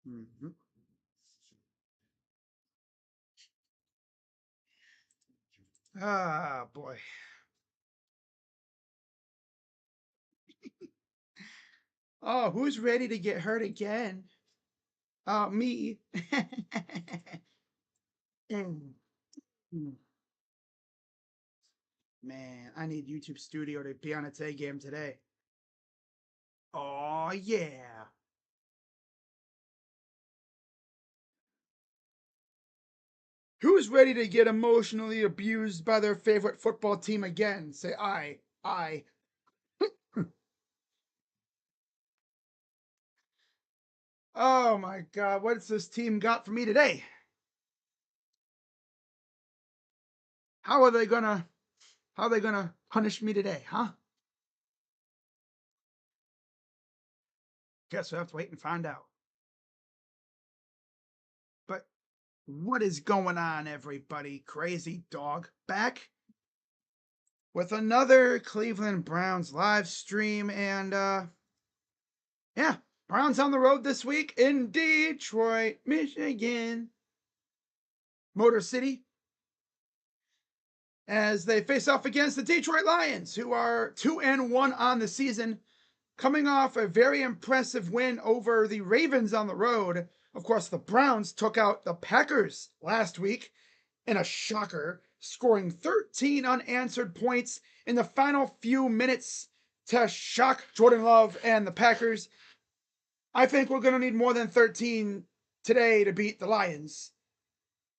Mhm. Ah, boy. Oh, who's ready to get hurt again? Me. Mm. Mm. Man, I need YouTube Studio to be on its A game today. Oh, yeah. Who's ready to get emotionally abused by their favorite football team again? Say I. I. Oh my god, what's this team got for me today? How are they gonna punish me today, huh? Guess we'll have to wait and find out. But what is going on, everybody? Crazy Dog back with another Cleveland Browns live stream. And yeah, Browns on the road this week in Detroit, Michigan, Motor City, as they face off against the Detroit Lions, who are 2-1 on the season, coming off a very impressive win over the Ravens on the road. Of course, the Browns took out the Packers last week in a shocker, scoring 13 unanswered points in the final few minutes to shock Jordan Love and the Packers. I think we're going to need more than 13 today to beat the Lions.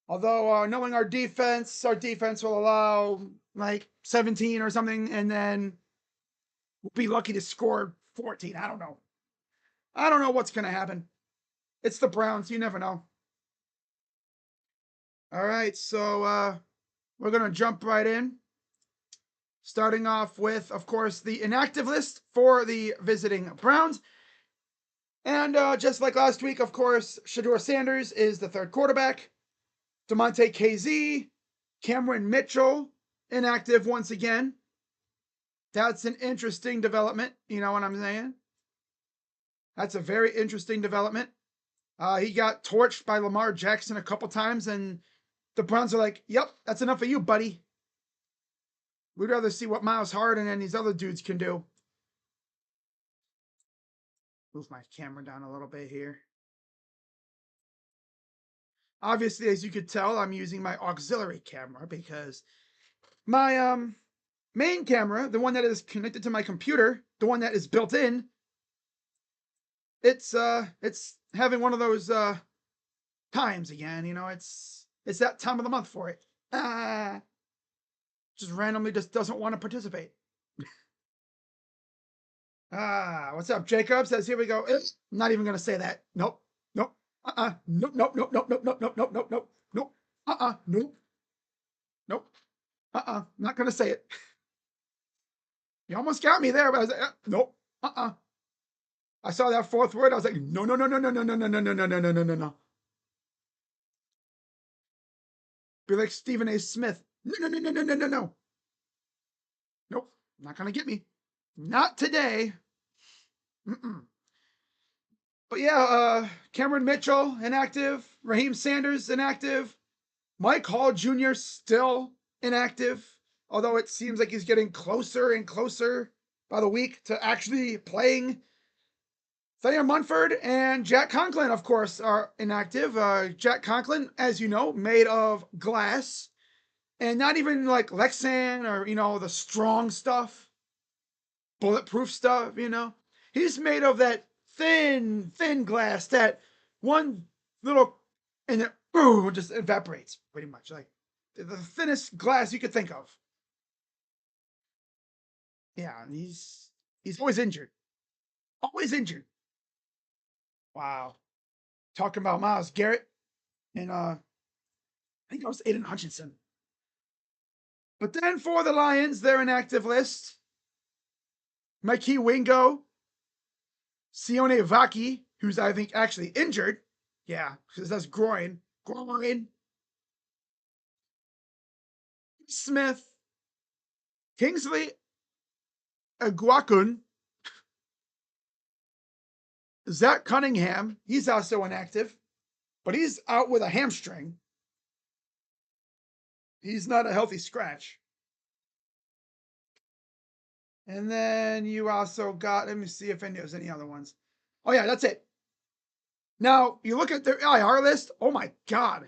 Although, knowing our defense will allow like 17 or something, and then we'll be lucky to score 14. I don't know. I don't know what's going to happen. It's the Browns. You never know. All right. So, we're going to jump right in. Starting off with, of course, the inactive list for the visiting Browns. And just like last week, of course, Shedeur Sanders is the third quarterback. DeMonte KZ, Cameron Mitchell, inactive once again. That's an interesting development. You know what I'm saying? That's a very interesting development. He got torched by Lamar Jackson a couple times, and the Browns are like, yep, that's enough of you, buddy. We'd rather see what Miles Harden and these other dudes can do. Move my camera down a little bit here. Obviously, as you could tell, I'm using my auxiliary camera because my main camera, the one that is connected to my computer, the one that is built in, it's having one of those times again. You know, it's that time of the month for it. Just randomly just doesn't want to participate. What's up, Jacob? Says here we go. I'm not even gonna say that. Nope. Nope. Nope. Nope. Nope. Nope. Nope. Nope. Nope. Nope. Nope. Nope. Nope. Nope. Nope. Not gonna say it. You almost got me there, but I was like, nope. I saw that fourth word. I was like, no, no, no, no, no, no, no, no, no, no, no, no, no, no, no, no. Be like Stephen A. Smith. No, no, no, no, no, no, no, no. Nope. Not gonna get me. Not today. Mm-mm. But yeah, Cameron Mitchell inactive. Raheem Sanders inactive. Mike Hall Jr. still inactive, although it seems like he's getting closer and closer by the week to actually playing. Thayer Munford and Jack Conklin, of course, are inactive. Jack Conklin, as you know, made of glass, and not even like Lexan or the strong stuff, bulletproof stuff. He's made of that thin glass that one little and it just evaporates pretty much, like the thinnest glass you could think of. Yeah, and he's always injured, always injured. Wow, talking about Miles Garrett and I think it was Aiden Hutchinson. But then for the Lions, their inactive list: Mikey Wingo, Sione Vaki, who's I think actually injured. Yeah, because that's groin. Smith, Kingsley Aguakun, Zach Cunningham, he's also inactive, but he's out with a hamstring. He's not a healthy scratch. And then you also got, let me see if there's any other ones. Oh, yeah, that's it. Now, you look at their IR list. Oh, my God.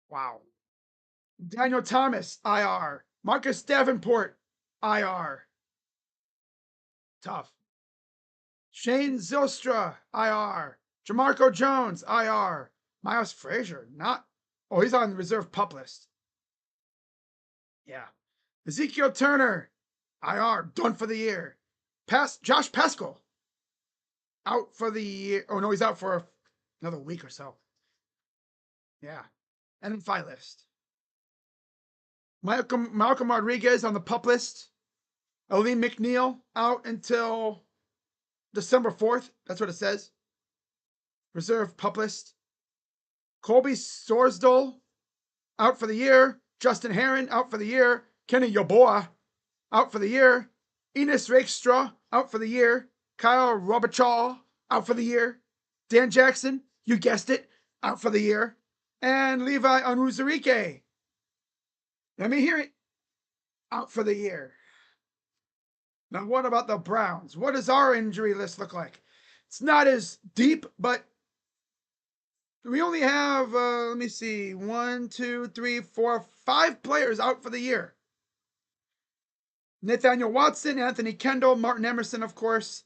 Wow. Daniel Thomas, IR. Marcus Davenport, IR. Tough. Shane Zylstra, IR. Jamarco Jones, IR. Miles Frazier, not. Oh, he's on the reserve pup list. Yeah. Ezekiel Turner, IR, done for the year. Josh Pascal, out for the year. Oh, no, he's out for another week or so. Yeah. And then fight list. Malcolm Rodriguez on the pup list. Aleem McNeil out until December 4th. That's what it says. Reserve pup list. Colby Sorsdal out for the year. Justin Herron out for the year. Kenny Yeboah out for the year. Enos Rakestraw out for the year. Kyle Robichaw out for the year. Dan Jackson, you guessed it, out for the year. And Levi Onwuzurike, let me hear it, out for the year. Now, what about the Browns? What does our injury list look like? It's not as deep, but we only have, let me see, 1, 2, 3, 4, 5 players out for the year. Nathaniel Watson, Anthony Kendall, Martin Emerson, of course,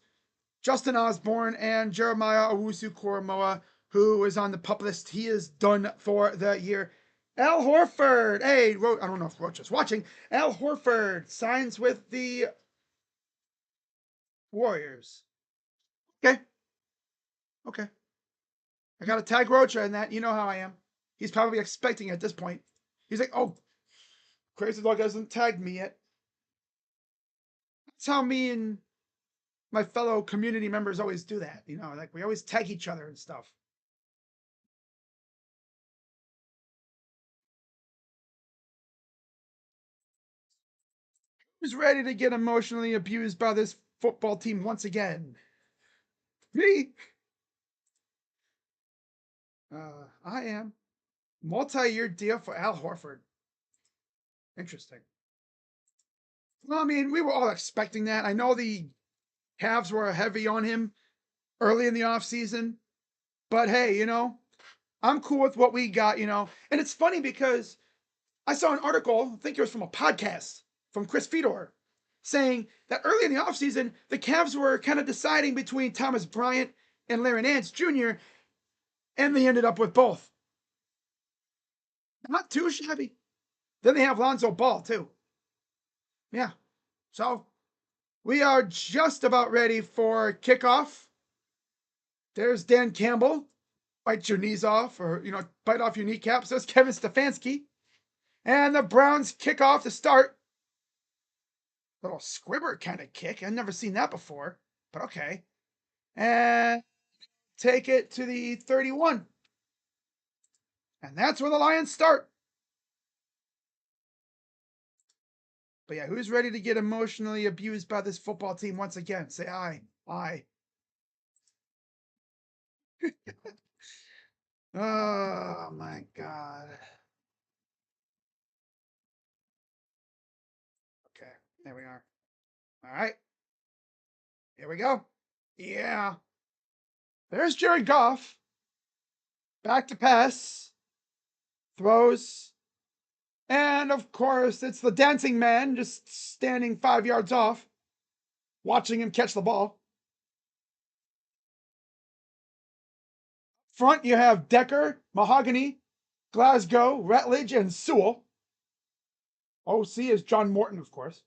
Justin Osborne, and Jeremiah Owusu-Koramoah, who is on the pup list. He is done for the year. Al Horford, hey, I don't know if Roach is watching. Al Horford signs with the Warriors. Okay. Okay. I got to tag Rocha in that. You know how I am. He's probably expecting at this point. He's like, oh, Crazy Dog hasn't tagged me yet. That's how me and my fellow community members always do that. You know, like we always tag each other and stuff. Who's ready to get emotionally abused by this football team once again? Me? I am. Multi-year deal for Al Horford. Interesting. Well, I mean, we were all expecting that. I know the Cavs were heavy on him early in the offseason, but hey, you know, I'm cool with what we got, you know. And it's funny because I saw an article, I think it was from a podcast from Chris Fedor, saying that early in the offseason, the Cavs were kind of deciding between Thomas Bryant and Larry Nance Jr., and they ended up with both. Not too shabby. Then they have Lonzo Ball, too. Yeah. So we are just about ready for kickoff. There's Dan Campbell. Bite your knees off, or, you know, bite off your kneecaps. There's Kevin Stefanski. And the Browns kick off to start. Little squibber kind of kick. I've never seen that before, but okay. And take it to the 31. And that's where the Lions start. But yeah, who's ready to get emotionally abused by this football team once again? Say aye. Aye. Oh my God. Okay, there we are. All right. Here we go. Yeah. There's Jared Goff. Back to pass. Throws. And of course, it's the dancing man just standing 5 yards off, watching him catch the ball. Front, you have Decker, Mahogany, Glasgow, Rutledge, and Sewell. OC is John Morton, of course.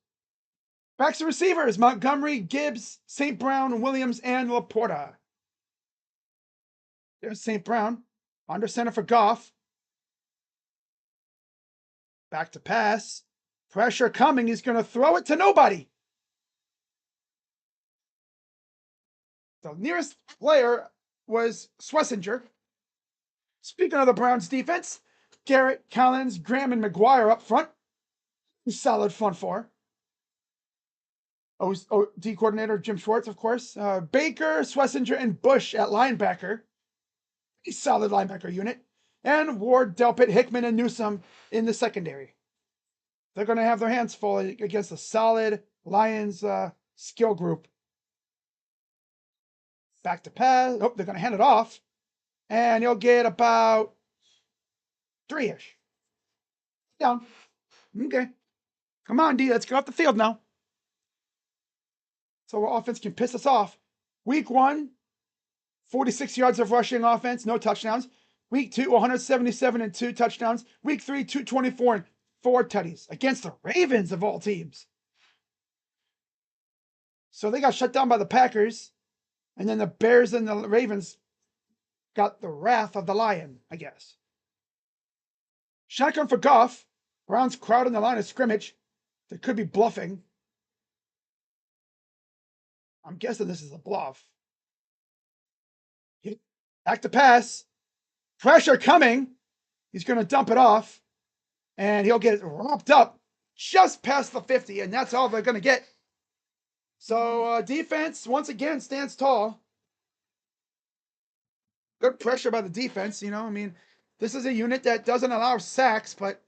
Backs and receivers, Montgomery, Gibbs, St. Brown, Williams, and Laporta. There's St. Brown. Under center for Goff. Back to pass. Pressure coming. He's going to throw it to nobody. The nearest player was Schlesinger. Speaking of the Browns defense, Garrett, Collins, Graham, and McGuire up front. Solid front four. D coordinator Jim Schwartz, of course. Baker, Schlesinger, and Bush at linebacker. A solid linebacker unit. And Ward, Delpit, Hickman, and Newsome in the secondary. They're going to have their hands full against a solid Lions skill group. Back to pass. Oh, they're going to hand it off. And he'll get about 3-ish. Down. Okay. Come on, D. Let's get off the field now. So our offense can piss us off. Week 1, 46 yards of rushing offense, no touchdowns. Week 2, 177 and 2 touchdowns. Week 3, 224 and 4 tutties against the Ravens of all teams. So they got shut down by the Packers. And then the Bears and the Ravens got the wrath of the lion, I guess. Shotgun for Goff. Browns crowding the line of scrimmage. They could be bluffing. I'm guessing this is a bluff. Back to pass. Pressure coming. He's going to dump it off. And he'll get it wrapped up just past the 50. And that's all they're going to get. So defense, once again, stands tall. Good pressure by the defense, I mean, this is a unit that doesn't allow sacks, but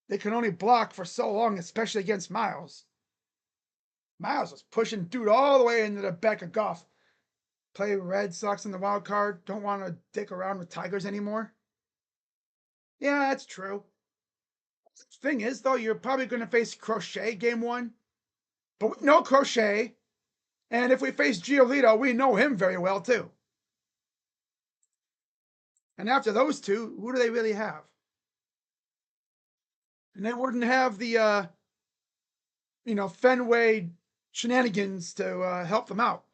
they can only block for so long, especially against Miles. Miles was pushing dude all the way into the back of Goff. Play Red Sox in the wild card. Don't want to dick around with Tigers anymore. Yeah, that's true. The thing is, though, you're probably going to face Crochet game 1. But we know Crochet. And if we face Giolito, we know him very well, too. And after those two, who do they really have? And they wouldn't have the, Fenway shenanigans to help them out.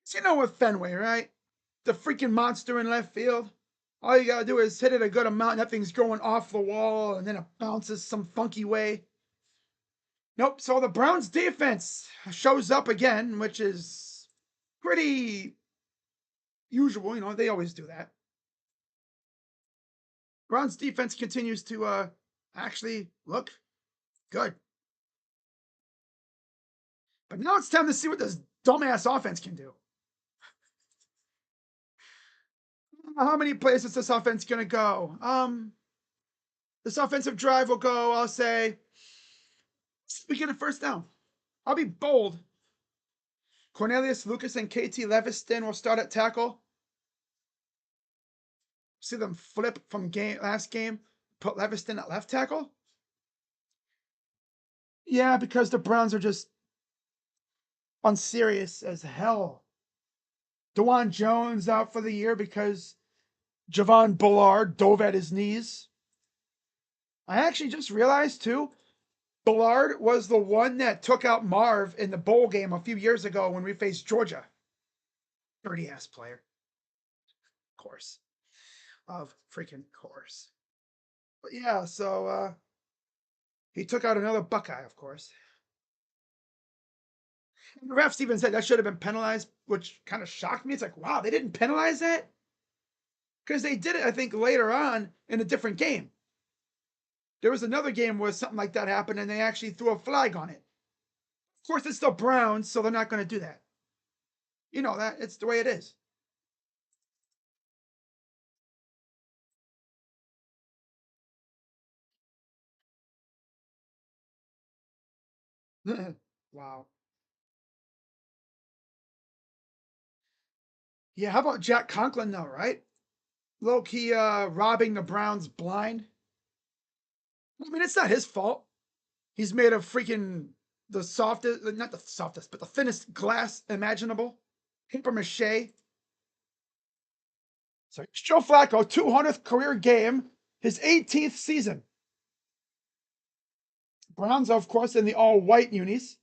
So with Fenway, right? The freaking monster in left field. All you gotta do is hit it a good amount, and that thing's going off the wall, and then it bounces some funky way. Nope, so the Browns defense shows up again, which is pretty usual. They always do that. Browns defense continues to actually look good. But now it's time to see what this dumbass offense can do. How many places this offense going to go? This offensive drive will go, I'll say, we get a first down. I'll be bold. Cornelius Lucas and KT Leviston will start at tackle. See them flip from last game, put Leviston at left tackle. Yeah, because the Browns are just unserious as hell. DeJuan Jones out for the year because Javon Bullard dove at his knees. I actually just realized, too, Bullard was the one that took out Marv in the bowl game a few years ago when we faced Georgia. Dirty-ass player. Of course. Of freaking course. But yeah, so he took out another Buckeye, of course. And the refs even said that should have been penalized, which kind of shocked me. It's like, wow, they didn't penalize that? Because they did it, I think, later on in a different game. There was another game where something like that happened, and they actually threw a flag on it. Of course, it's still Browns, so they're not going to do that. You know that. It's the way it is. Wow. Yeah, how about Jack Conklin, though, right? Low-key robbing the Browns blind. I mean, it's not his fault. He's made of freaking the softest, not the softest, but the thinnest glass imaginable. Paper mache. So it's Joe Flacco, 200th career game, his 18th season. Browns, of course, in the all-white unis.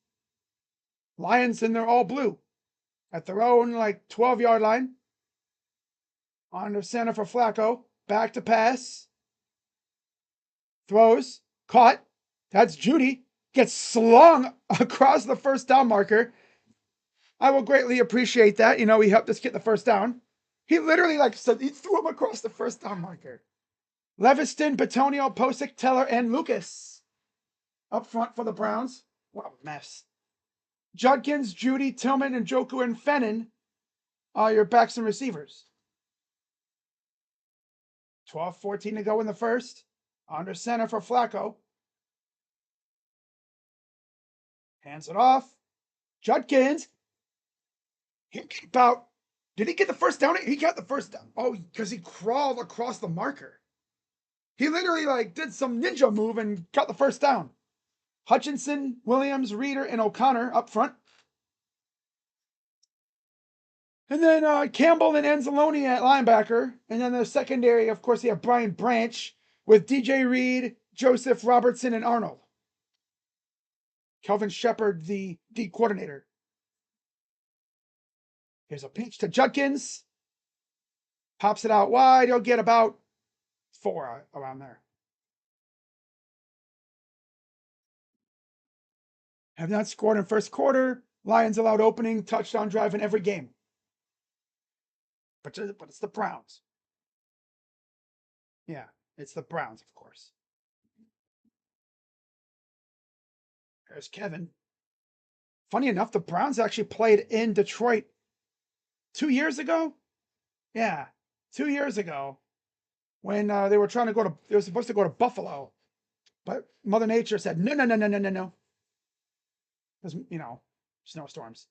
Lions in their all-blue. At their own, 12-yard line. Under center for Flacco. Back to pass. Throws. Caught. That's Judy. Gets slung across the first down marker. I will greatly appreciate that. He helped us get the first down. He literally, he threw him across the first down marker. Leviston, Batonio, Posick, Teller, and Lucas. up front for the Browns. What a mess. Judkins, Judy, Tillman, and Njoku and Fennon are your backs and receivers. 12-14 to go in the first. Under center for Flacco. Hands it off. Judkins. He about. Did he get the first down? He got the first down. Oh, because he crawled across the marker. He literally did some ninja move and got the first down. Hutchinson, Williams, Reeder, and O'Connor up front. And then Campbell and Anzalone at linebacker. And then the secondary, of course, you have Brian Branch with DJ Reed, Joseph Robertson, and Arnold. Kelvin Shepard, the D coordinator. Here's a pitch to Judkins. Pops it out wide. He'll get about 4 around there. Have not scored in first quarter. Lions allowed opening touchdown drive in every game. But it's the Browns. Yeah, it's the Browns, of course. There's Kevin. Funny enough, the Browns actually played in Detroit 2 years ago. Yeah, 2 years ago when they were supposed to go to Buffalo, but Mother Nature said no. Because snowstorms.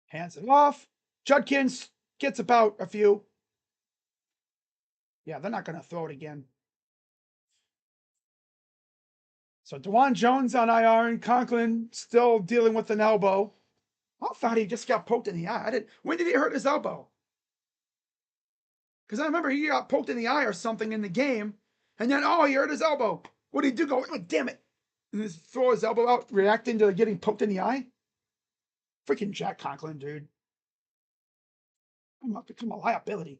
Hands it off. Judkins gets about a few. Yeah, they're not going to throw it again. So DeJuan Jones on IR and Conklin still dealing with an elbow. I thought he just got poked in the eye. When did he hurt his elbow? Because I remember he got poked in the eye or something in the game, and then he hurt his elbow. What did he do? Go, damn it, and just throw his elbow out, reacting to getting poked in the eye. Freaking Jack Conklin, dude. I'm about to become a liability.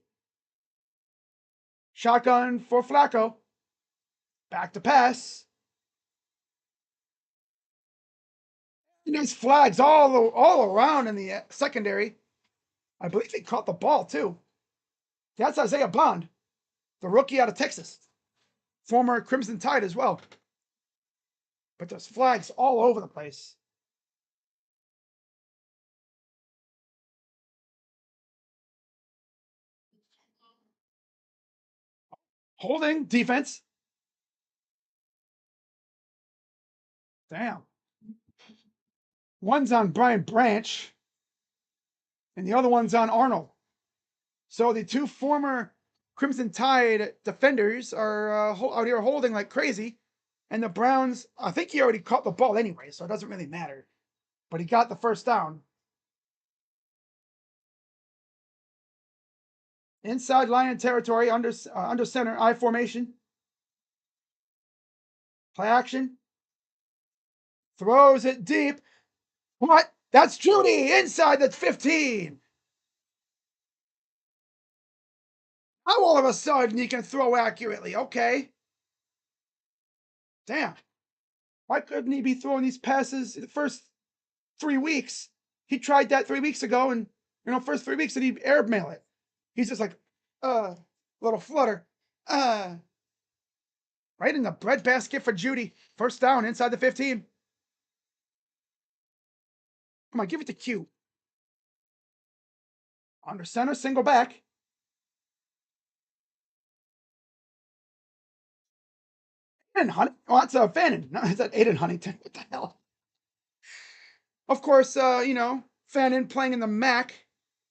Shotgun for Flacco. Back to pass. And there's flags all around in the secondary. I believe he caught the ball too. That's Isaiah Bond, the rookie out of Texas. Former Crimson Tide as well. But there's flags all over the place. Holding defense. Damn. One's on Brian Branch, and the other one's on Arnold. So the two former Crimson Tide defenders are out here holding like crazy. And the Browns, I think he already caught the ball anyway, so it doesn't really matter. But he got the first down. Inside Lion territory, under center, I formation. Play action. Throws it deep. What? That's Judy inside the 15. How all of a sudden he can throw accurately? Okay. Damn. Why couldn't he be throwing these passes the first 3 weeks? He tried that 3 weeks ago, and first 3 weeks, and he'd airmail it. He's just like, little flutter. Right in the breadbasket for Judy. First down inside the 15. Come on, give it to Q. Under center, single back. Aiden Huntington. Oh, that's Fannin. No, is that Aiden Huntington? What the hell? Of course, Fannin playing in the MAC.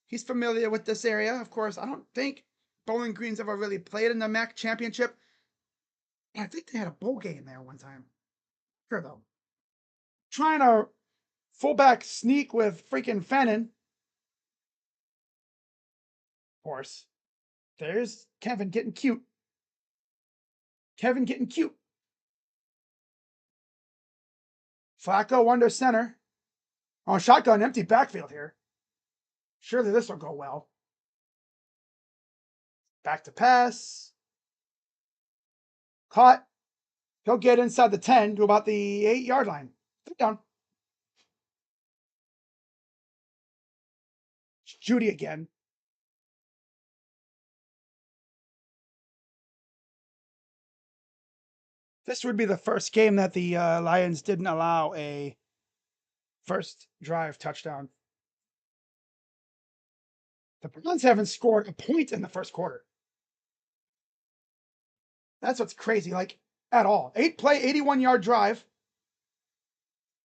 He's familiar with this area. Of course, I don't think Bowling Green's ever really played in the MAC championship. Yeah, I think they had a bowl game there one time. Sure, though. Trying to fullback sneak with freaking Fannin. Of course. There's Kevin getting cute. Flacco under center. Oh, shotgun, empty backfield here. Surely this will go well. Back to pass. Caught. He'll get inside the 10 to about the 8-yard line. Third down. Judy again. This would be the first game that the Lions didn't allow a first drive touchdown. The Browns haven't scored a point in the first quarter. That's what's crazy, like at all. 8-play, 81-yard drive.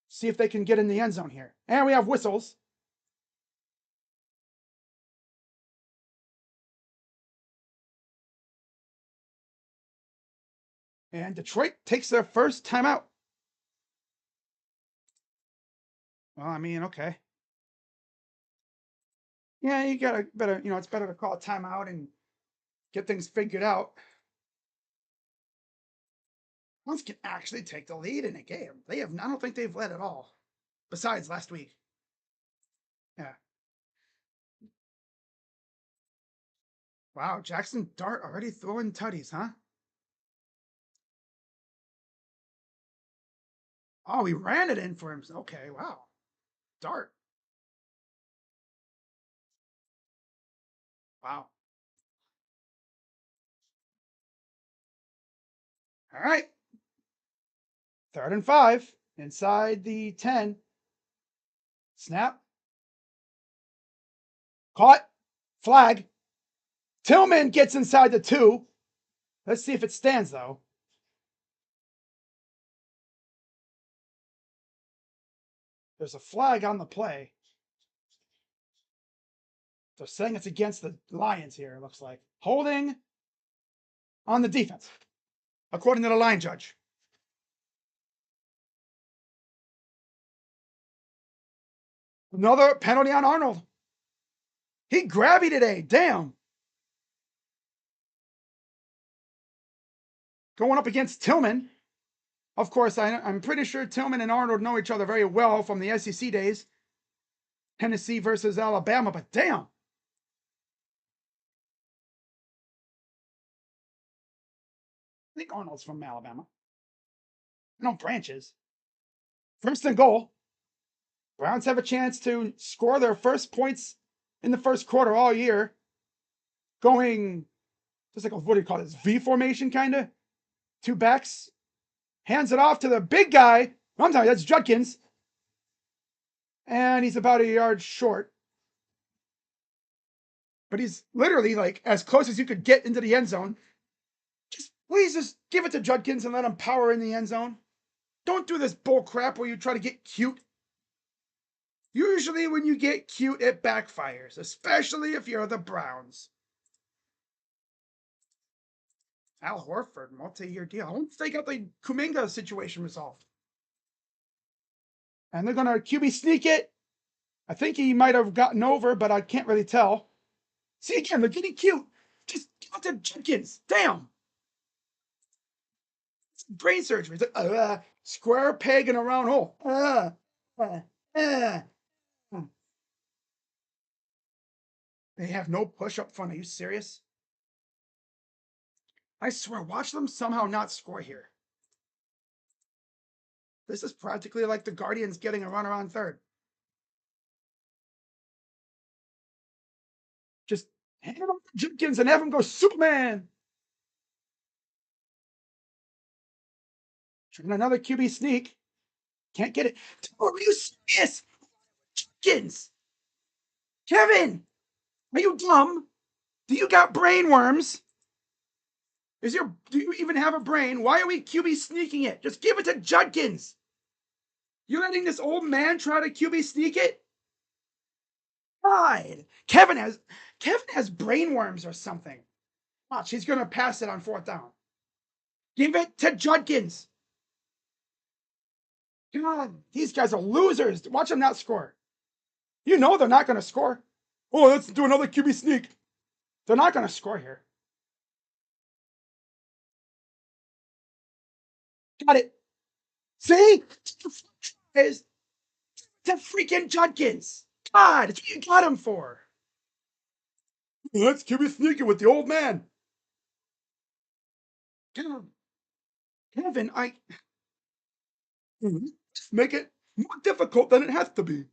See if they can get in the end zone here. And we have whistles. And Detroit takes their first timeout. Well, I mean, okay. Yeah, you gotta better, it's better to call a timeout and get things figured out. Browns can actually take the lead in a game. I don't think they've led at all. Besides last week. Yeah. Wow, Jackson Dart already throwing tutties, huh? Oh, he ran it in for him. Okay, wow. Dart. Wow. All right. 3rd and 5 inside the 10. Snap. Caught. Flag. Tillman gets inside the 2. Let's see if it stands, though. There's a flag on the play. They're saying it's against the Lions here, it looks like. Holding on the defense, according to the line judge. Another penalty on Arnold. He grabby today. Damn. Going up against Tillman. Of course, I'm pretty sure Tillman and Arnold know each other very well from the SEC days. Tennessee versus Alabama, but damn. I think Arnold's from Alabama. No branches. 1st and goal. Browns have a chance to score their first points in the first quarter all year. Going just like what do you call this? V formation, kind of. 2 backs. Hands it off to the big guy. I'm sorry, that's Judkins. And he's about a yard short. But he's literally like as close as you could get into the end zone. Please just give it to Judkins and let him power in the end zone. Don't do this bull crap where you try to get cute. Usually when you get cute, it backfires, especially if you're the Browns. Al Horford, multi-year deal. I wonder if they got the Kuminga situation resolved. And they're going to QB sneak it. I think he might have gotten over, but I can't really tell. See, again, they're getting cute. Just give it to Judkins. Damn. It's brain surgery. It's like, square peg in a round hole. They have no push up front. Are you serious? I swear, watch them somehow not score here. This is practically like the Guardians getting a run around 3rd. Just hand it off to Judkins and have him go Superman. Trying another QB sneak. Can't get it. Are you serious? Judkins. Kevin, are you dumb? Do you got brain worms? Do you even have a brain? Why are we QB sneaking it? Just give it to Judkins. You're letting this old man try to QB sneak it? God, Kevin has brain worms or something. Watch, he's gonna pass it on 4th down. Give it to Judkins. God, these guys are losers. Watch them not score. You know they're not gonna score. Oh, let's do another QB sneak. They're not gonna score here. Got it. See? Is to freaking Judkins. God, it's what you got him for. Let's QB sneaking with the old man. Kevin, just make it more difficult than it has to be.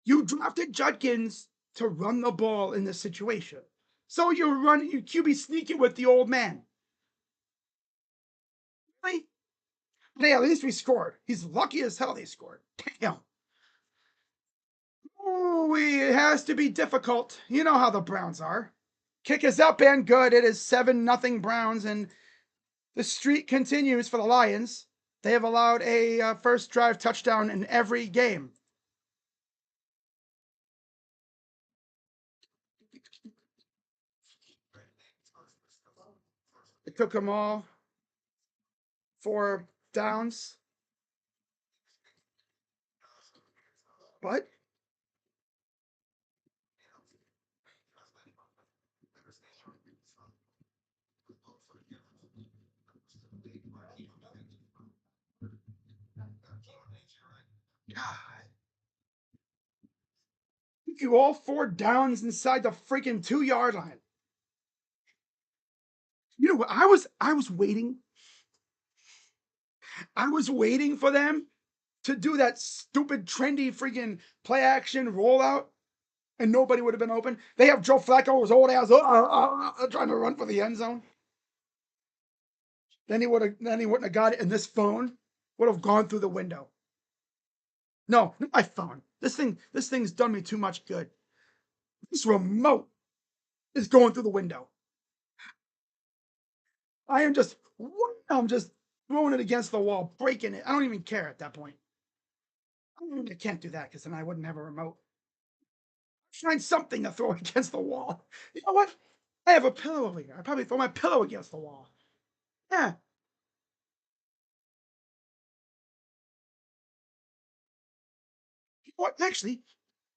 You drafted Judkins to run the ball in this situation. So you QB sneaking with the old man. Really? Hey, at least we scored. He's lucky as hell they scored. Damn. Oh, it has to be difficult. You know how the Browns are. Kick is up and good. It is 7-0 Browns, and the streak continues for the Lions. They have allowed a first drive touchdown in every game. It took them all 4 downs. But God, you all 4 downs inside the freaking 2-yard line. You know what? I was waiting. I was waiting for them to do that stupid, trendy freaking play action rollout, and nobody would have been open. They have Joe Flacco's old ass trying to run for the end zone. Then he wouldn't have got it, and this phone would have gone through the window. No, not my phone. This thing's done me too much good. This remote is going through the window. I'm just throwing it against the wall, breaking it. I don't even care at that point. I can't do that because then I wouldn't have a remote. Find something to throw against the wall. You know what? I have a pillow over here. I'd probably throw my pillow against the wall. Yeah. What? Actually,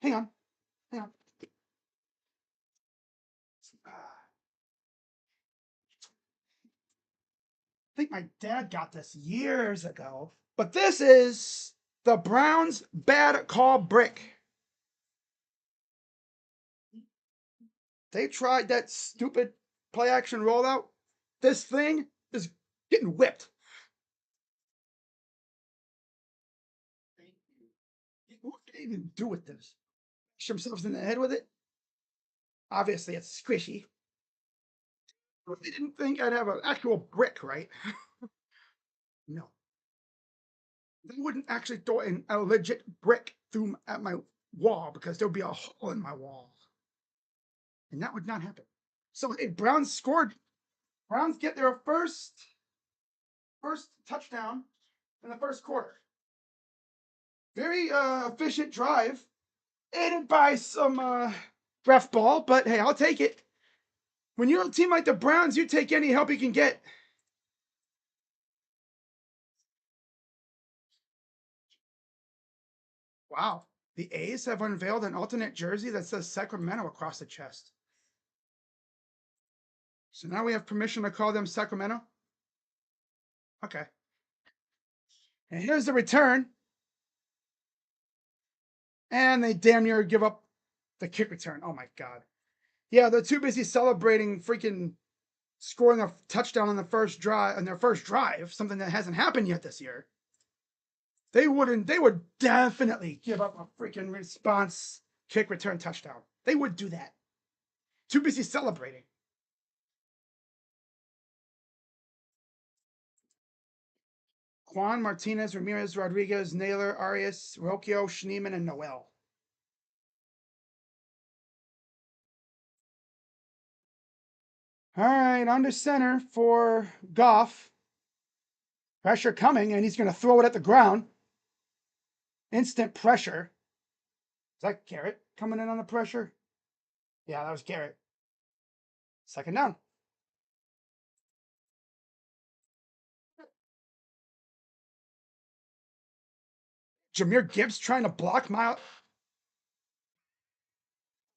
hang on. Hang on. I think my dad got this years ago. But this is the Browns bad call brick. They tried that stupid play action rollout. This thing is getting whipped. What did they even do with this? Shoot themselves in the head with it? Obviously, it's squishy. But they didn't think I'd have an actual brick, right? No. They wouldn't actually throw in a legit brick through at my wall because there'd be a hole in my wall. And that would not happen. So hey, Browns scored. Browns get their first touchdown in the first quarter. Very efficient drive, aided by some ref ball, but hey, I'll take it. When you're a team like the Browns, you take any help you can get. Wow. The A's have unveiled an alternate jersey that says Sacramento across the chest. So now we have permission to call them Sacramento? Okay. And here's the return. And they damn near give up the kick return. Oh my God. Yeah, they're too busy celebrating freaking scoring a touchdown on their first drive, something that hasn't happened yet this year. They would definitely give up a freaking response kick return touchdown. They would do that. Too busy celebrating. Juan, Martinez, Ramirez, Rodriguez, Naylor, Arias, Rocchio, Schneeman, and Noel. All right, under center for Goff. Pressure coming, and he's going to throw it at the ground. Instant pressure. Is that Garrett coming in on the pressure? Yeah, that was Garrett. Second down. Jameer Gibbs trying to block Miles.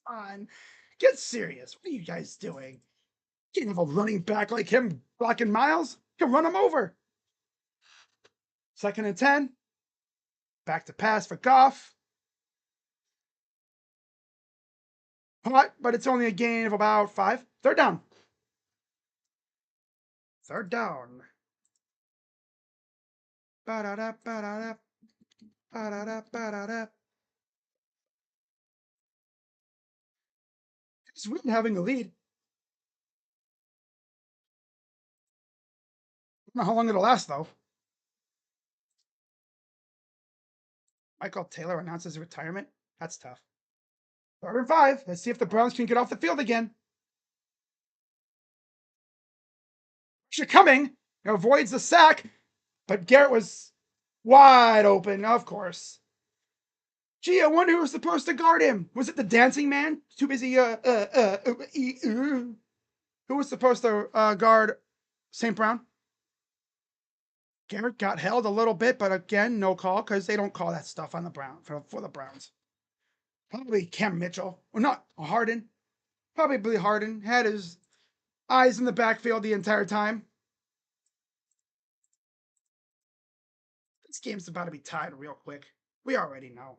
On. Get serious. What are you guys doing? You can't have a running back like him blocking Miles. You can run him over. Second and 10. Back to pass for Goff. Hot, but it's only a gain of about 5. Third down. Third down. Ba-da-da, ba-da-da, ba-da-da, ba-da-da. It's weird having a lead. don't know how long it'll last, though. Michael Taylor announces retirement. That's tough. 3rd and 5. Let's see if the Browns can get off the field again. Pressure coming. Avoids the sack, but Garrett was wide open, of course. Gee, I wonder who was supposed to guard him. Was it the dancing man? Too busy, Who was supposed to guard St. Brown? Garrett got held a little bit, but again, no call because they don't call that stuff on the for the Browns. Probably Cam Mitchell, or not Harden. Probably Harden had his eyes in the backfield the entire time. This game's about to be tied real quick. We already know.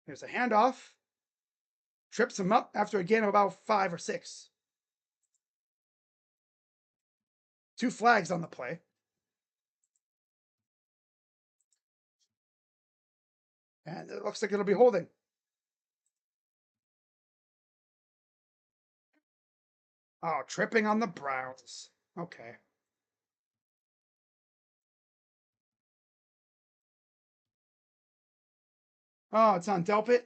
There's a handoff. Trips him up after a gain of about 5 or 6. 2 flags on the play. And it looks like it'll be holding. Oh, tripping on the Browns. Okay. Oh, it's on Delpit.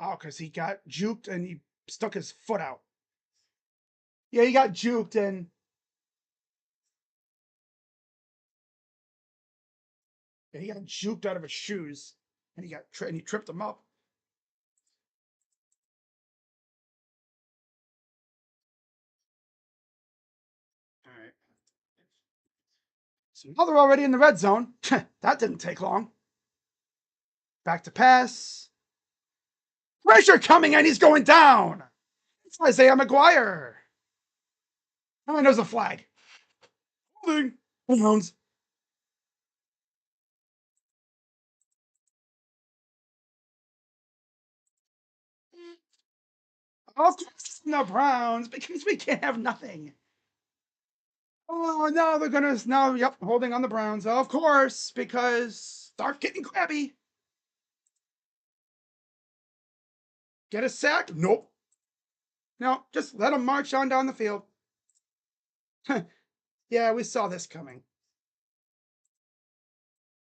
Oh, because he got juked and he stuck his foot out. Yeah, he got juked and he got juked out of his shoes, and he tripped him up. All right. So now they're already in the red zone. That didn't take long. Back to pass. Pressure coming, and he's going down. It's Isaiah McGuire. Oh, there's a flag. Holding. Browns. Of course, the Browns, because we can't have nothing. Oh, no, they're gonna now. Yep, holding on the Browns, of course, because start getting crabby. Get a sack? Nope. No, just let them march on down the field. Yeah, we saw this coming.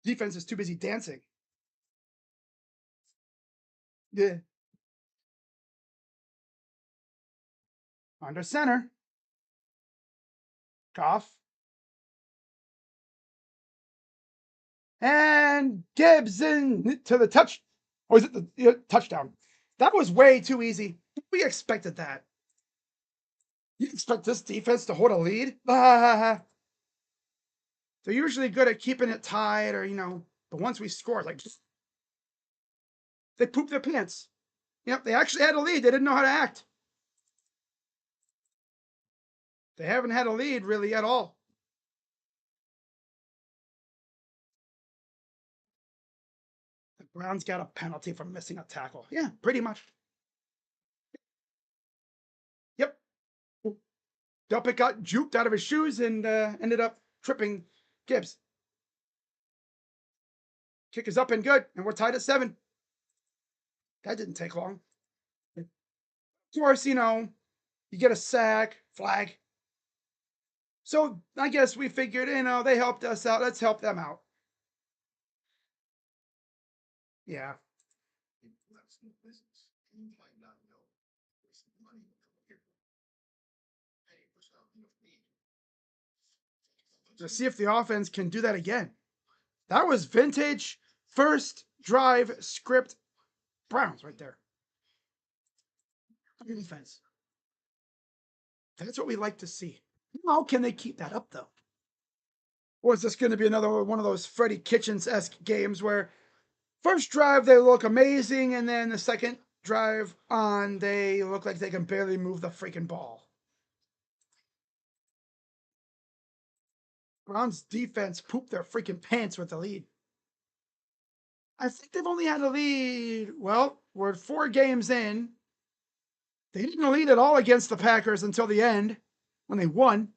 Defense is too busy dancing. Yeah. Under center. Goff. And Gibson to the touch. Or is it the touchdown? That was way too easy. We expected that. You expect this defense to hold a lead? They're usually good at keeping it tied or, but once we score, like, they poop their pants. Yep, they actually had a lead. They didn't know how to act. They haven't had a lead really at all. The Browns got a penalty for missing a tackle. Yeah, pretty much. Yep. Delpit got juked out of his shoes and ended up tripping Gibbs. Kick is up and good, and we're tied at 7. That didn't take long. Of course, you get a sack, flag. So I guess we figured, they helped us out. Let's help them out. Yeah. Let's see if the offense can do that again. That was vintage first drive script Browns right there. Defense. That's what we like to see. How can they keep that up, though? Or is this going to be another one of those Freddie Kitchens-esque games where first drive they look amazing, and then the second drive on they look like they can barely move the freaking ball? Browns defense pooped their freaking pants with the lead. I think they've only had a lead. Well, we're 4 games in. They didn't lead at all against the Packers until the end when they won.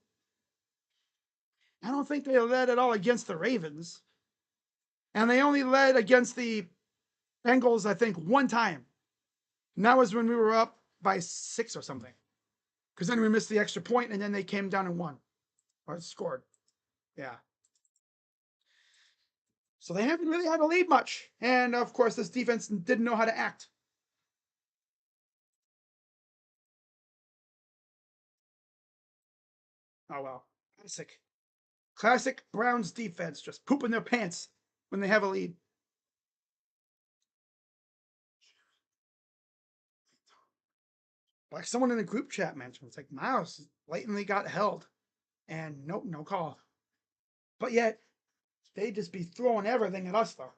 I don't think they led at all against the Ravens. And they only led against the Bengals, I think, one time. And that was when we were up by 6 or something. Because then we missed the extra point, and then they came down and won. Or scored. Yeah. So they haven't really had to lead much. And of course, this defense didn't know how to act. Oh well. Classic. Classic Browns defense, just pooping their pants when they have a lead. Like someone in the group chat mentioned, it's like Miles blatantly got held. And nope, no call. But yet, they just be throwing everything at us though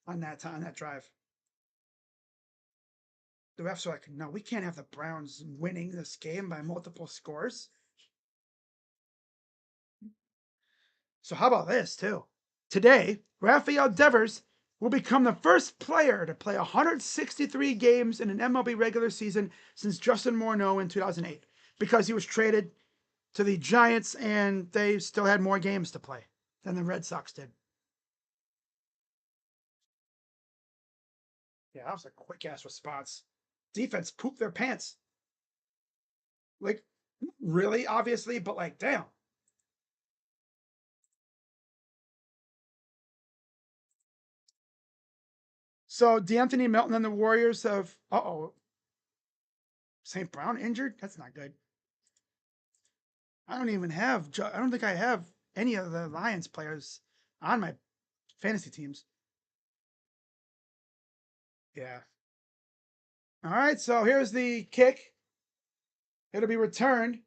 on that drive. The refs are like, no, we can't have the Browns winning this game by multiple scores. So how about this too? Today, Rafael Devers will become the first player to play 163 games in an MLB regular season since Justin Morneau in 2008, because he was traded to the Giants and they still had more games to play than the Red Sox did. Yeah, that was a quick ass response. Defense pooped their pants. Like, really, obviously, but like, damn. So D'Anthony Melton and the Warriors have, St. Brown injured? That's not good. I don't think I have any of the Lions players on my fantasy teams. Yeah. All right, so here's the kick. It'll be returned.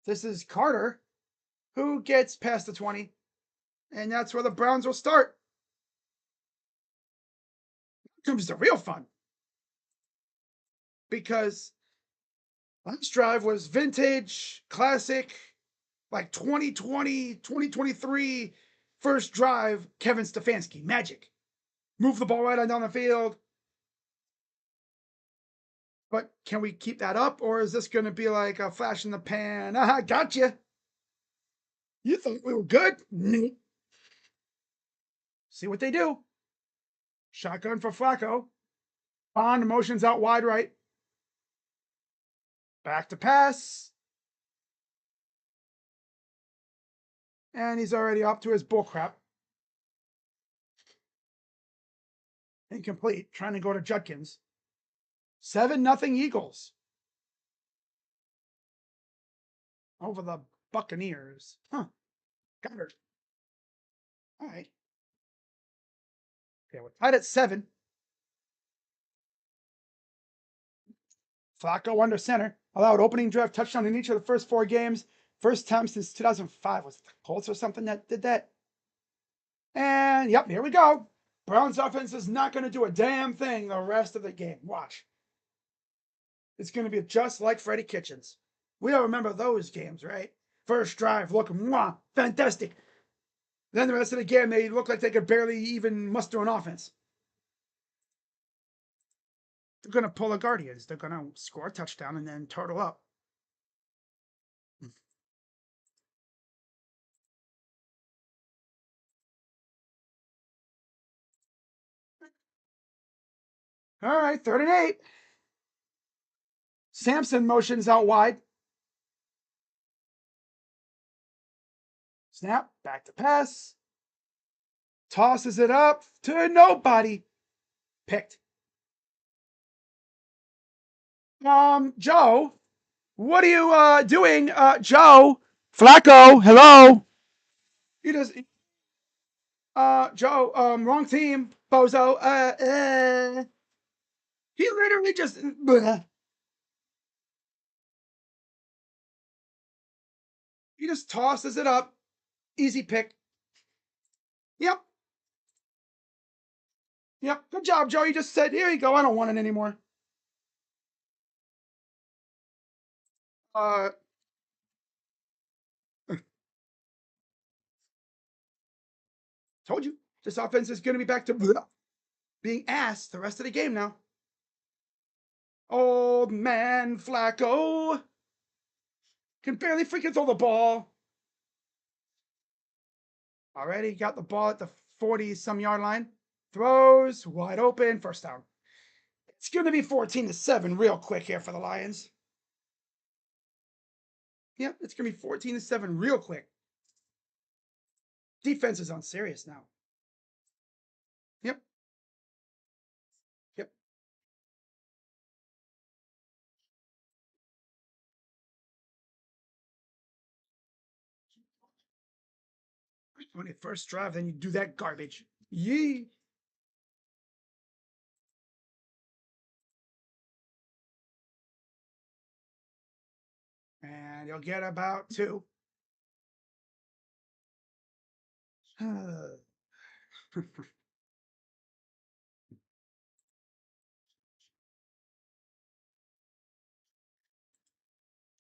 This is Carter, who gets past the 20. And that's where the Browns will start. Here comes the real fun. Because last drive was vintage, classic, like 2020, 2023 first drive, Kevin Stefanski, magic. Move the ball right on down the field. But can we keep that up, or is this going to be like a flash in the pan? Ah, gotcha. You thought we were good? See what they do. Shotgun for Flacco. Bond motions out wide right. Back to pass. And he's already up to his bullcrap. Incomplete. Trying to go to Judkins. 7-0 Eagles. Over the Buccaneers. Huh. Got her. All right. Okay, we're tied at 7. Flacco under center. Allowed opening drive touchdown in each of the first 4 games. First time since 2005. Was it the Colts or something that did that? And yep, here we go. Browns offense is not going to do a damn thing the rest of the game. Watch. It's going to be just like Freddie Kitchens. We all remember those games, right? First drive, look, mwah, fantastic. Then the rest of the game, they look like they could barely even muster an offense. They're going to pull the Guardians. They're going to score a touchdown and then turtle up. All right, 3rd and 8. Sampson motions out wide. Snap, back to pass. Tosses it up to nobody. Picked. Joe, what are you doing? Joe, Flacco, hello. He does. Joe, wrong team, bozo. He literally just. He just tosses it up. Easy pick. Yep. Yep. Good job, Joe. You just said, here you go. I don't want it anymore. Told you. This offense is going to be back to being ass the rest of the game now. Old man Flacco can barely freaking throw the ball. Already got the ball at the 40-some yard line. Throws wide open, first down. It's going to be 14-7 real quick here for the Lions. Yep, it's going to be 14-7 real quick. Defense is on serious now. Yep. Yep. When you first drive, then you do that garbage. Yee. And you'll get about 2.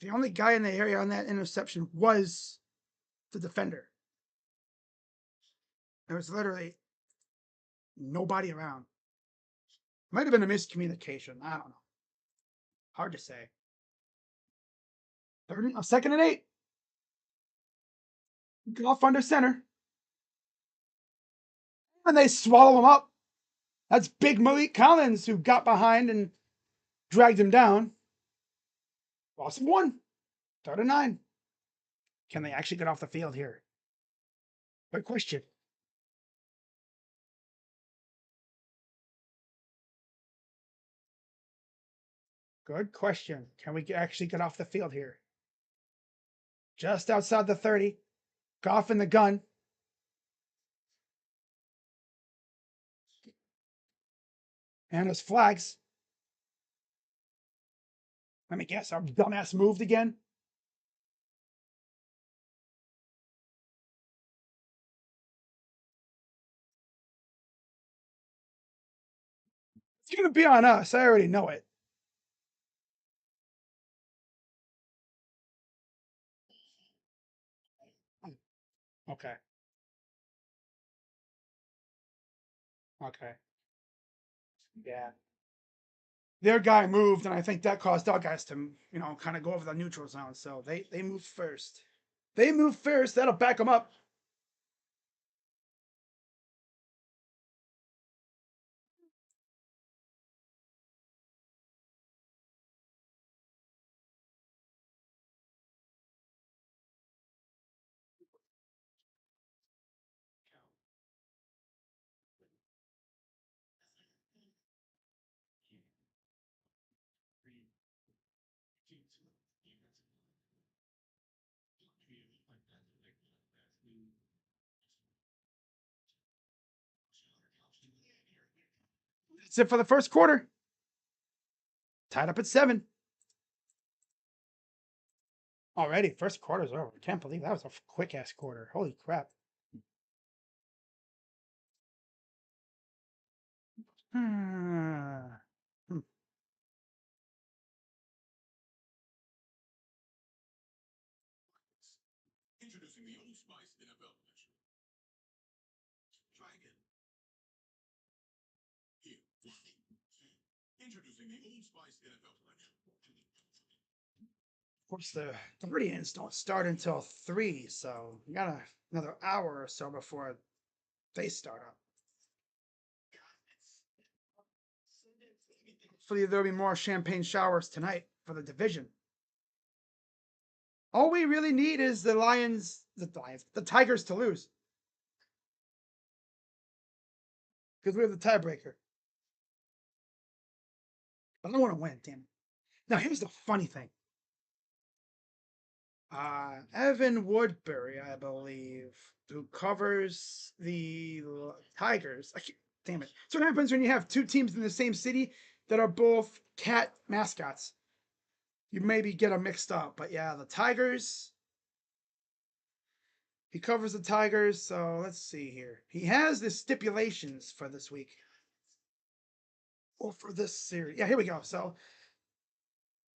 The only guy in the area on that interception was the defender. There was literally nobody around. Might have been a miscommunication. I don't know. Hard to say. Second and 8. Off under center. And they swallow him up. That's big Malik Collins who got behind and dragged him down. Loss of 1. 3rd and 9. Can they actually get off the field here? Good question. Good question. Can we actually get off the field here? Just outside the 30. Goff in the gun. And his flags. Let me guess, our dumbass moved again? It's going to be on us. I already know it. Okay. Okay. Yeah. Their guy moved, and I think that caused our guys to, kind of go over the neutral zone. So they moved first. They moved first. That'll back them up. That's it for the first quarter. Tied up at 7. Already, first quarter's over. Can't believe that was a quick ass quarter. Holy crap. Hmm. Introducing the Old Spice NFL Collection. Try again. Here. Introducing the Old Spice NFL Collection. Of course, the ingredients don't start until 3, so we got another hour or so before they start up. Hopefully, there'll be more champagne showers tonight for the division. All we really need is the Tigers to lose. Because we have the tiebreaker. But I want to win, damn it. Now, here's the funny thing. Evan Woodbury, I believe, who covers the Tigers. Damn it. So what happens when you have 2 teams in the same city that are both cat mascots? You maybe get them mixed up. But yeah, the Tigers. He covers the Tigers, so let's see here. He has the stipulations for this week. Or for this series. Yeah, here we go. So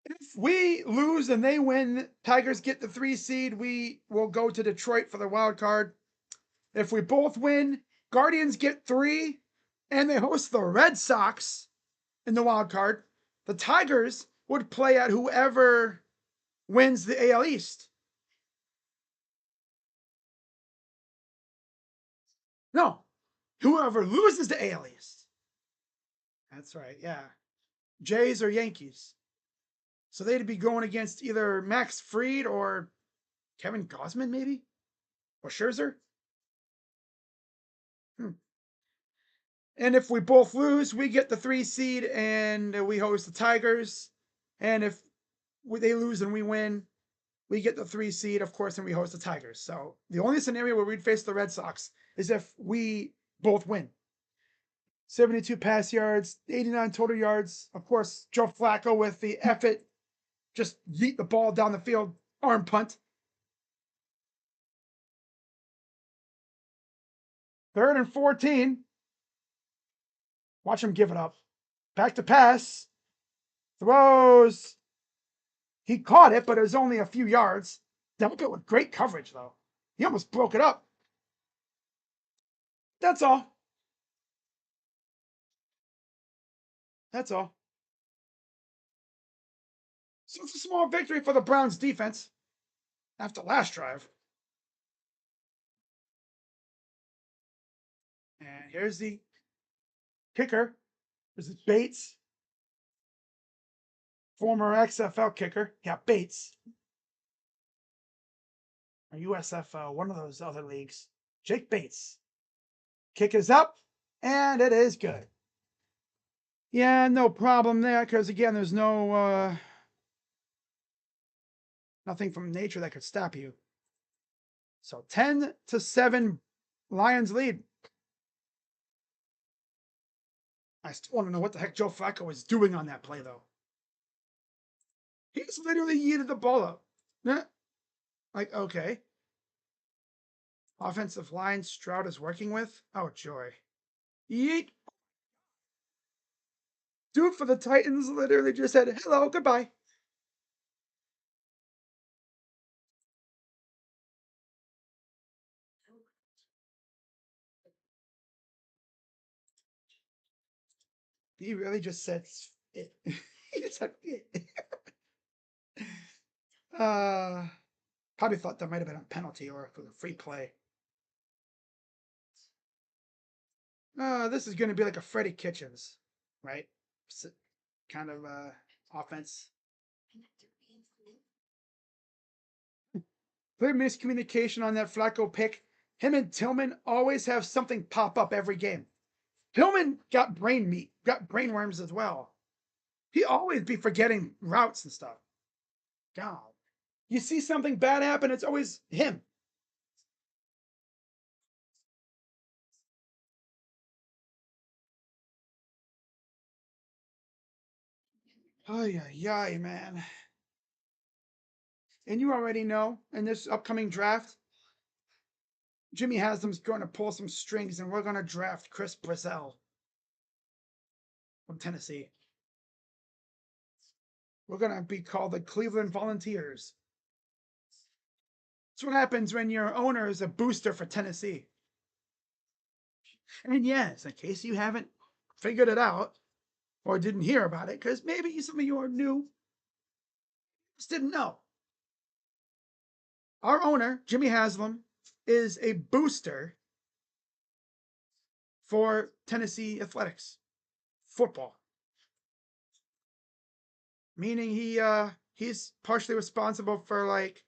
if we lose and they win, Tigers get the 3 seed, we will go to Detroit for the wild card. If we both win, Guardians get 3, and they host the Red Sox in the wild card. The Tigers would play at whoever wins the AL East. No, Whoever loses to AL East. That's right, yeah. Jays or Yankees. So they'd be going against either Max Fried or Kevin Gausman, maybe? Or Scherzer? And if we both lose, we get the 3 seed and we host the Tigers. And if they lose and we win, we get the 3 seed, of course, and we host the Tigers. So the only scenario where we'd face the Red Sox is if we both win. 72 pass yards, 89 total yards. Of course, Joe Flacco with the effort, just yeet the ball down the field, arm punt. 3rd and 14. Watch him give it up. Back to pass. Throws. He caught it, but it was only a few yards. Dealt it with great coverage, though. He almost broke it up. That's all. That's all. So it's a small victory for the Browns defense after last drive. And here's the kicker. This is Bates, former XFL kicker. Yeah, Bates. Or USFL, one of those other leagues. Jake Bates. Kick is up, and it is good. Yeah, no problem there, because again, there's no nothing from nature that could stop you. So 10-7, Lions lead. I still want to know what the heck Joe Flacco was doing on that play, though. He just literally yeeted the ball up. Yeah. Like, okay. Offensive line Stroud is working with? Oh, joy. Yeet. Dude for the Titans literally just said, hello, goodbye. He really just said it. He just said it. Probably thought that might have been a penalty or for the free play. This is going to be like a Freddie Kitchens, right? Kind of offense. Clear miscommunication on that Flacco pick. Him and Tillman always have something pop up every game. Tillman got brainworms as well. He always be forgetting routes and stuff. God. You see something bad happen, it's always him. Oh yeah, man. And you already know in this upcoming draft, Jimmy Haslam's going to pull some strings and we're going to draft Chris Brazell from Tennessee. We're going to be called the Cleveland Volunteers. That's what happens when your owner is a booster for Tennessee. And yes, in case you haven't figured it out or didn't hear about it, because maybe some of you are new, just didn't know. Our owner, Jimmy Haslam, is a booster for Tennessee athletics football, meaning he's partially responsible for like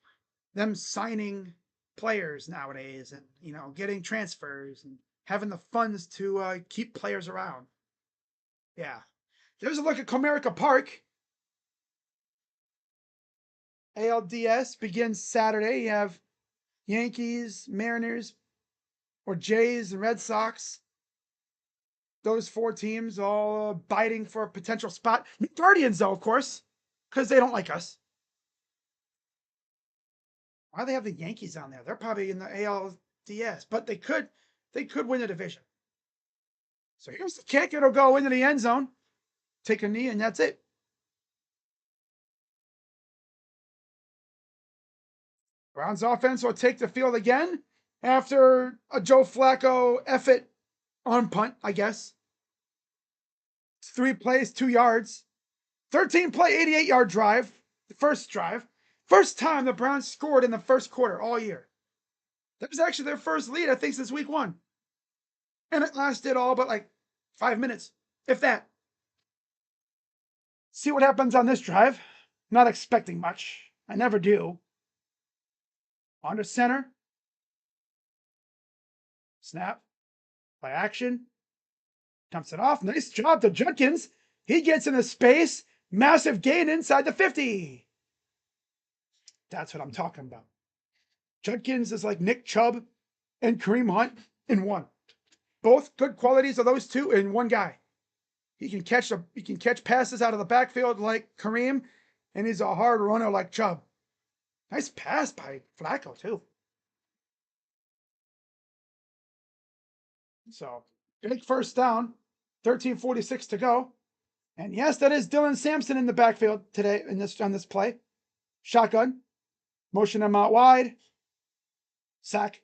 them signing players nowadays and getting transfers and having the funds to keep players around. Yeah, there's a look at Comerica Park. ALDS begins Saturday. You have Yankees, Mariners, or Jays and Red Sox. Those 4 teams all biting for a potential spot. Guardians, though, of course, because they don't like us. Why do they have the Yankees on there? They're probably in the ALDS, but they could win the division. So here's the kick. It'll go into the end zone. Take a knee, and that's it. Browns offense will take the field again after a Joe Flacco effort on punt, I guess. 3 plays, 2 yards. 13 play, 88-yard drive. The first drive. First time the Browns scored in the first quarter all year. That was actually their first lead, I think, since week 1. And it lasted all but like 5 minutes, if that. See what happens on this drive. Not expecting much. I never do. On to center. Snap. By action. Dumps it off. Nice job to Judkins. He gets into space. Massive gain inside the 50. That's what I'm talking about. Judkins is like Nick Chubb and Kareem Hunt in one. Both good qualities of those two in one guy. He can catch passes out of the backfield like Kareem, and he's a hard runner like Chubb. Nice pass by Flacco too. So big first down, 13:46 to go. And yes, that is Dylan Sampson in the backfield today on this play. Shotgun, motion him out wide, sack.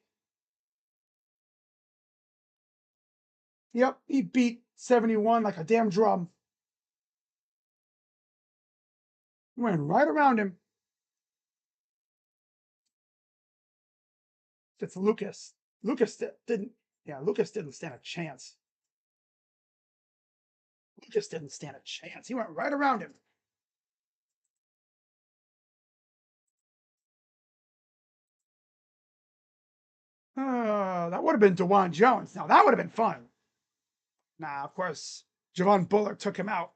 Yep, he beat 71 like a damn drum. Went right around him. It's Lucas. Lucas didn't stand a chance. Lucas didn't stand a chance. He went right around him. That would have been DeJuan Jones. Now that would have been fun. Nah, of course, Javon Bullard took him out.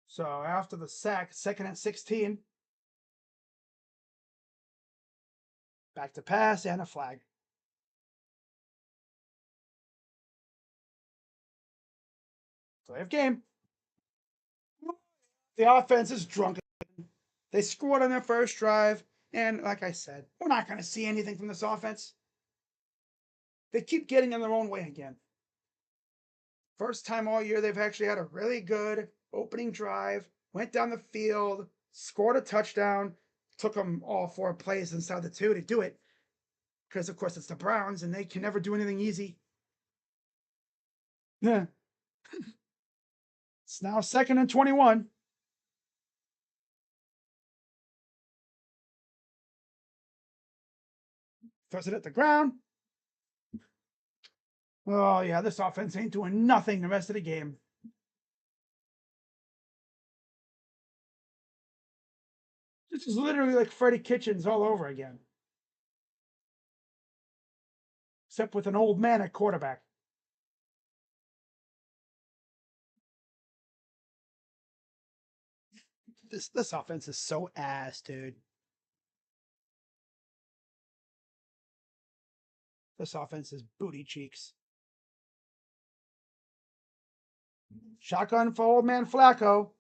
So after the sack, 2nd and 16. Back to pass and a flag. Play of game. The offense is drunk. They scored on their first drive. And like I said, we're not going to see anything from this offense. They keep getting in their own way again. First time all year they've actually had a really good opening drive, went down the field, scored a touchdown, took them all 4 plays inside the 2 to do it. Because, of course, it's the Browns and they can never do anything easy. Yeah. It's now 2nd and 21. Throws it at the ground. Oh, yeah, this offense ain't doing nothing the rest of the game. This is literally like Freddie Kitchens all over again. Except with an old man at quarterback. This offense is so ass, dude. This offense is booty cheeks. Shotgun for old man Flacco.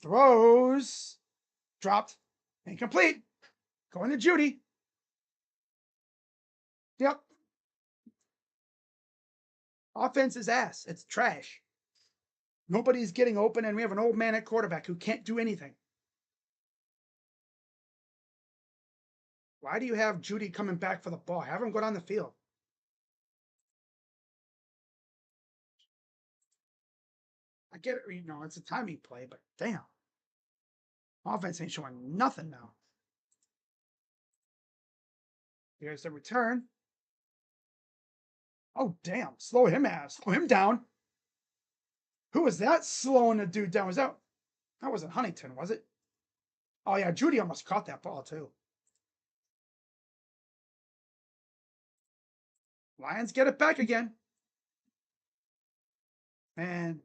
Throws. Dropped. Incomplete. Going to Judy. Yep. Offense is ass. It's trash. Nobody's getting open, and we have an old man at quarterback who can't do anything. Why do you have Judy coming back for the ball? Have him go down the field. I get it, it's a timing play, but damn. Offense ain't showing nothing now. Here's the return. Oh, damn. Slow him down. Who was that slowing the dude down? That wasn't Huntington, was it? Oh, yeah. Judy almost caught that ball, too. Lions get it back again. Man.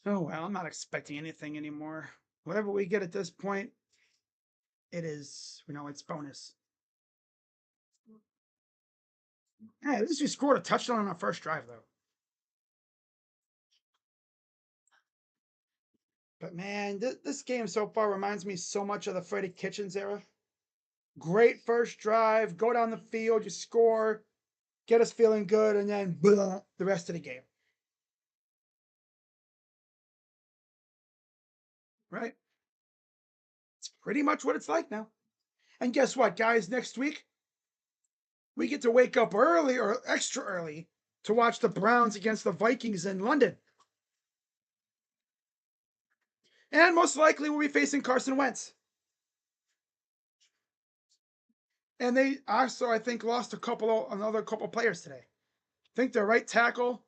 Oh, well, I'm not expecting anything anymore. Whatever we get at this point, it's bonus. Hey, at least we scored a touchdown on our first drive, though. But man, this game so far reminds me so much of the Freddie Kitchens era. Great first drive, go down the field, you score, get us feeling good, and then blah, the rest of the game. Right? It's pretty much what it's like now. And guess what, guys? Next week, we get to wake up early or extra early to watch the Browns against the Vikings in London. And most likely we'll be facing Carson Wentz. And they also, I think, lost another couple players today. I think their right tackle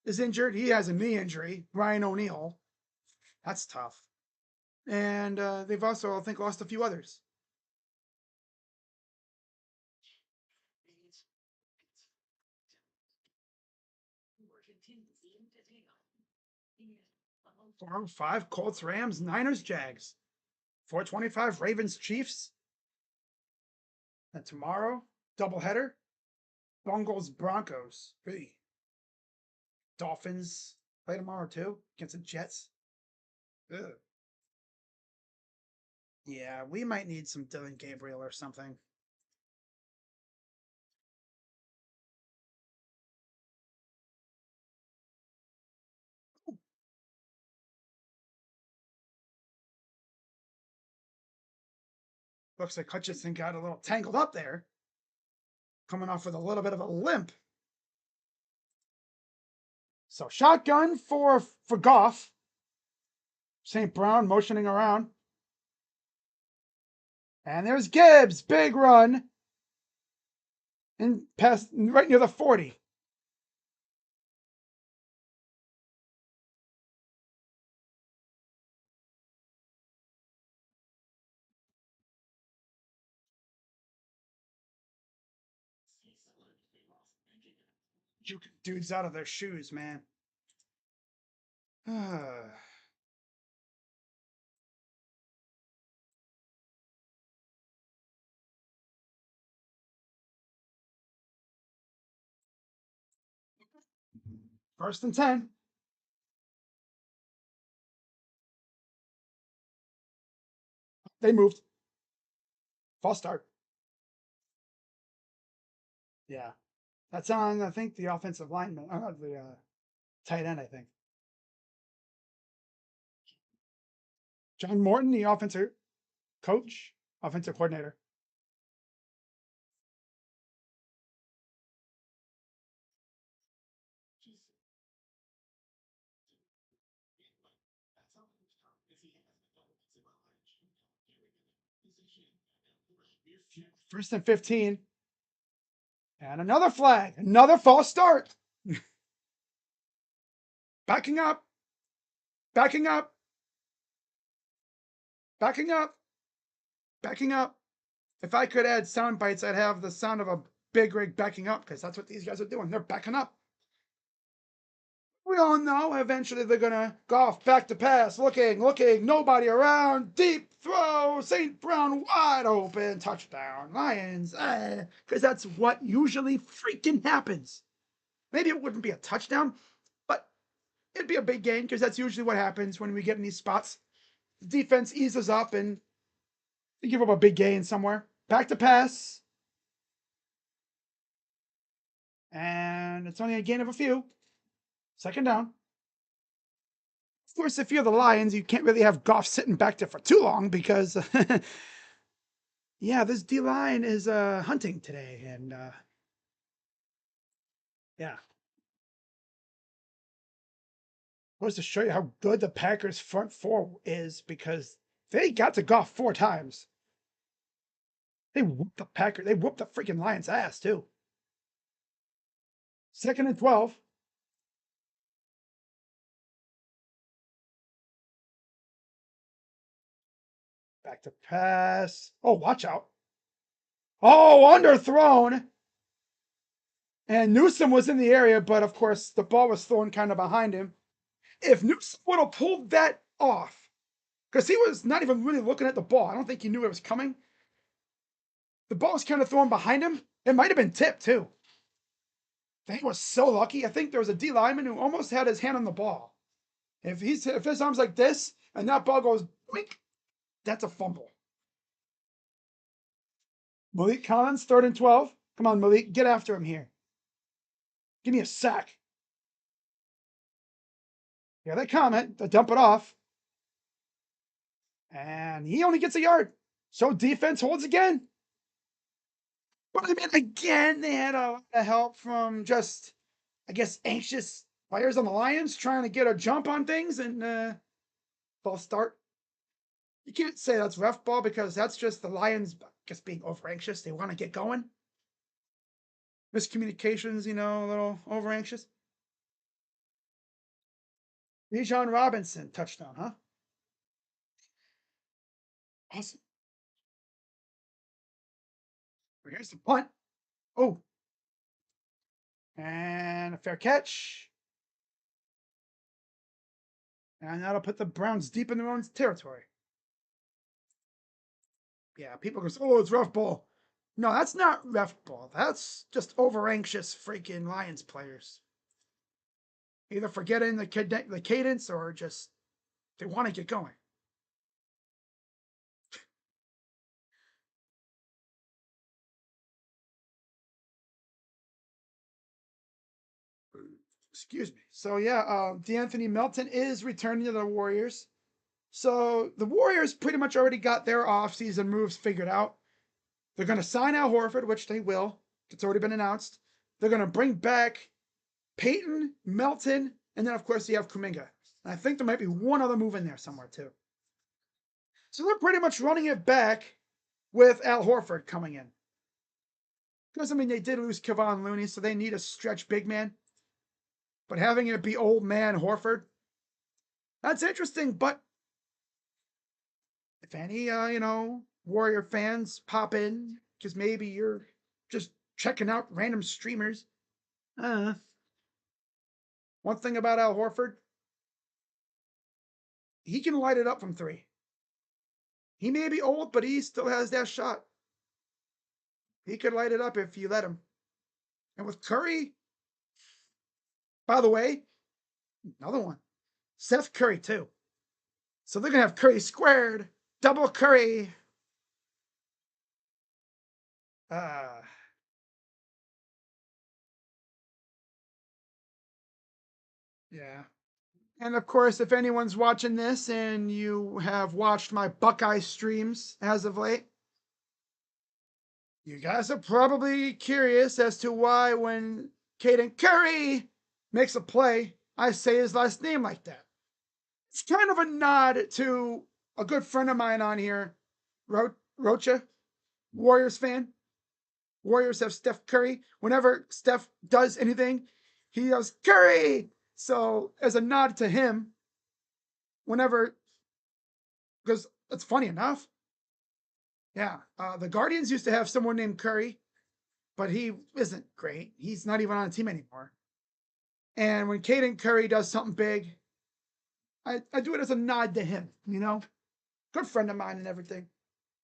is injured. He has a knee injury. Ryan O'Neal. That's tough. And they've also, I think, lost a few others. $405 Colts, Rams, Niners, Jags. $425 Ravens, Chiefs. And tomorrow, doubleheader. Bengals, Broncos. Hey. Dolphins play tomorrow too against the Jets. Ugh. Yeah, we might need some Dylan Gabriel or something. Looks like Hutchinson got a little tangled up there, coming off with a little bit of a limp. So shotgun for Goff. St. Brown motioning around. And there's Gibbs, big run. And past right near the 40. Juking dudes out of their shoes, man. First and 10. They moved. False start. Yeah. That's on, I think, the offensive lineman, the tight end, I think. John Morton, the offensive coach, offensive coordinator. First and 15. And another flag. Another false start. Backing up. Backing up. Backing up. Backing up. If I could add sound bites, I'd have the sound of a big rig backing up, because that's what these guys are doing. They're backing up. We all know eventually they're going to go off back to pass. Looking, nobody around. Deep throw. St. Brown wide open. Touchdown. Lions. Because that's what usually freaking happens. Maybe it wouldn't be a touchdown, but it'd be a big gain, because that's usually what happens when we get in these spots. The defense eases up and you give up a big gain somewhere. Back to pass. And it's only a gain of a few. Second down. Of course, if you're the Lions, you can't really have Goff sitting back there for too long, because, yeah, this D-line is hunting today. And, yeah. Goes to show you how good the Packers' front four is, because they got to Goff 4 times. They whooped the freaking Lions' ass, too. Second and 12. Back to pass. Oh, watch out. Oh, underthrown. And Newsom was in the area, but of course the ball was thrown kind of behind him. If Newsom would have pulled that off, because he was not even really looking at the ball, I don't think he knew it was coming. The ball was kind of thrown behind him. It might have been tipped too. He was so lucky. I think there was a D lineman who almost had his hand on the ball. If his arm's like this, And that ball goes, boink. That's a fumble. Malik Collins, 3rd and 12. Come on, Malik, get after him here. Give me a sack. Yeah, they comment. They dump it off. And he only gets a yard. So defense holds again. But I mean, again, they had a lot of help from just, I guess, anxious players on the Lions trying to get a jump on things and false start. You can't say that's ref ball because that's just the Lions, I guess, being over anxious. They want to get going. Miscommunications, a little over anxious. Bijan Robinson, touchdown, huh? Awesome. Here's the punt. Oh. And a fair catch. And that'll put the Browns deep in their own territory. Yeah, people go, oh, it's ref ball. No, that's not ref ball. That's just over anxious freaking Lions players. Either forgetting the cadence or just they want to get going. Excuse me. So yeah, D'Anthony Melton is returning to the Warriors. So the Warriors pretty much already got their offseason moves figured out. They're going to sign Al Horford, which they will. It's already been announced. They're going to bring back Peyton, Melton, and then of course you have Kuminga. And I think there might be one other move in there somewhere too. So they're pretty much running it back with Al Horford coming in. Because I mean they did lose Kevon Looney, so they need a stretch big man. But having it be old man Horford, that's interesting. But if any, Warrior fans pop in, because maybe you're just checking out random streamers. One thing about Al Horford, he can light it up from 3. He may be old, but he still has that shot. He could light it up if you let him. And with Curry, by the way, another one. Seth Curry, too. So they're going to have Curry squared. Double Curry. Yeah. And of course, if anyone's watching this and you have watched my Buckeye streams as of late, you guys are probably curious as to why when Caden Curry makes a play, I say his last name like that. It's kind of a nod to a good friend of mine on here, Rocha, Warriors fan. Warriors have Steph Curry. Whenever Steph does anything, he goes, Curry! So as a nod to him, whenever, because it's funny enough. Yeah, the Guardians used to have someone named Curry, but he isn't great. He's not even on a team anymore. And when Caden Curry does something big, I do it as a nod to him, Good friend of mine and everything.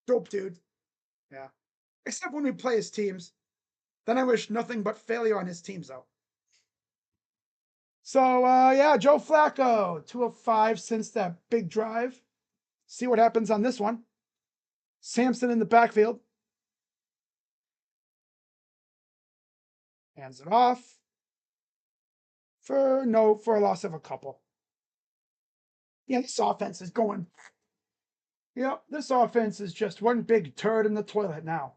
Dope dude. Yeah. Except when we play his teams. Then I wish nothing but failure on his teams, though. So, yeah, Joe Flacco, 2 of 5 since that big drive. See what happens on this one. Sampson in the backfield. Hands it off. For a loss of a couple. Yeah, this offense is going. Yep, this offense is just one big turd in the toilet now.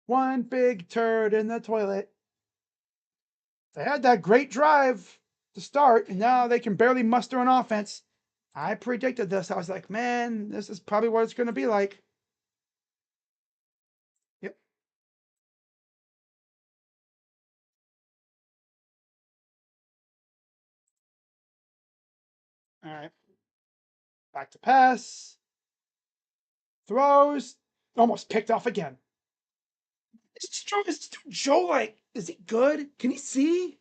One big turd in the toilet. They had that great drive to start, and now they can barely muster an offense. I predicted this. I was like, man, this is probably what it's going to be like. Yep. All right. Back to pass. Throws. Almost picked off again. Is Joe like, is he good? Can he see?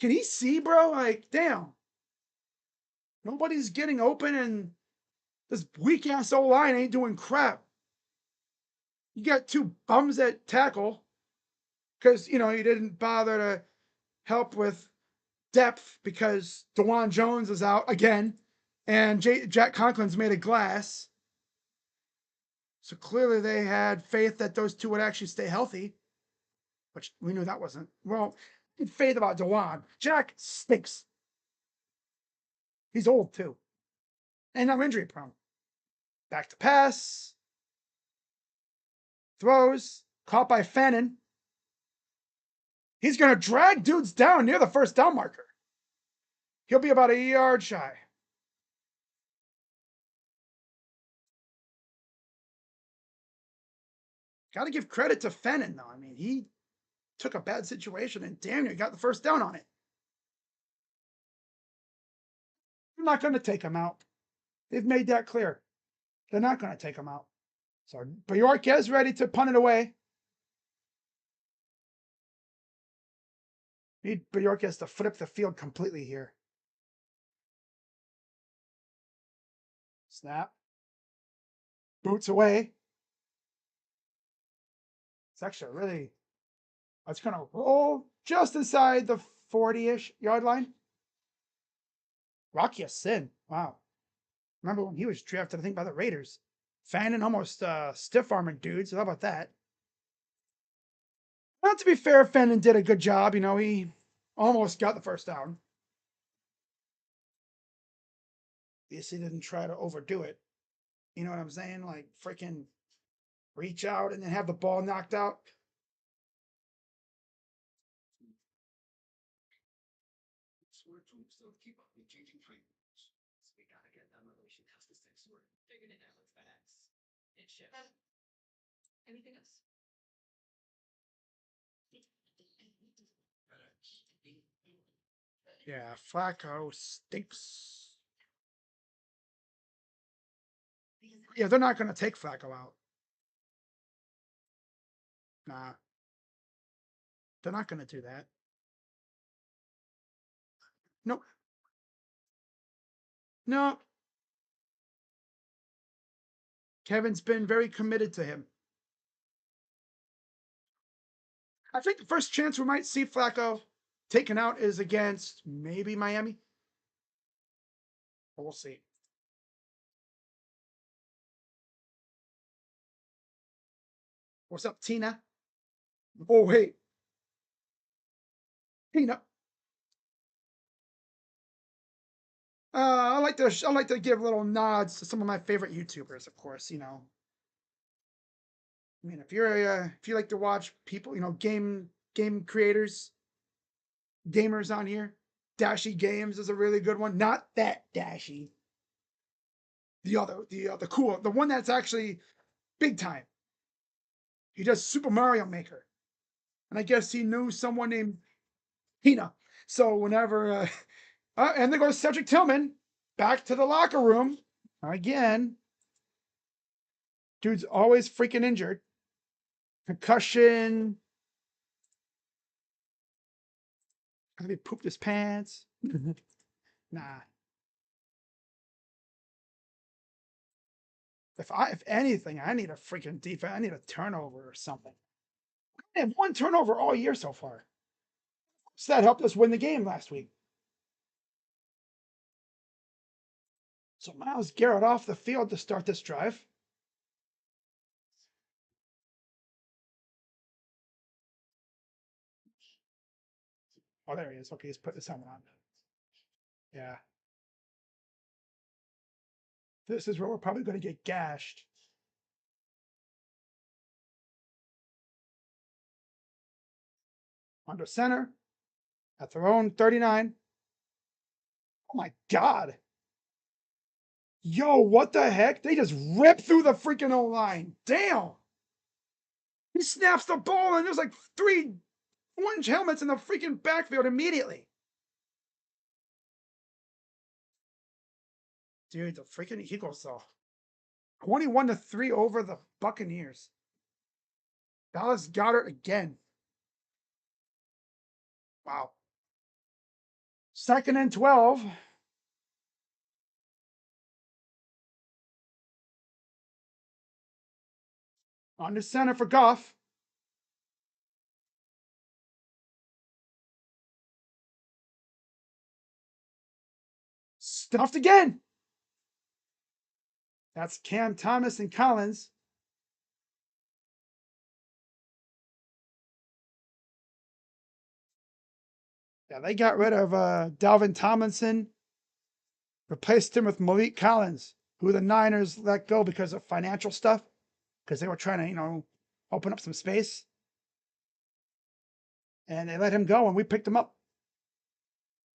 Can he see, bro? Like, damn. Nobody's getting open, and this weak ass O line ain't doing crap. You got 2 bums at tackle because you didn't bother to help with depth because DeJuan Jones is out again, and Jack Conklin's made of glass. So clearly they had faith that those two would actually stay healthy, which we knew that wasn't. Well, faith about DeJuan. Jack stinks. He's old too, and I'm injury prone. Back to pass. Throws. Caught by Fannin. He's going to drag dudes down near the first down marker. He'll be about a yard shy. Got to give credit to Fannin, though. I mean, he took a bad situation and damn near got the first down on it. They're not going to take him out. They've made that clear. They're not going to take him out. So Bajorquez ready to punt it away. Need Bajorquez to flip the field completely here. Snap. Boots away. It's actually really... It's going to roll just inside the 40-ish yard line. Rocky Sin. Wow. Remember when he was drafted, I think, by the Raiders. Fannin almost stiff-arming dudes. So how about that? Not to be fair, Fannin did a good job. You know, he almost got the first down. At least he didn't try to overdo it. You know what I'm saying? Like, freaking reach out and then have the ball knocked out. Anything else? Yeah, Flacco stinks. Yeah, they're not going to take Flacco out. Nah. They're not going to do that. Nope. No. Kevin's been very committed to him. I think the first chance we might see Flacco taken out is against maybe Miami. But we'll see. What's up, Tina? Oh, wait. Tina. I like to give little nods to some of my favorite YouTubers, of course. You know, I mean, if you like to watch people, you know, game creators, gamers on here, Dashy Games is a really good one. Not that Dashy. The cool, the one that's actually big time. He does Super Mario Maker, and I guess he knew someone named Tina. So whenever, and there goes Cedric Tillman back to the locker room again. Dude's always freaking injured. Concussion. He pooped his pants. Nah. If anything, I need a freaking defense. I need a turnover or something. I have one turnover all year so far. So that helped us win the game last week. So Myles Garrett off the field to start this drive. Oh, there he is. Okay, he's put his helmet on. Yeah. This is where we're probably going to get gashed. Under center at their own 39. Oh my God. Yo, what the heck? They just ripped through the freaking O-line. Damn. He snaps the ball and there's like 3 orange helmets in the freaking backfield immediately. Dude, the freaking Eagles though. 21-3 over the Buccaneers. Dallas Goedert again. Wow. 2nd and 12. On the center for Goff. Stuffed again. That's Cam Thomas and Collins. Yeah, they got rid of Dalvin Tomlinson, replaced him with Malik Collins, who the Niners let go because of financial stuff, because they were trying to, open up some space. And they let him go, and we picked him up.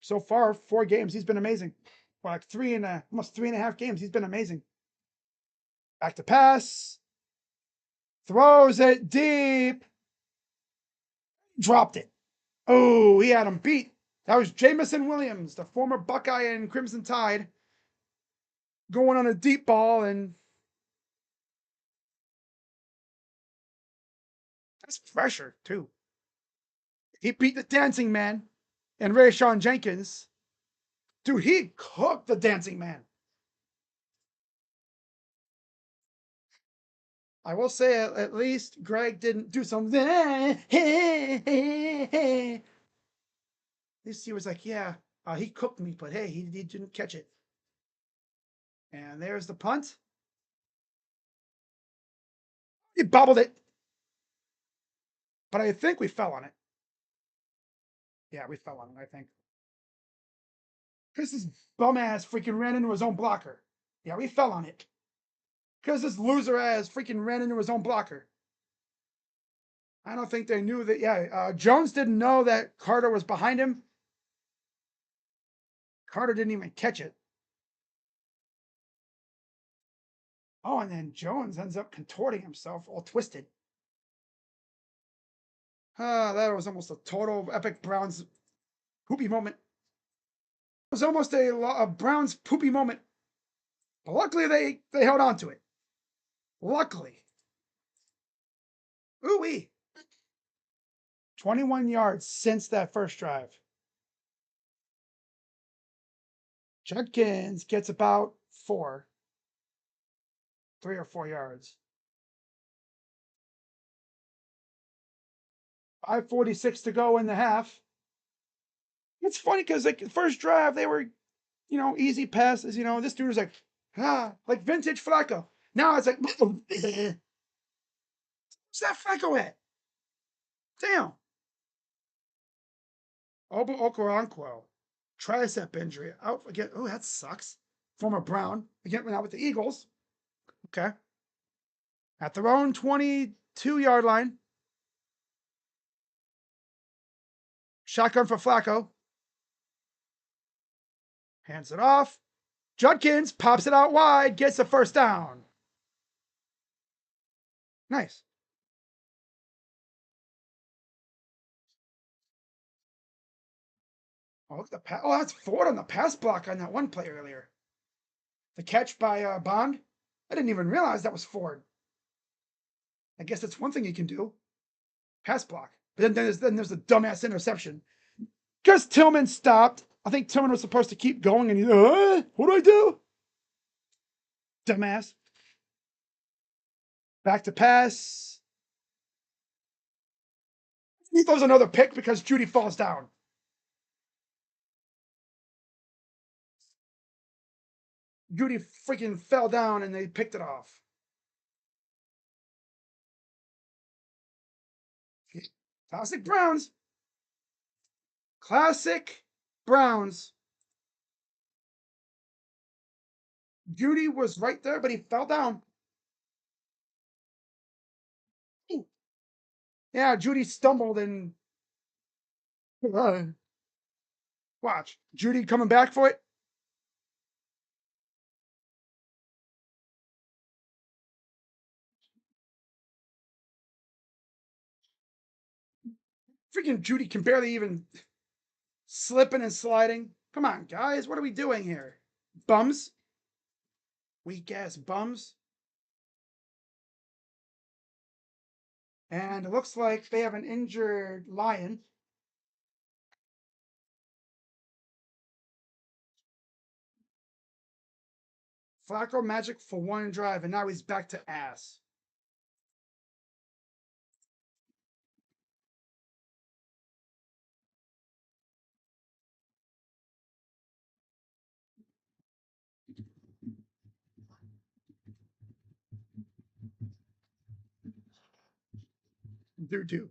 So far, 4 games, he's been amazing. For like almost 3.5 games, he's been amazing. Back to pass, throws it deep, dropped it. Oh, he had him beat. That was Jamison Williams, the former Buckeye and Crimson Tide, going on a deep ball, and that's pressure too. He beat the Dancing Man and Rayshawn Jenkins. Dude, he cooked the Dancing Man. I will say at least Greg didn't do something. At least he was like, yeah, he cooked me, but hey, he didn't catch it. And there's the punt. He bobbled it. But I think we fell on it. Yeah, we fell on it, I think. Because this bum ass freaking ran into his own blocker. Yeah, we fell on it. Because this loser ass freaking ran into his own blocker. I don't think they knew that. Yeah, Jones didn't know that Carter was behind him. Carter didn't even catch it. Oh, and then Jones ends up contorting himself, all twisted. That was almost a total epic Browns poopy moment. It was almost a Browns poopy moment. But luckily, they held on to it. Luckily. Ooh-wee. 21 yards since that first drive. Judkins gets about 3 or 4 yards. 5:46 to go in the half. It's funny because like the first drive they were, easy passes. This dude was like vintage Flacco. Now it's like, where's that Flacco at? Damn. Obo Okoronkwo, tricep injury, out again. Oh, that sucks. Former Brown again, went out with the Eagles. Okay, at their own 22-yard line. Shotgun for Flacco. Hands it off. Judkins pops it out wide, gets the first down. Nice. Oh, look at the pass. Oh, that's Ford on the pass block on that one play earlier. The catch by Bond. I didn't even realize that was Ford. I guess that's one thing you can do. Pass block. But then there's the dumbass interception. Because Tillman stopped. I think Tillman was supposed to keep going, and what do I do? Dumbass. Back to pass. He throws another pick because Judy falls down. Judy freaking fell down and they picked it off. Classic Browns. Classic Browns. Judy was right there, but he fell down. Yeah, Judy stumbled and watch. Judy coming back for it. Freaking Judy can barely even slipping and sliding. Come on, guys. What are we doing here? Bums. Weak ass bums. And it looks like they have an injured Lion. Flacco magic for one drive, and now he's back to ass. Doo-doo.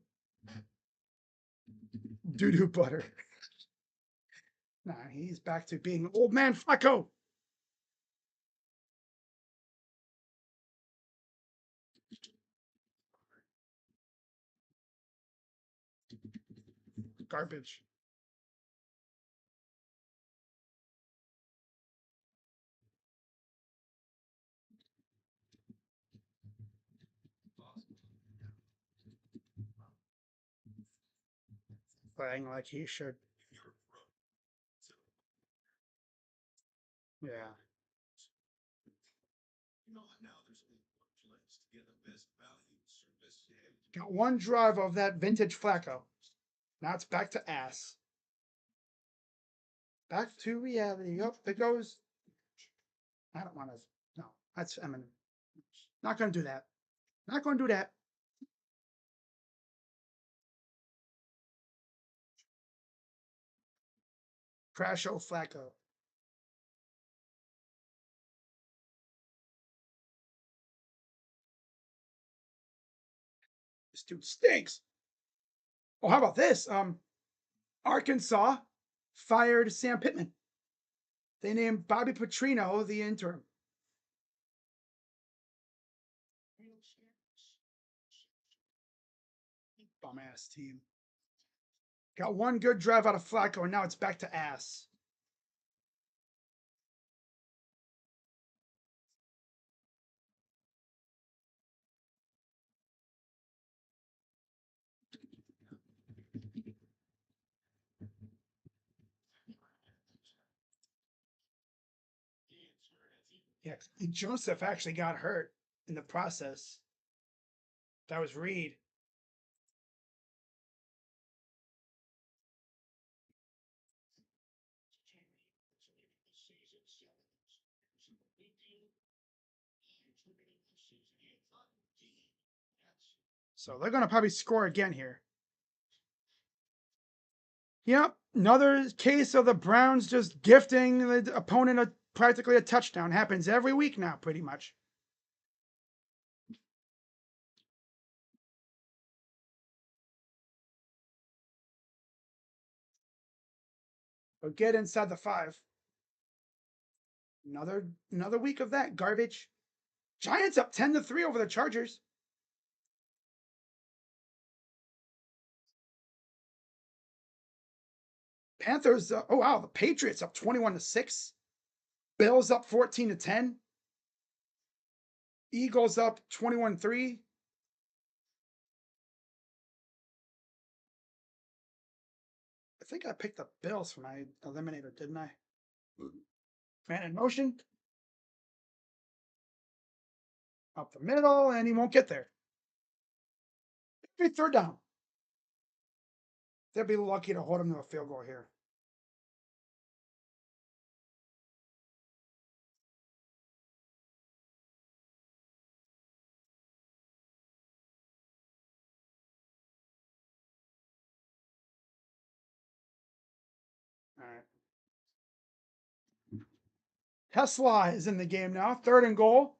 Doo-doo butter. Nah, he's back to being old man Flacco. Garbage. Playing like he should. Yeah. Got one drive of that vintage Flacco. Now it's back to ass. Back to reality. Up it goes. I don't want to. No, that's Eminem. Not going to do that. Not going to do that. Crash O Flacco. This dude stinks. Oh, how about this? Arkansas fired Sam Pittman. They named Bobby Petrino the interim. Bum ass team. Got one good drive out of Flacco, and now it's back to ass. Yeah, Joseph actually got hurt in the process. That was Reed. So they're going to probably score again here. Yep, another case of the Browns just gifting the opponent practically a touchdown. Happens every week now, pretty much. But get inside the 5. Another week of that garbage. Giants up 10-3 over the Chargers. Panthers, oh wow, the Patriots up 21-6. Bills up 14-10. Eagles up 21-3. I think I picked the Bills for my eliminator, didn't I? Man in motion. Up the middle, and he won't get there. Maybe third down. They'll be lucky to hold him to a field goal here. All right. Tesla is in the game now. 3rd and goal.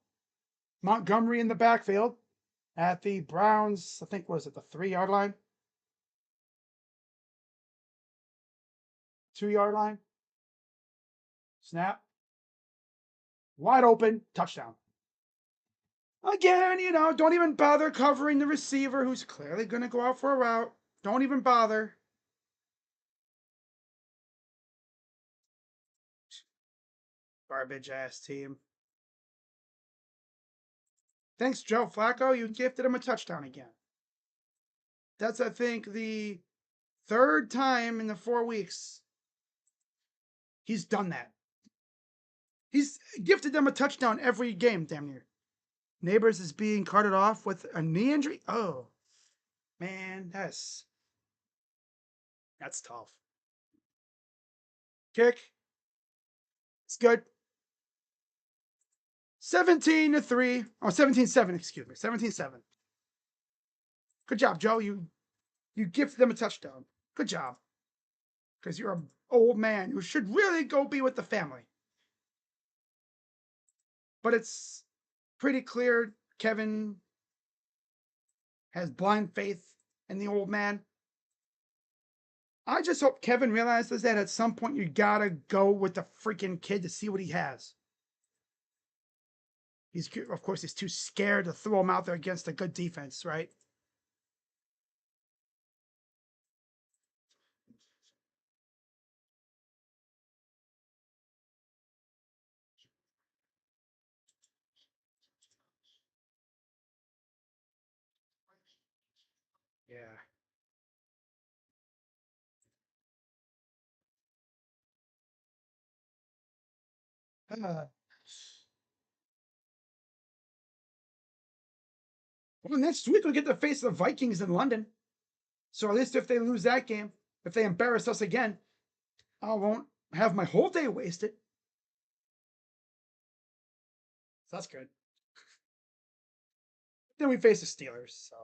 Montgomery in the backfield at the Browns, I think, was it the 3-yard line? 2-yard line. Snap. Wide open. Touchdown. Again, don't even bother covering the receiver who's clearly going to go out for a route. Don't even bother. Garbage ass team. Thanks, Joe Flacco. You gifted him a touchdown again. That's, I think, the 3rd time in the 4 weeks he's done that. He's gifted them a touchdown every game, damn near. Neighbors is being carted off with a knee injury. Oh, man, that's tough. Kick. It's good. 17-3. Oh, 17-7, excuse me. 17-7. Good job, Joe. You gifted them a touchdown. Good job. Because you're an old man who should really go be with the family. But it's pretty clear Kevin has blind faith and the old man. I just hope Kevin realizes that at some point you gotta go with the freaking kid to see what he has. Of course, he's too scared to throw him out there against a good defense, right? Yeah. Uh, well, next week we get to face the Vikings in London. So at least if they lose that game, if they embarrass us again, I won't have my whole day wasted. So that's good. Then we face the Steelers. So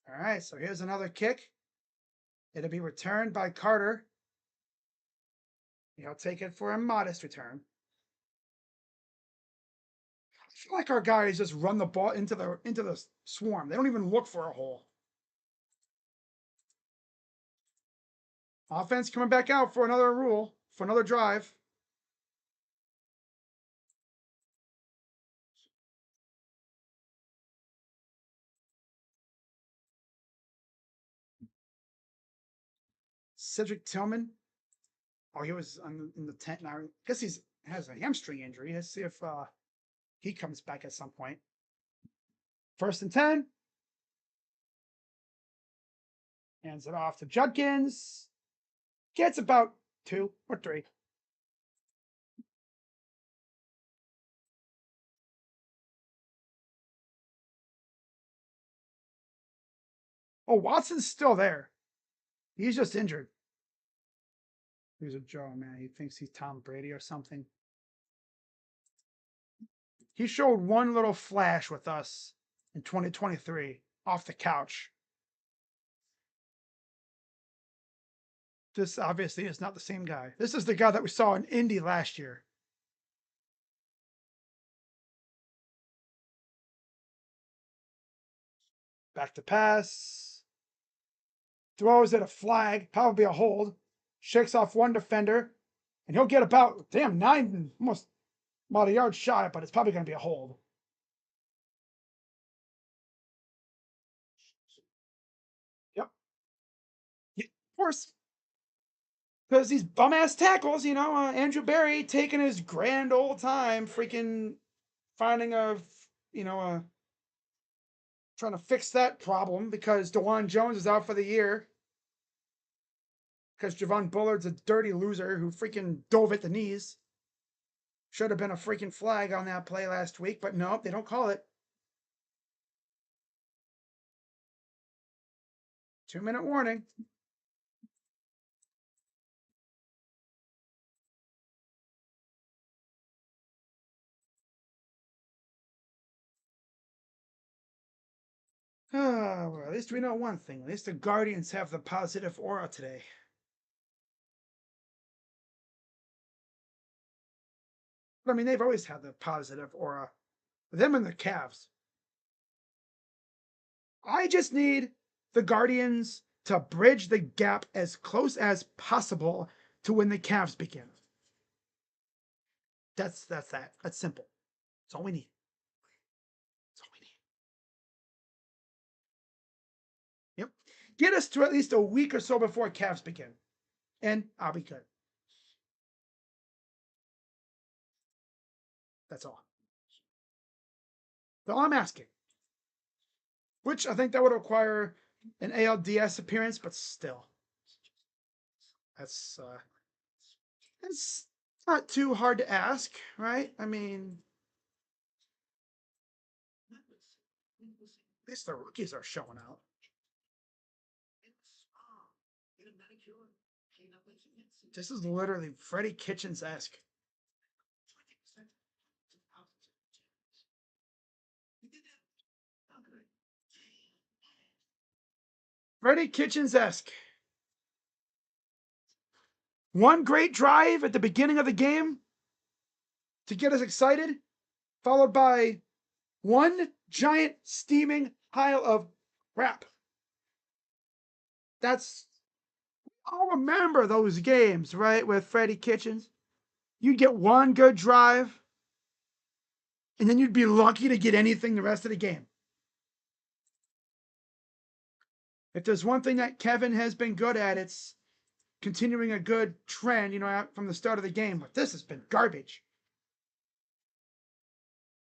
all right. So here's another kick. It'll be returned by Carter. He'll take it for a modest return. I feel like our guys just run the ball into the swarm. They don't even look for a hole. Offense coming back out for another rule, for another drive. Cedric Tillman. Oh, he was in the tent now. I guess he's has a hamstring injury. Let's see if he comes back at some point. 1st and 10. Hands it off to Judkins. Gets about 2 or 3. Oh, Watson's still there. He's just injured. He's a Joe, man. He thinks he's Tom Brady or something. He showed one little flash with us in 2023 off the couch. This obviously is not the same guy. This is the guy that we saw in Indy last year. Back to pass. Throws it a flag, probably a hold. Shakes off one defender, and he'll get about, damn, 9, almost about a yard shy, but it's probably going to be a hold. Yep. Yeah, of course. Because these bum ass tackles, Andrew Berry taking his grand old time, freaking finding trying to fix that problem because DeJuan Jones is out for the year. Because Javon Bullard's a dirty loser who freaking dove at the knees. Should have been a freaking flag on that play last week, but no, they don't call it. 2-minute warning. Oh, well, at least we know one thing. At least the Guardians have the positive aura today. But I mean, they've always had the positive aura. Them and the Cavs. I just need the Guardians to bridge the gap as close as possible to when the Cavs begin. That's that. That's simple. That's all we need. That's all we need. Yep. Get us to at least a week or so before Cavs begin. And I'll be good. That's all. That's all I'm asking. Which I think that would require an ALDS appearance, but still. That's not too hard to ask, right? I mean, at least the rookies are showing out. This is literally Freddie Kitchens esque. Freddie Kitchens esque. One great drive at the beginning of the game to get us excited, followed by One giant steaming pile of crap. That's, I'll remember those games, right? With Freddie Kitchens. You'd get one good drive, and then you'd be lucky to get anything the rest of the game. If there's one thing that Kevin has been good at, it's continuing a good trend, from the start of the game. But this has been garbage.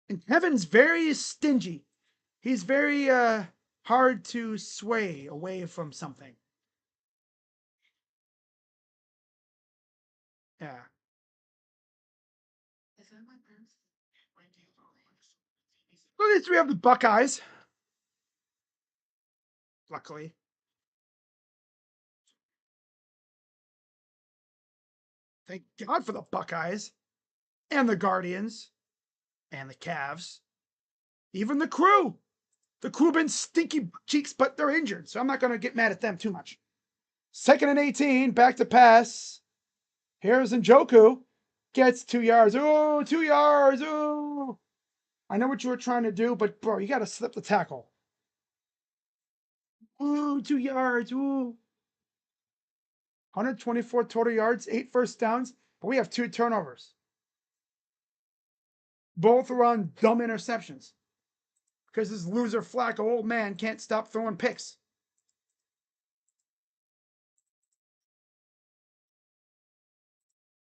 And Kevin's very stingy. He's very hard to sway away from something. Yeah. Well, at least we have the Buckeyes. Luckily. Thank God for the Buckeyes. And the Guardians. And the Cavs. Even the Crew. The Crew have been stinky cheeks, but they're injured, so I'm not going to get mad at them too much. 2nd and 18, back to pass. Here's Njoku. Gets 2 yards. Oh, 2 yards. Oh. I know what you were trying to do, but bro, you got to slip the tackle. Ooh, 2 yards. Ooh. 124 total yards, 8 first downs, but we have 2 turnovers. Both are on dumb interceptions. Because this loser Flacco old man can't stop throwing picks.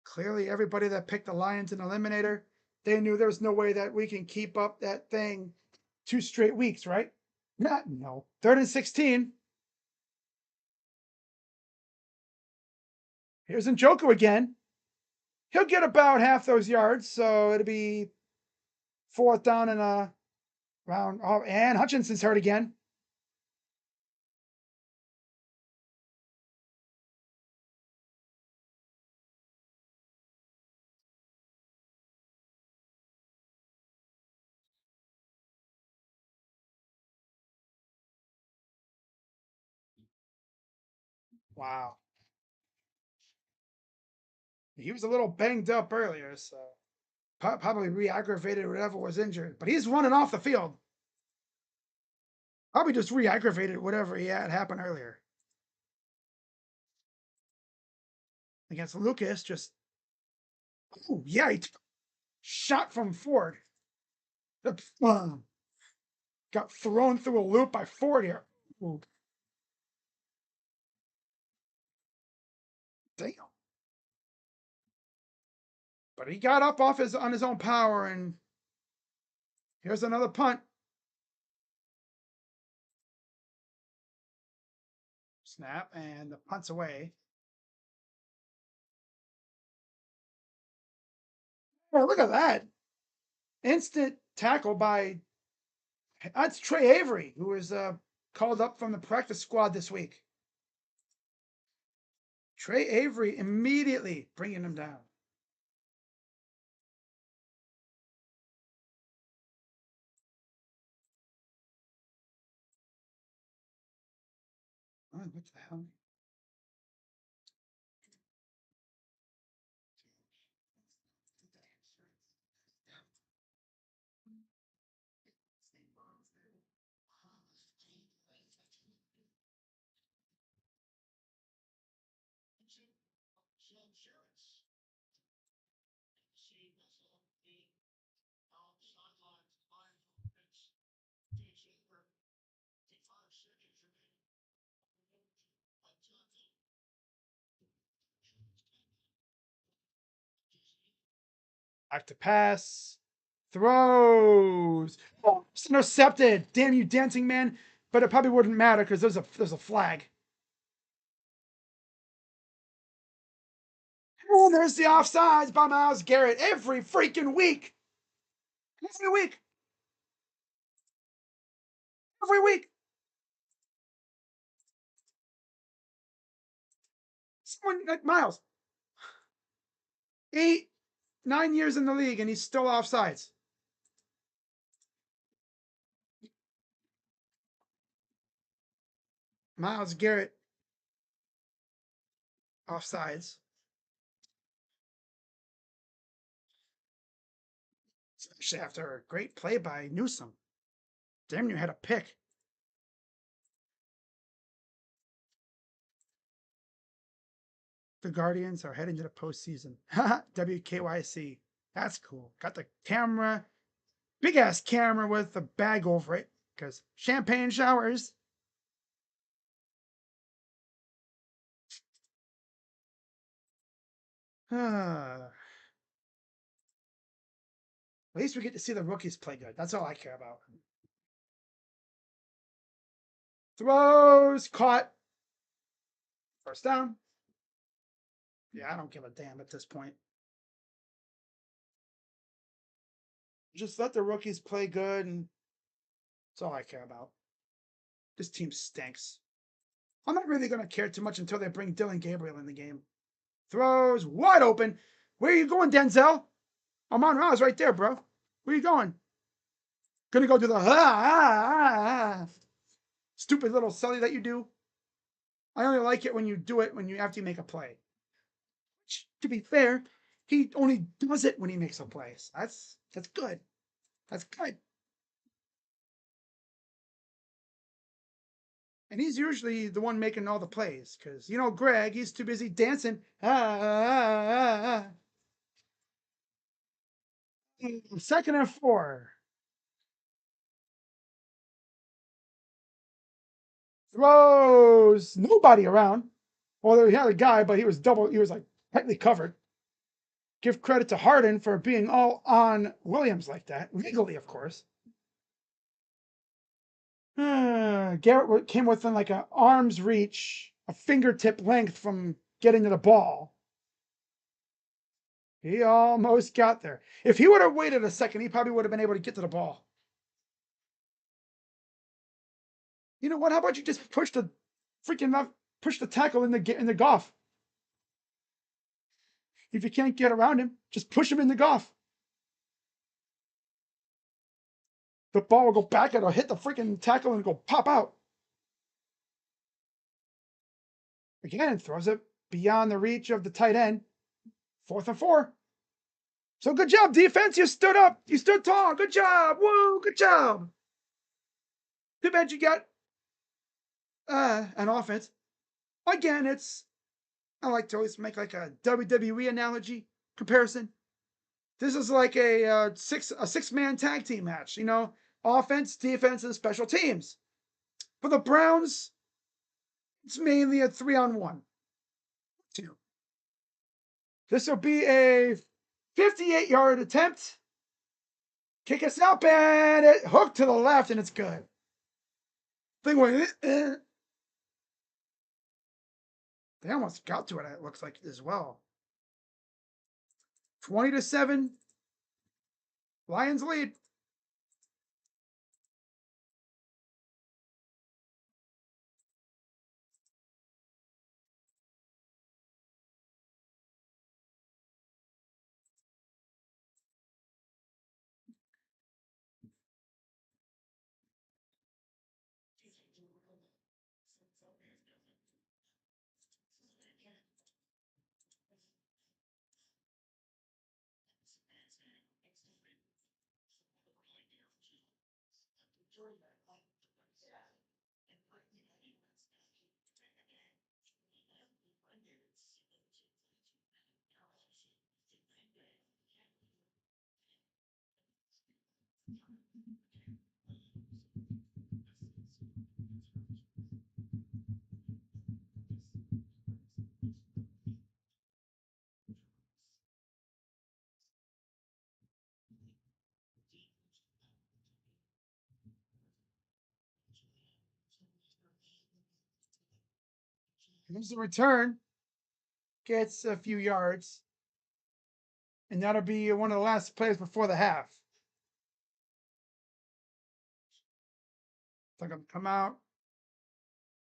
Clearly, everybody that picked the Lions in Eliminator, they knew there's no way that we can keep up that thing 2 straight weeks, right? No. 3rd and 16. Here's Njoku again. He'll get about half those yards, so it'll be 4th down and a round. Oh, and Hutchinson's hurt again. Wow. He was a little banged up earlier, so probably re-aggravated whatever was injured. But he's running off the field. Probably just re-aggravated whatever he had happen earlier. Against Lucas, just yeah, he shot from Ford. Got thrown through a loop by Ford here. Ooh. Damn. But he got up off on his own power, and here's another punt. Snap, and the punt's away. Oh, look at that. Instant tackle by, that's Trey Avery, who was called up from the practice squad this week. Trey Avery immediately bringing him down. Oh, what the hell? Back to pass. Throws. Oh, it's intercepted. Damn you, dancing man. But it probably wouldn't matter because there's a flag. Oh, there's the offsides by Myles Garrett every freaking week. Every week. Every week. Someone like Myles. 8, 9 years in the league and he's still offsides. Myles Garrett offsides. Actually, after a great play by Newsom. Damn near had a pick. The Guardians are heading to the postseason. WKYC. That's cool. Got the camera, big ass camera with a bag over it, because champagne showers. At least we get to see the rookies play good. That's all I care about. Throws, caught. First down. Yeah, I don't give a damn at this point. Just let the rookies play good, and that's all I care about. This team stinks. I'm not really going to care too much until they bring Dylan Gabriel in the game. Throws wide open. Where are you going, Denzel? Amon Ra's right there, bro. Where are you going? Gonna go do the stupid little sully that you do. I only like it when you do it after you make a play. Which, to be fair, he only does it when he makes a play. So that's good. That's good. And he's usually the one making all the plays, because Greg, he's too busy dancing. Second and 4. Throws nobody around. Well, he had a guy, but he was like tightly covered. Give credit to Harden for being all on Williams like that, legally, of course. Garrett came within like an arm's reach, a fingertip length from getting to the ball. He almost got there. If he would have waited a second, he probably would have been able to get to the ball. You know what? How about you just push the tackle in the golf? If you can't get around him, just push him in the golf. The ball will go back, it'll hit the freaking tackle and go pop out. Again, throws it beyond the reach of the tight end. 4th and 4. So good job, defense. You stood up. You stood tall. Good job. Woo, good job. Too bad you got an offense. Again, I like to always make like a WWE analogy comparison. This is like a six-man tag team match. Offense, defense, and special teams. For the Browns, it's mainly a 3-on-1. 2. This will be a 58-yard attempt. Kick us up, and it hooked to the left, and it's good. Thing went. They almost got to it. It looks like as well. 20-7. Lions lead. Here's the return. Gets a few yards. And that'll be one of the last plays before the half. They're going to come out,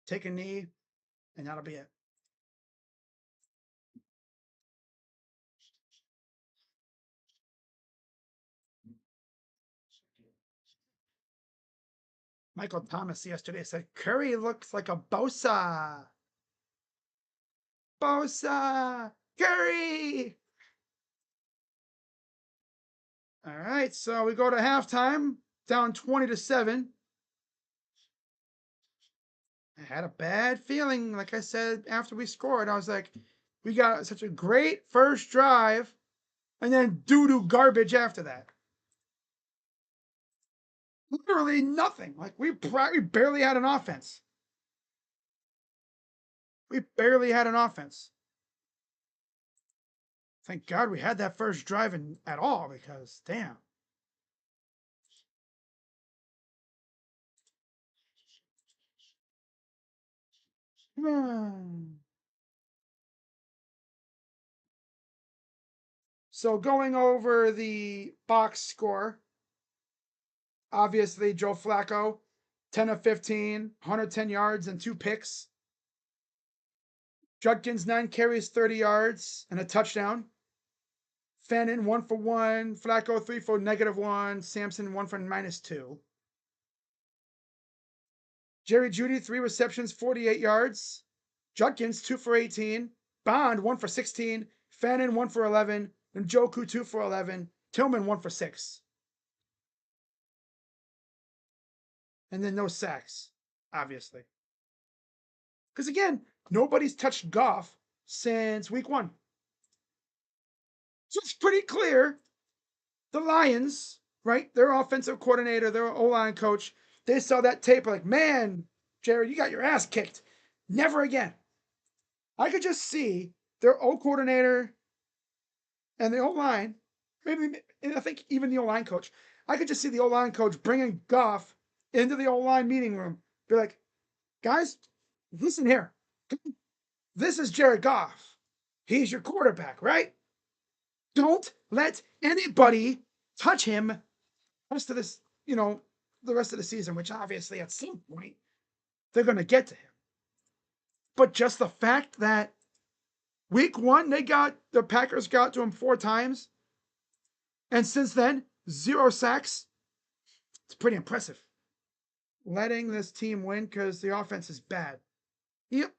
take a knee, and that'll be it. Michael Thomas yesterday said Curry looks like a Bosa. Bosa! Curry! All right, so we go to halftime, down 20-7. I had a bad feeling, like I said after we scored. I was like, we got such a great first drive, and then doo-doo garbage after that. Literally nothing. Like we barely had an offense. We barely had an offense. Thank God we had that first drive at all, because damn. So going over the box score, obviously Joe Flacco, 10 of 15, 110 yards and 2 picks. Judkins, 9 carries, 30 yards and a touchdown. Fannin, 1 for 1. Flacco, 3 for -1. Sampson, 1 for -2. Jerry Jeudy, 3 receptions, 48 yards. Judkins, 2 for 18. Bond, 1 for 16. Fannin, 1 for 11. And Njoku, 2 for 11. Tillman, 1 for 6. And then no sacks, obviously. Because again, nobody's touched Goff since week 1. So it's pretty clear the Lions, right? Their offensive coordinator, their O-line coach, they saw that tape like, man, Jared, you got your ass kicked. Never again. I could just see their O coordinator and the O-line, maybe I think even the O-line coach, I could just see the O-line coach bringing Goff into the O-line meeting room. Be like, guys, listen here. This is Jared Goff. He's your quarterback, right? Don't let anybody touch him rest of this, the rest of the season, which obviously at some point they're going to get to him. But just the fact that week 1, the Packers got to him 4 times. And since then, 0 sacks. It's pretty impressive. Letting this team win because the offense is bad. Yep.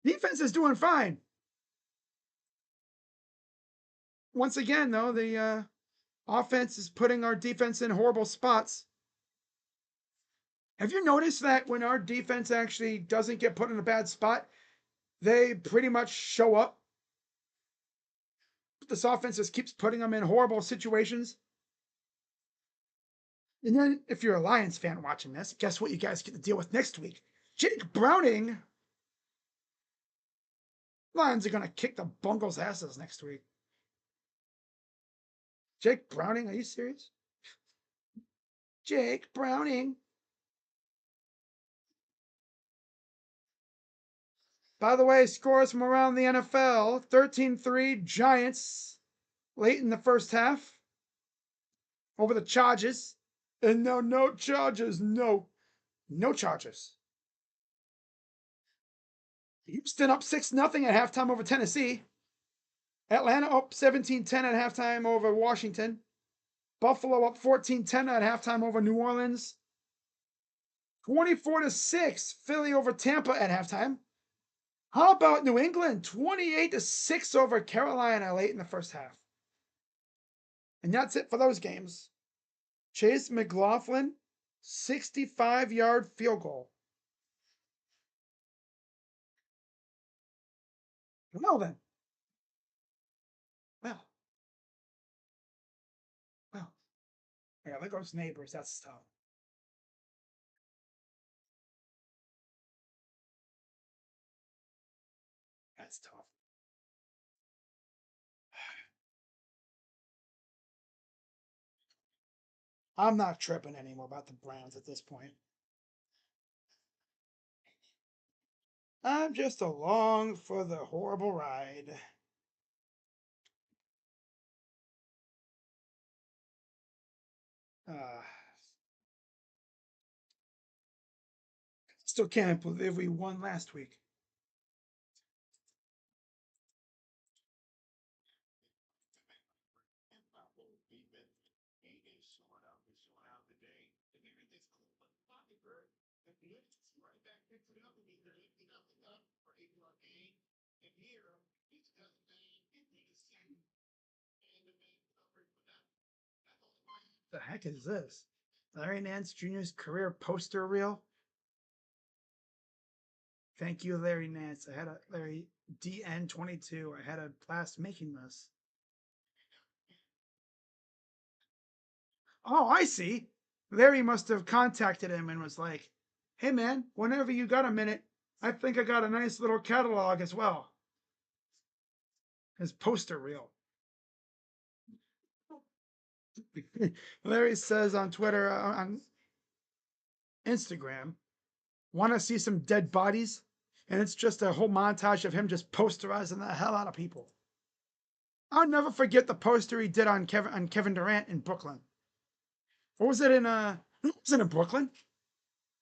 Defense is doing fine. Once again, though, the offense is putting our defense in horrible spots. Have you noticed that when our defense actually doesn't get put in a bad spot, they pretty much show up? This offense just keeps putting them in horrible situations. And then, if you're a Lions fan watching this, guess what you guys get to deal with next week? Jake Browning. Lions are going to kick the Bungles' asses next week. Jake Browning? Are you serious? Jake Browning. By the way, scores from around the NFL. 13-3 Giants late in the first half over the Chargers. And no Chargers. No Chargers. Houston up 6-0 at halftime over Tennessee. Atlanta up 17-10 at halftime over Washington. Buffalo up 14-10 at halftime over New Orleans. 24-6 Philly over Tampa at halftime. How about New England? 28-6 over Carolina late in the first half. And that's it for those games. Chase McLaughlin, 65-yard field goal. Well then. Well. Yeah, there goes Neighbors. That's tough. That's tough. I'm not tripping anymore about the Browns at this point. I'm just along for the horrible ride. Uh, Still can't believe we won last week. The heck is this? Larry Nance Jr.'s career poster reel. Thank you, Larry Nance. I had a Larry DN22. I had a blast making this. Oh, I see. Larry must have contacted him and was like, "Hey, man, whenever you got a minute, I think I got a nice little catalog as well." His poster reel. Larry says on Twitter, on Instagram, want to see some dead bodies? And it's just a whole montage of him just posterizing the hell out of people. I'll never forget the poster he did on Kevin Durant in Brooklyn. Or was it in was it in Brooklyn?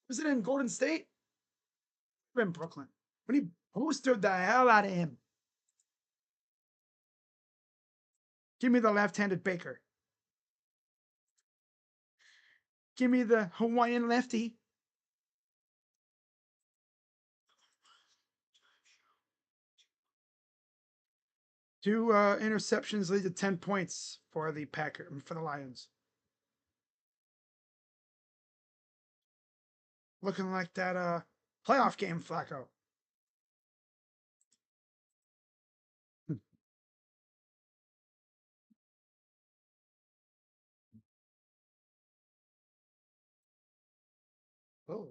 Was it in Golden State? In Brooklyn. When he postered the hell out of him. Give me the left-handed Baker. Give me the Hawaiian lefty. 2 interceptions lead to 10 points for the Lions. Looking like that playoff game, Flacco. Oh.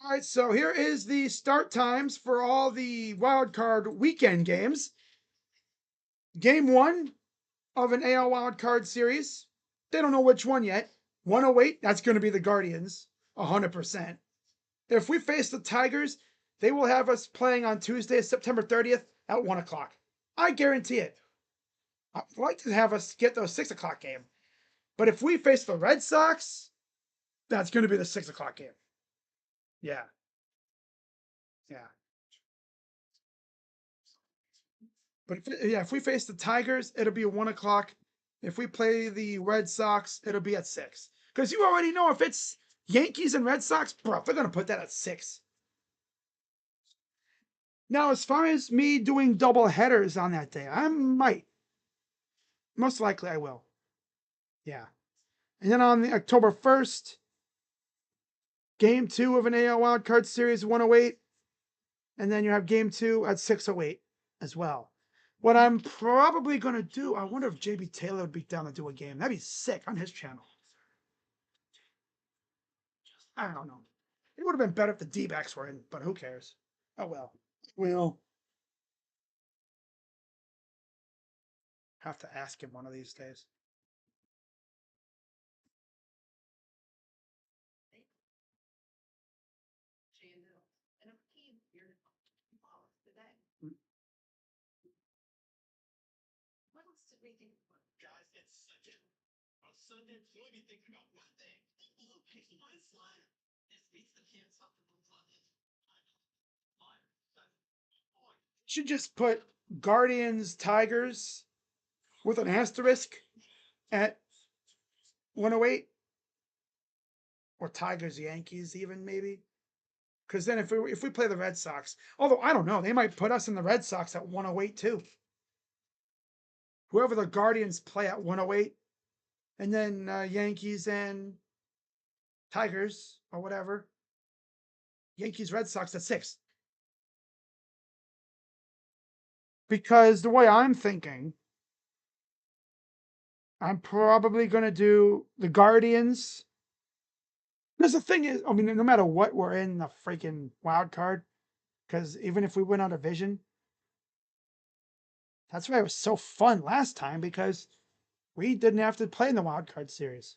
All right, so here is the start times for all the wild card weekend games. Game 1 of an AL wild card series. They don't know which one yet. 108, that's going to be the Guardians, 100%. If we face the Tigers, they will have us playing on Tuesday, September 30th at 1 o'clock. I guarantee it. I'd like to have us get those 6 o'clock game. But if we face the Red Sox, that's going to be the 6 o'clock game. Yeah. Yeah. But if we face the Tigers, it'll be 1 o'clock. If we play the Red Sox, it'll be at 6. Because you already know if it's Yankees and Red Sox, bro, they're going to put that at 6. Now, as far as me doing double headers on that day, I might. Most likely I will. Yeah. And then on the October 1st, game 2 of an AL wildcard series 108. And then you have game 2 at 608 as well. What I'm probably going to do, I wonder if JB Taylor would be down to do a game. That'd be sick on his channel. I don't know. It would have been better if the D-backs were in, but who cares? Oh well. We'll have to ask him one of these days. Should just put Guardians Tigers with an asterisk at 108, or Tigers Yankees even maybe. Because then if we play the Red Sox, although I don't know, they might put us in the Red Sox at 108 too. Whoever the Guardians play at 108, and then Yankees and Tigers or whatever. Yankees Red Sox at 6. Because the way I'm thinking, I'm probably going to do the Guardians. Because the thing is, I mean, no matter what, we're in the freaking wild card. Because even if we win our division, that's why it was so fun last time, because we didn't have to play in the wild card series.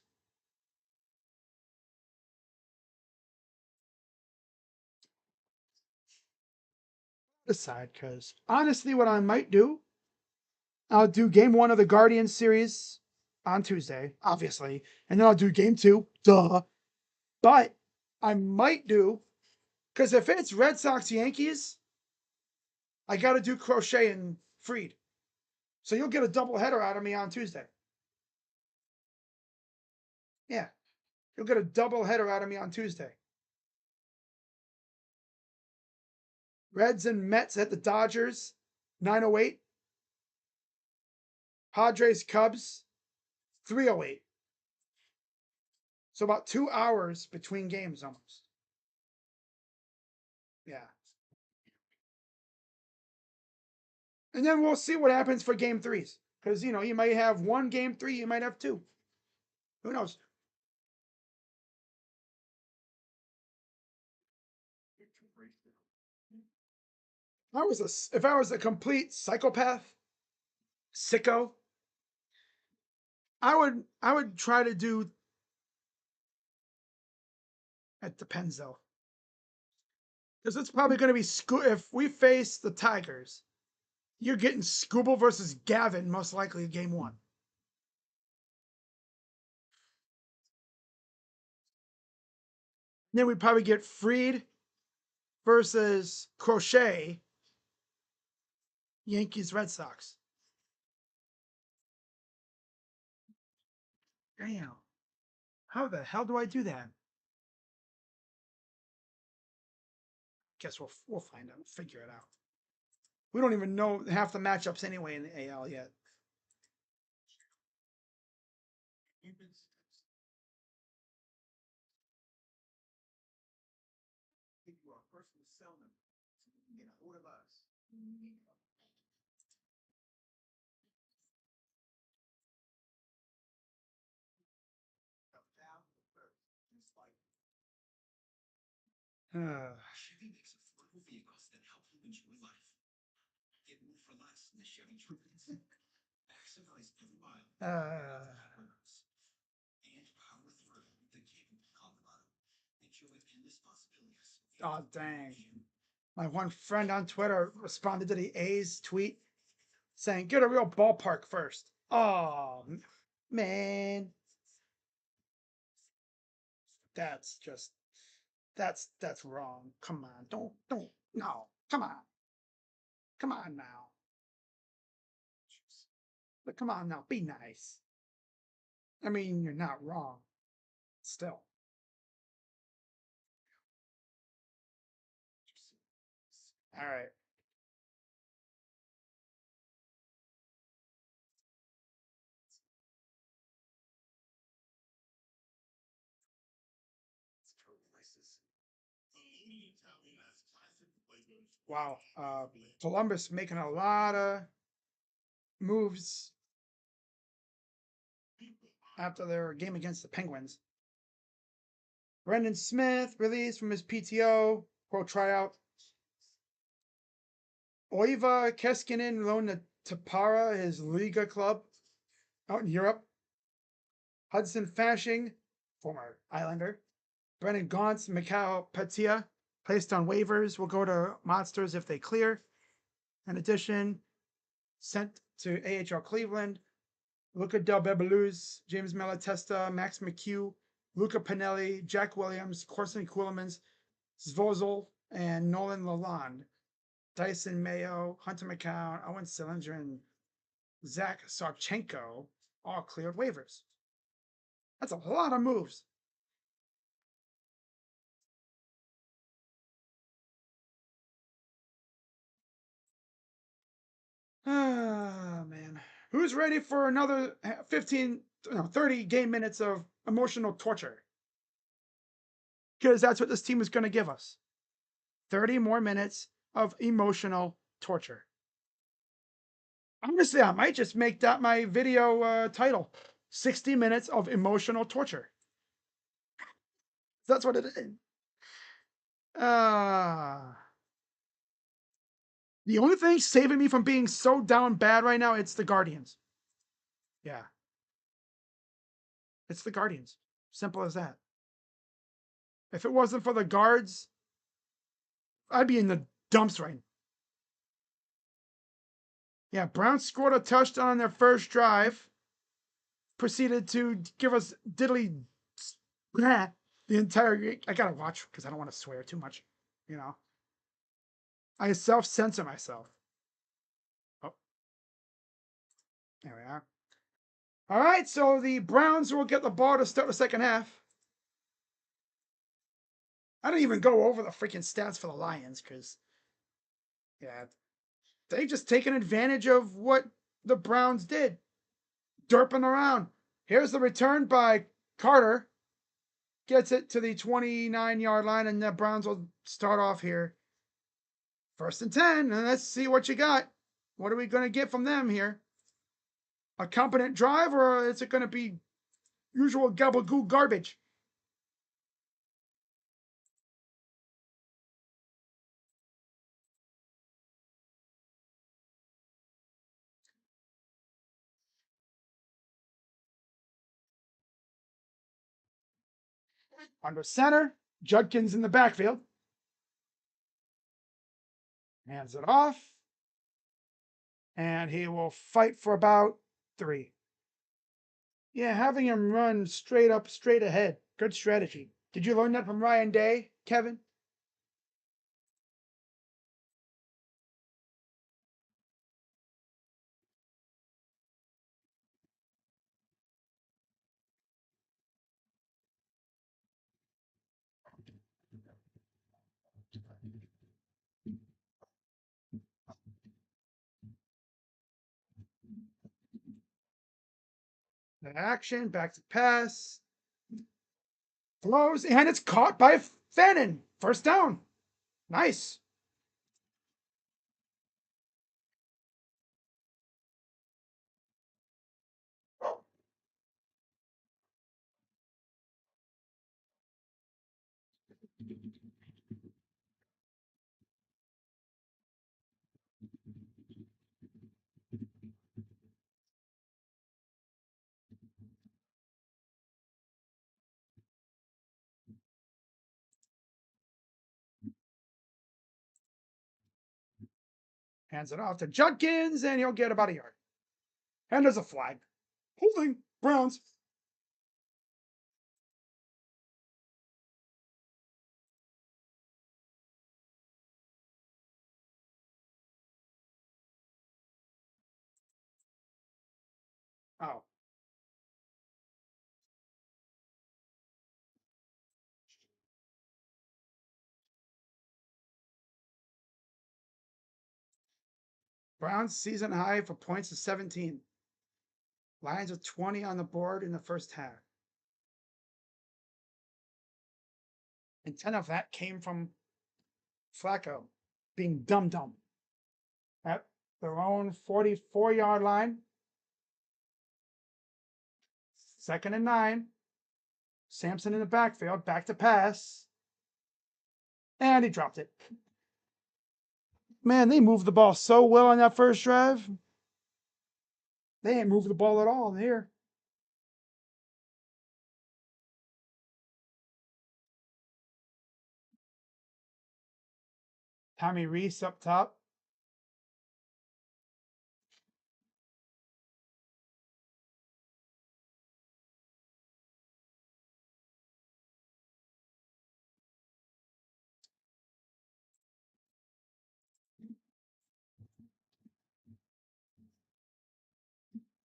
Decide, because honestly, what I might do, I'll do game 1 of the Guardians series on Tuesday, obviously, and then I'll do game 2, duh. But I might do, because if it's Red Sox Yankees, I got to do Crochet and Freed. So you'll get a double header out of me on Tuesday. Yeah. You'll get a double header out of me on Tuesday. Reds and Mets at the Dodgers, 9:08. Padres Cubs, 3:08. So about 2 hours between games almost. Yeah. And then we'll see what happens for game threes. Because, you might have one game three, you might have two. Who knows? If I was a complete psychopath, sicko, I would try to do. It depends though, because it's probably going to be if we face the Tigers, you're getting Scooble versus Gavin most likely in game one. Then we'd probably get Freed versus Crochet, Yankees Red Sox. Damn. How the hell do I do that? Guess we'll find out. Figure it out. We don't even know half the matchups anyway in the AL yet. Uh, uh, oh dang! My one friend on Twitter responded to the A's tweet saying, "Get a real ballpark first." Oh man, that's just that's wrong. Come on, don't no. Come on now. But come on now, be nice. I mean, you're not wrong. Still. All right. Wow. Columbus making a lot of moves after their game against the Penguins. Brendan Smith released from his PTO, pro tryout. Oiva Keskinen loaned to Tapara, his Liga club out in Europe. Hudson Fashing, former Islander. Brennan Gauntz, Mikhail Petia, placed on waivers, will go to Monsters if they clear. In addition, sent to AHL Cleveland. Luca Del Bebeluz, James Malatesta, Max McHugh, Luca Pinelli, Jack Williams, Corson Coolemans, Svozil, and Nolan Lalonde. Dyson Mayo, Hunter McCown, Owen Sillinger, and Zach Sarchenko all cleared waivers. That's a lot of moves. Ah, man. Who's ready for another 30 game minutes of emotional torture? Because that's what this team is going to give us. 30 more minutes of emotional torture. Honestly, I might just make that my video title. 60 minutes of emotional torture. That's what it is. The only thing saving me from being so down bad right now, it's the Guardians. Yeah. It's the Guardians. Simple as that. If it wasn't for the guards, I'd be in the dumps right now. Yeah, Browns scored a touchdown on their first drive. Proceeded to give us diddly the entire. I gotta watch because I don't want to swear too much. I self-censor myself. Oh, there we are. All right, so the Browns will get the ball to start the second half. I didn't even go over the freaking stats for the Lions because Yeah, they just taken advantage of what the Browns did, derping around. Here's the return by Carter. Gets it to the 29-yard line, and the Browns will start off here. 1st and 10, and let's see what you got. What are we going to get from them here? A competent drive, or is it going to be usual gabagool garbage? Under center, Judkins in the backfield. Hands it off. And he will fight for about 3. Yeah, having him run straight up, straight ahead. Good strategy. Did you learn that from Ryan Day, Kevin? The action, back to pass. Throws, and it's caught by Fannin. 1st down. Nice. Hands it off to Judkins, and he'll get about a yard. And there's a flag. Holding Browns. Oh. Browns season high for points of 17. Lions with 20 on the board in the first half. And 10 of that came from Flacco being dumb at their own 44-yard line. 2nd and 9. Sampson in the backfield, back to pass. And he dropped it. Man, they moved the ball so well on that first drive. They ain't moved the ball at all here. Tommy Reese up top.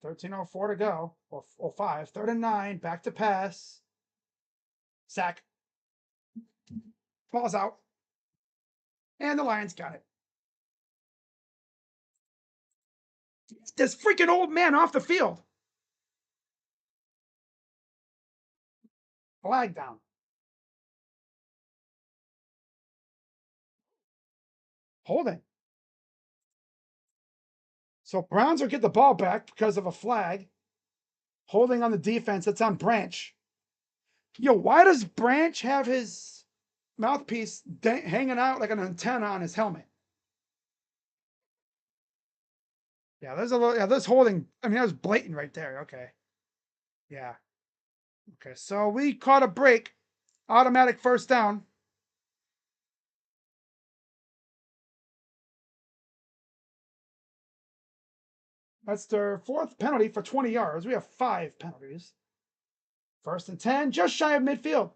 $13:04 to go, or 5. 3rd and 9, back to pass. Sack. Ball's out. And the Lions got it. This freaking old man off the field. Flag down. Holding. So Browns will get the ball back because of a flag. Holding on the defense. That's on Branch. Yo, why does Branch have his mouthpiece hanging out like an antenna on his helmet? Yeah, there's a little. Yeah, there's holding. I mean, that was blatant right there. Okay. Yeah. Okay, so we caught a break. Automatic 1st down. That's their 4th penalty for 20 yards. We have 5 penalties. 1st and 10, just shy of midfield.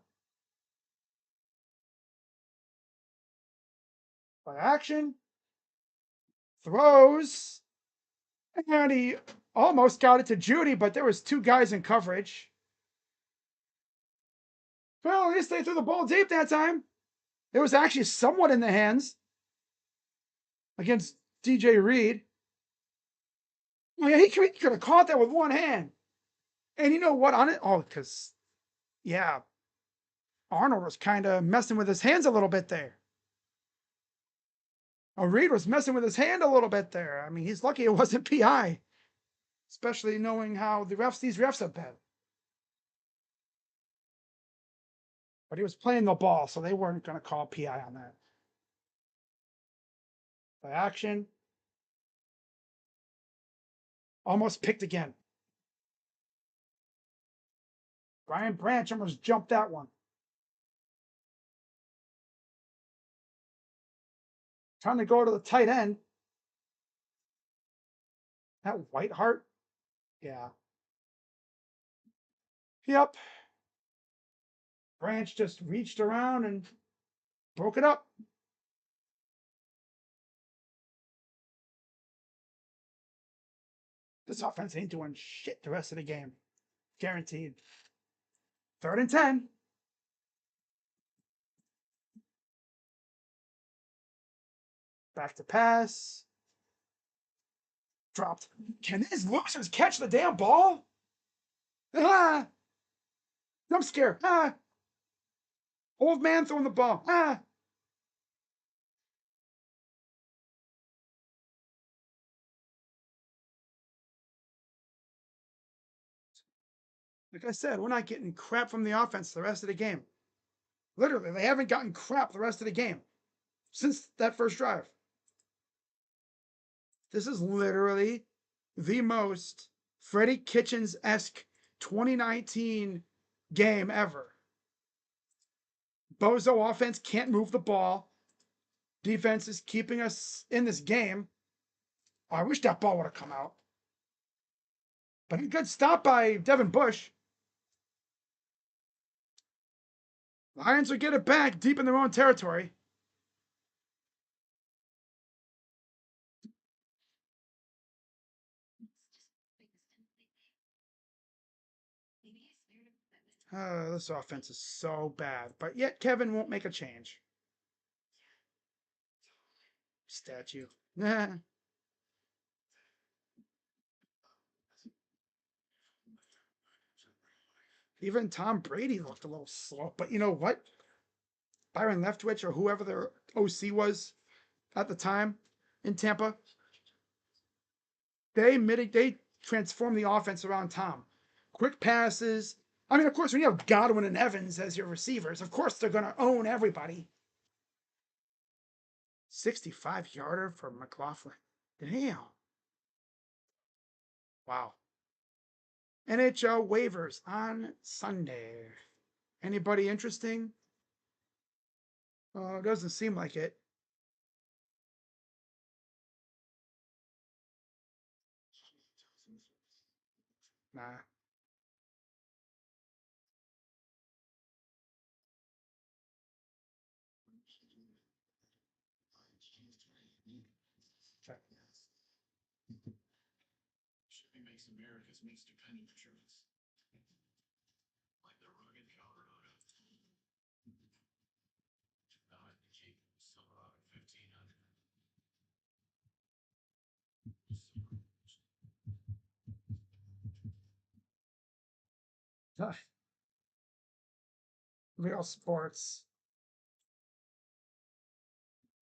By action. Throws. And he almost got it to Judy, but there was 2 guys in coverage. Well, at least they threw the ball deep that time. It was actually somewhat in the hands. against DJ Reed. Oh, yeah, he could have caught that with one hand. And you know what on it? Oh, because, yeah, Arnold was kind of messing with his hands a little bit there. Oh, Reed was messing with his hand a little bit there. I mean, he's lucky it wasn't PI, especially knowing how these refs have been. But he was playing the ball, so they weren't going to call PI on that. The action. Almost picked again. Brian Branch almost jumped that one. Trying to go to the tight end. That Whiteheart? Yeah. Yep. Branch just reached around and broke it up. This offense ain't doing shit the rest of the game. Guaranteed. 3rd and 10. Back to pass. Dropped. Can these losers catch the damn ball? Ah! I'm scared. Ah! Old man throwing the ball. Ah! Like I said, we're not getting crap from the offense the rest of the game. Literally, they haven't gotten crap the rest of the game since that first drive. This is literally the most Freddie Kitchens-esque 2019 game ever. Bozo offense can't move the ball. Defense is keeping us in this game. Oh, I wish that ball would have come out. But a good stop by Devin Bush. Lions will get it back deep in their own territory. This offense is so bad. But yet Kevin won't make a change. Statue. Even Tom Brady looked a little slow. But you know what? Byron Leftwich or whoever their OC was at the time in Tampa, they transformed the offense around Tom. Quick passes. I mean, of course, when you have Godwin and Evans as your receivers, of course they're going to own everybody. 65-yarder for McLaughlin. Damn. Wow. NHL waivers on Sunday. Anybody interesting? Doesn't seem like it. Nah. Shipping makes America's most dependent insurance. Like the rugged Colorado. Not the Cape Silverado 1500. Real sports.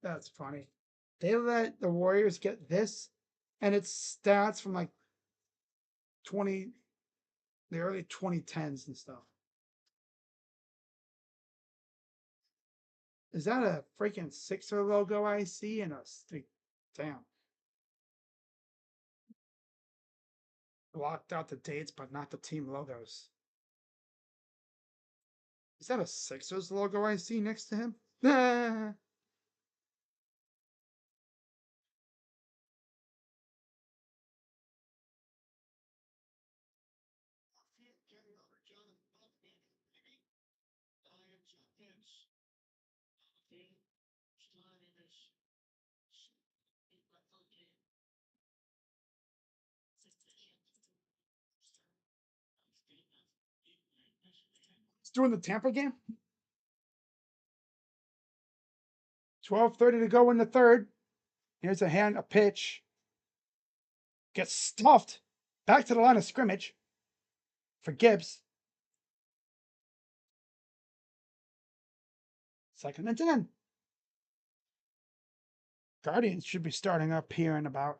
That's funny. They let the Warriors get this, and it's stats from like 20, the early 2010s and stuff. Is that a freaking Sixer logo I see in a stick? Damn. Blocked out the dates, but not the team logos. Is that a Sixers logo I see next to him? It's doing the Tampa game. 12:30 to go in the third. Here's a pitch. Gets stuffed. Back to the line of scrimmage for Gibbs. 2nd and 10. Guardians should be starting up here in about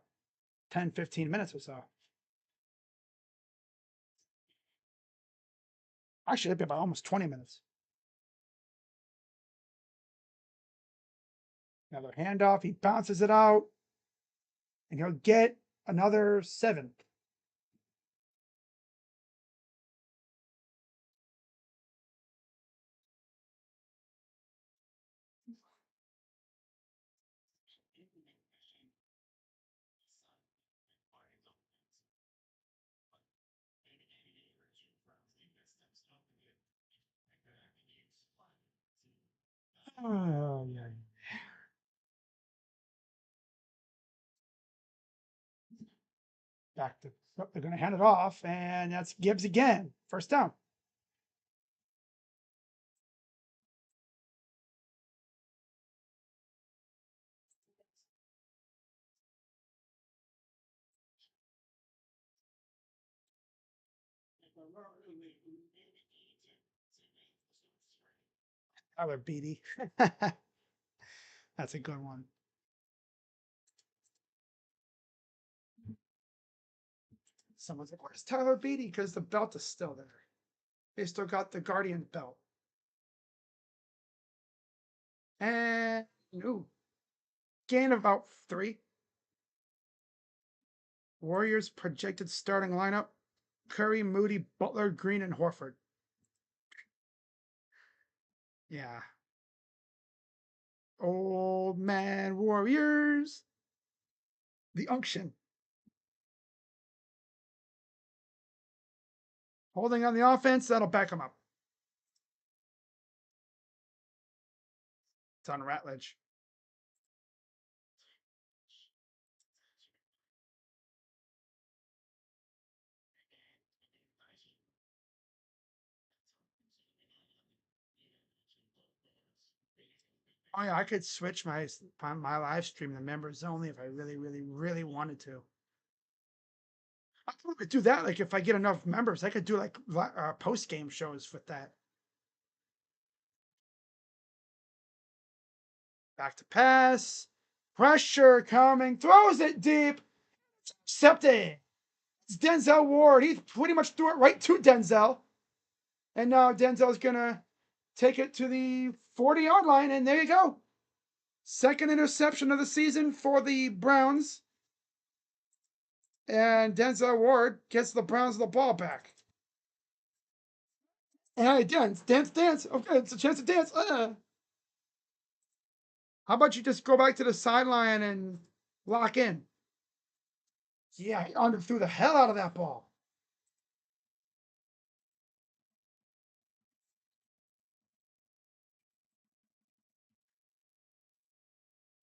10, 15 minutes or so. Actually, it'd be about almost 20 minutes. Another handoff. He bounces it out. And he'll get another 7. Oh, yeah. Back to, oh, they're going to hand it off, and that's Gibbs again. 1st down. Tyler Beatty. That's a good one. Someone's like, where's Tyler Beatty? Because the belt is still there. They still got the Guardian belt. And, ooh, gain of about 3. Warriors projected starting lineup: Curry, Moody, Butler, Green, and Horford. Yeah. Old man Warriors. The unction. Holding on the offense, that'll back them up. It's on Ratledge. Oh yeah, I could switch my live stream to members only if I really, really, really wanted to. I could do that. Like if I get enough members, I could do like post game shows with that. Back to pass. Pressure coming. Throws it deep. Intercepted. It's Denzel Ward. He pretty much threw it right to Denzel. And now Denzel's going to take it to the 40-yard line. And there you go. 2nd interception of the season for the Browns. And Denzel Ward gets the Browns the ball back. And hey, dance. Okay, it's a chance to dance. How about you just go back to the sideline and lock in? Yeah, he underthrew the hell out of that ball.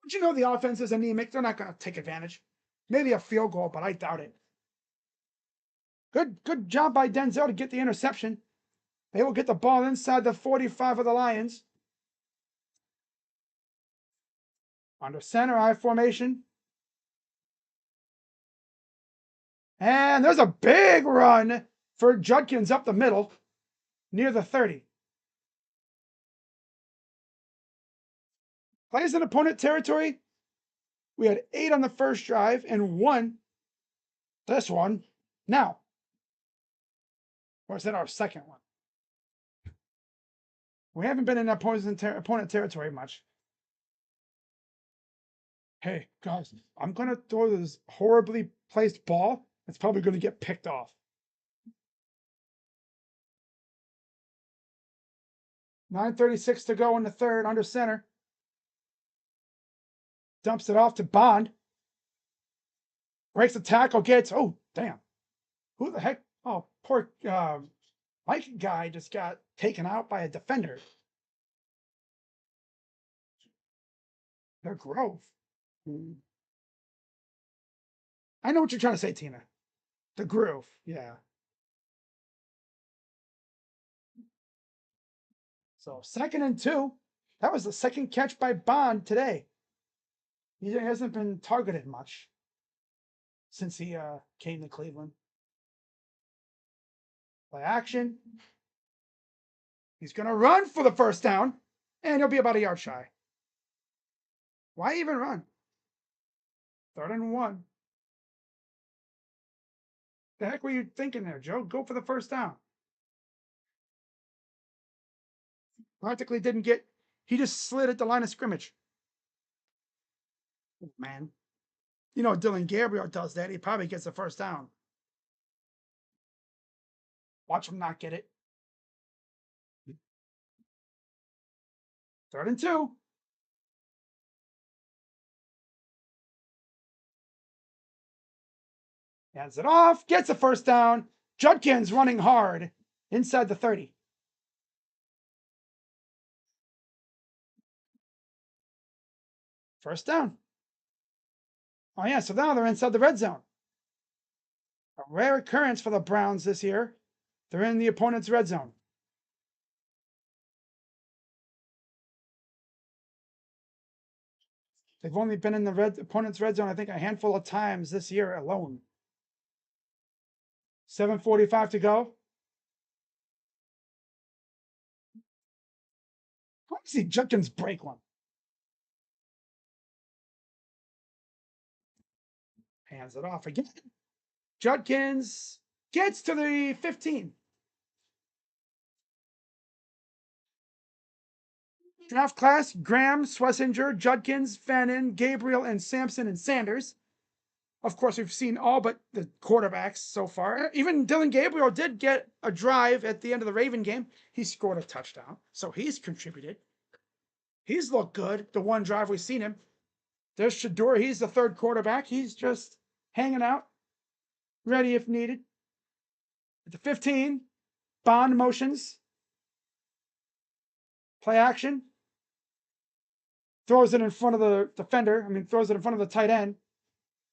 But you know the offense is anemic. They're not going to take advantage. Maybe a field goal, but I doubt it. Good job by Denzel to get the interception. They will get the ball inside the 45 of the Lions. Under center, I formation. And there's a big run for Judkins up the middle near the 30. Plays in opponent territory. We had 8 on the first drive and 1 this one now. Or is that our second one? We haven't been in opponent territory much. Hey, guys, I'm going to throw this horribly placed ball. It's probably going to get picked off. 9:36 to go in the 3rd, under center. Dumps it off to Bond. Breaks the tackle, gets, oh, damn. Who the heck? Oh, poor Mike guy just got taken out by a defender. The Grove. I know what you're trying to say, Tina. The Groove, yeah. So 2nd and 2. That was the 2nd catch by Bond today. He hasn't been targeted much since he came to Cleveland. Play action. He's going to run for the first down, and he'll be about a yard shy. Why even run? 3rd and 1. The heck were you thinking there, Joe? Go for the first down. Practically didn't get. He just slid at the line of scrimmage. Oh, man. You know, Dylan Gabriel does that. He probably gets the first down. Watch him not get it. 3rd and 2. Hands it off. Gets the first down. Judkins running hard inside the 30. First down. Oh, yeah, so now they're inside the red zone. A rare occurrence for the Browns this year. They're in the opponent's red zone. They've only been in the opponent's red zone, I think, a handful of times this year alone. 7:45 to go. I want to see Judkins break one. Hands it off again. Judkins gets to the 15. Draft class: Graham, Schlesinger, Judkins, Fannin, Gabriel, and Sampson and Sanders. Of course, we've seen all but the quarterbacks so far. Even Dylan Gabriel did get a drive at the end of the Raven game. He scored a touchdown, so he's contributed. He's looked good the one drive we've seen him. There's Shador. He's the 3rd quarterback. He's just hanging out, ready if needed. At the 15, Bond motions. Play action. Throws it in front of the defender. Throws it in front of the tight end.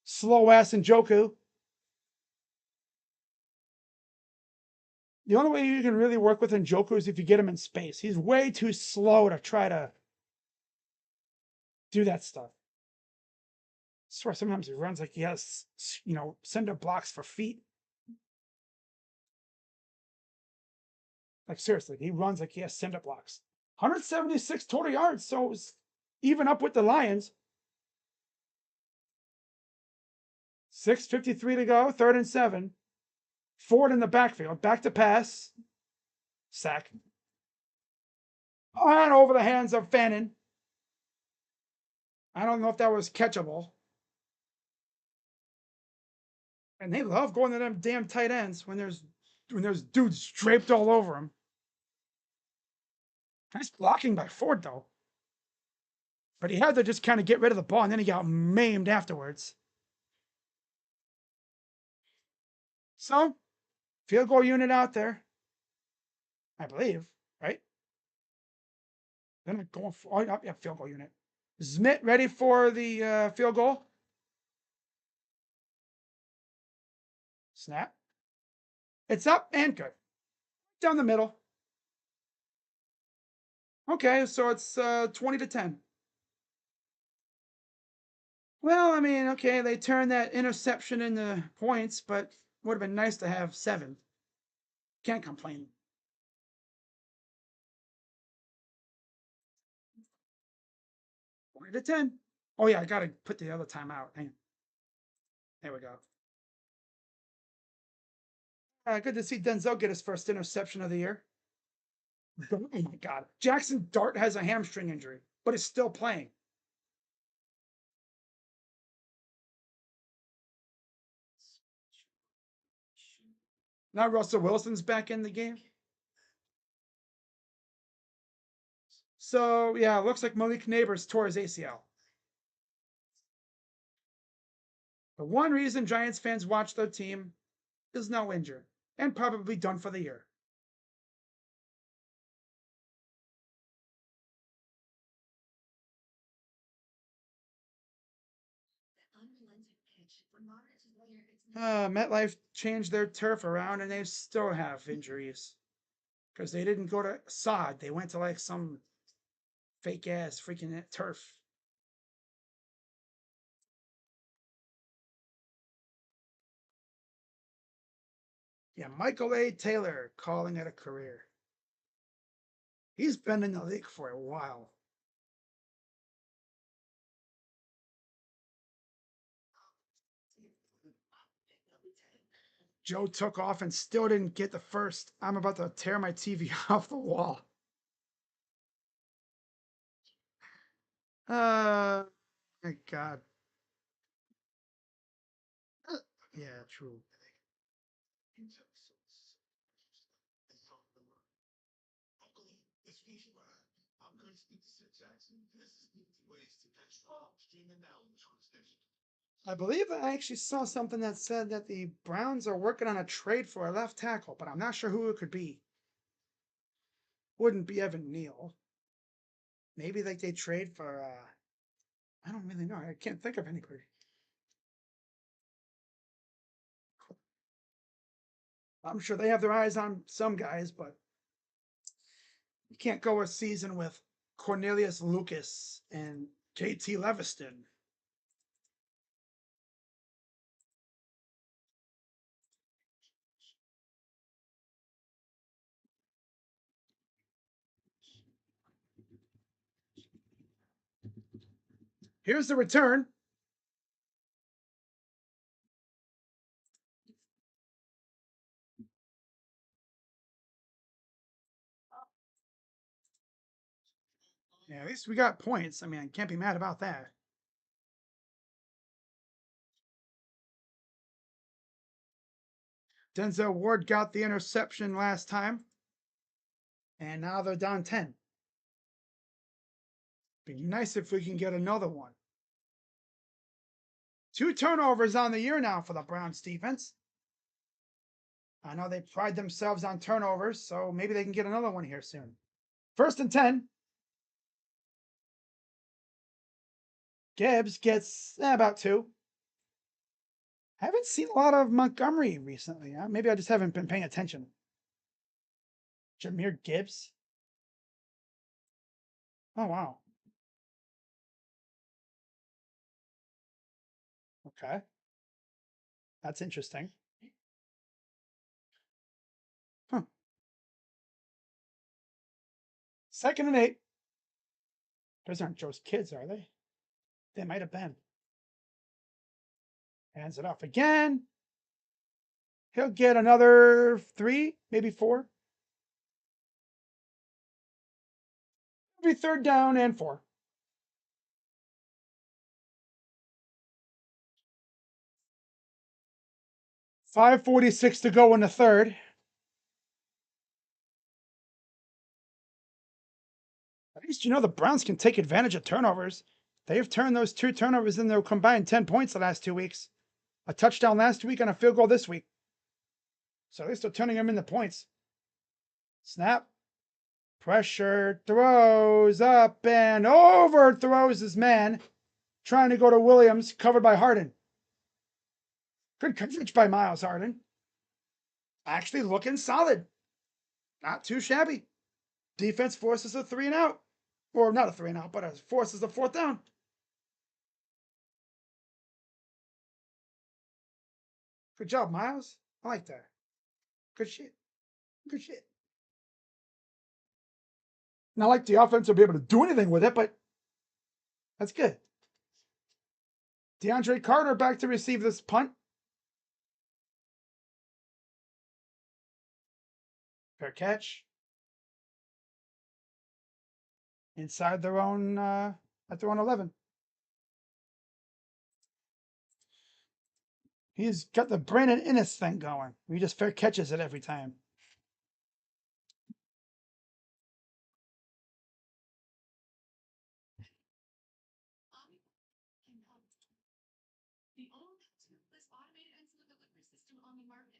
Slow ass Njoku. The only way you can really work with Njoku is if you get him in space. He's way too slow to try to do that stuff. I swear sometimes he runs like he has, cinder blocks for feet. Like seriously, he runs like he has cinder blocks. 176 total yards, so it was even up with the Lions. 6:53 to go, 3rd and 7. Ford in the backfield, back to pass. Sack. And over the hands of Fannin. I don't know if that was catchable. And they love going to them damn tight ends when there's dudes draped all over them. Nice blocking by Ford, though. But he had to just kind of get rid of the ball, and then he got maimed afterwards. So, field goal unit out there. I believe, right? Then going for, yeah, field goal unit. Smith ready for the field goal. Snap. It's up and good. Down the middle. Okay, so it's 20 to 10. Well, okay, they turned that interception into points, but would have been nice to have 7. Can't complain. To 10. Oh yeah, I gotta put the other time out. Hang on. There we go. Good to see Denzel get his first interception of the year. Oh my God. Jackson Dart has a hamstring injury, but is still playing. Now Russell Wilson's back in the game. So yeah, looks like Malik Neighbors tore his ACL. The one reason Giants fans watch their team is now injured and probably done for the year. MetLife changed their turf around and they still have injuries because they didn't go to sod. They went to like some fake ass freaking turf. Yeah, Michael A. Taylor calling it a career. He's been in the league for a while. Joe took off and still didn't get the first. I'm about to tear my TV off the wall. My God. Yeah, true. I believe I actually saw something that said that the Browns are working on a trade for a left tackle, but I'm not sure who it could be. Wouldn't be Evan Neal. Maybe like they trade for I don't really know. I can't think of anybody. I'm sure they have their eyes on some guys, but you can't go a season with Cornelius Lucas and JT Leviston. Here's the return. Yeah, at least we got points. I mean, I can't be mad about that. Denzel Ward got the interception last time, and now they're down 10. Be nice if we can get another one. 2 turnovers on the year now for the Browns defense. I know they pride themselves on turnovers, so maybe they can get another one here soon. 1st and 10. Gibbs gets about 2. Haven't seen a lot of Montgomery recently. Huh? Maybe I just haven't been paying attention. Jahmyr Gibbs. Oh, wow. Okay. That's interesting. Huh. 2nd and 8. Those aren't Joe's kids, are they? They might have been. Hands it off again. He'll get another 3, maybe 4. It'll be 3rd down and 4. $5:46 to go in the 3rd. At least you know the Browns can take advantage of turnovers. They've turned those 2 turnovers into combined 10 points the last 2 weeks. A touchdown last week and a field goal this week. So at least they're turning them into points. Snap. Pressure. Throws up and overthrows his man. Trying to go to Williams. Covered by Harden. Good coverage by Miles Harden. Actually looking solid. Not too shabby. Defense forces a 3 and out. Or not a 3 and out, but forces a 4th down. Good job, Miles. I like that. Good shit. Good shit. Not like the offense will be able to do anything with it, but that's good. DeAndre Carter back to receive this punt. Fair catch. Inside their own, at their own 11. He's got the Brandon Innes thing going. He just fair catches it every time. The only toothless automated insulin delivery system on the market.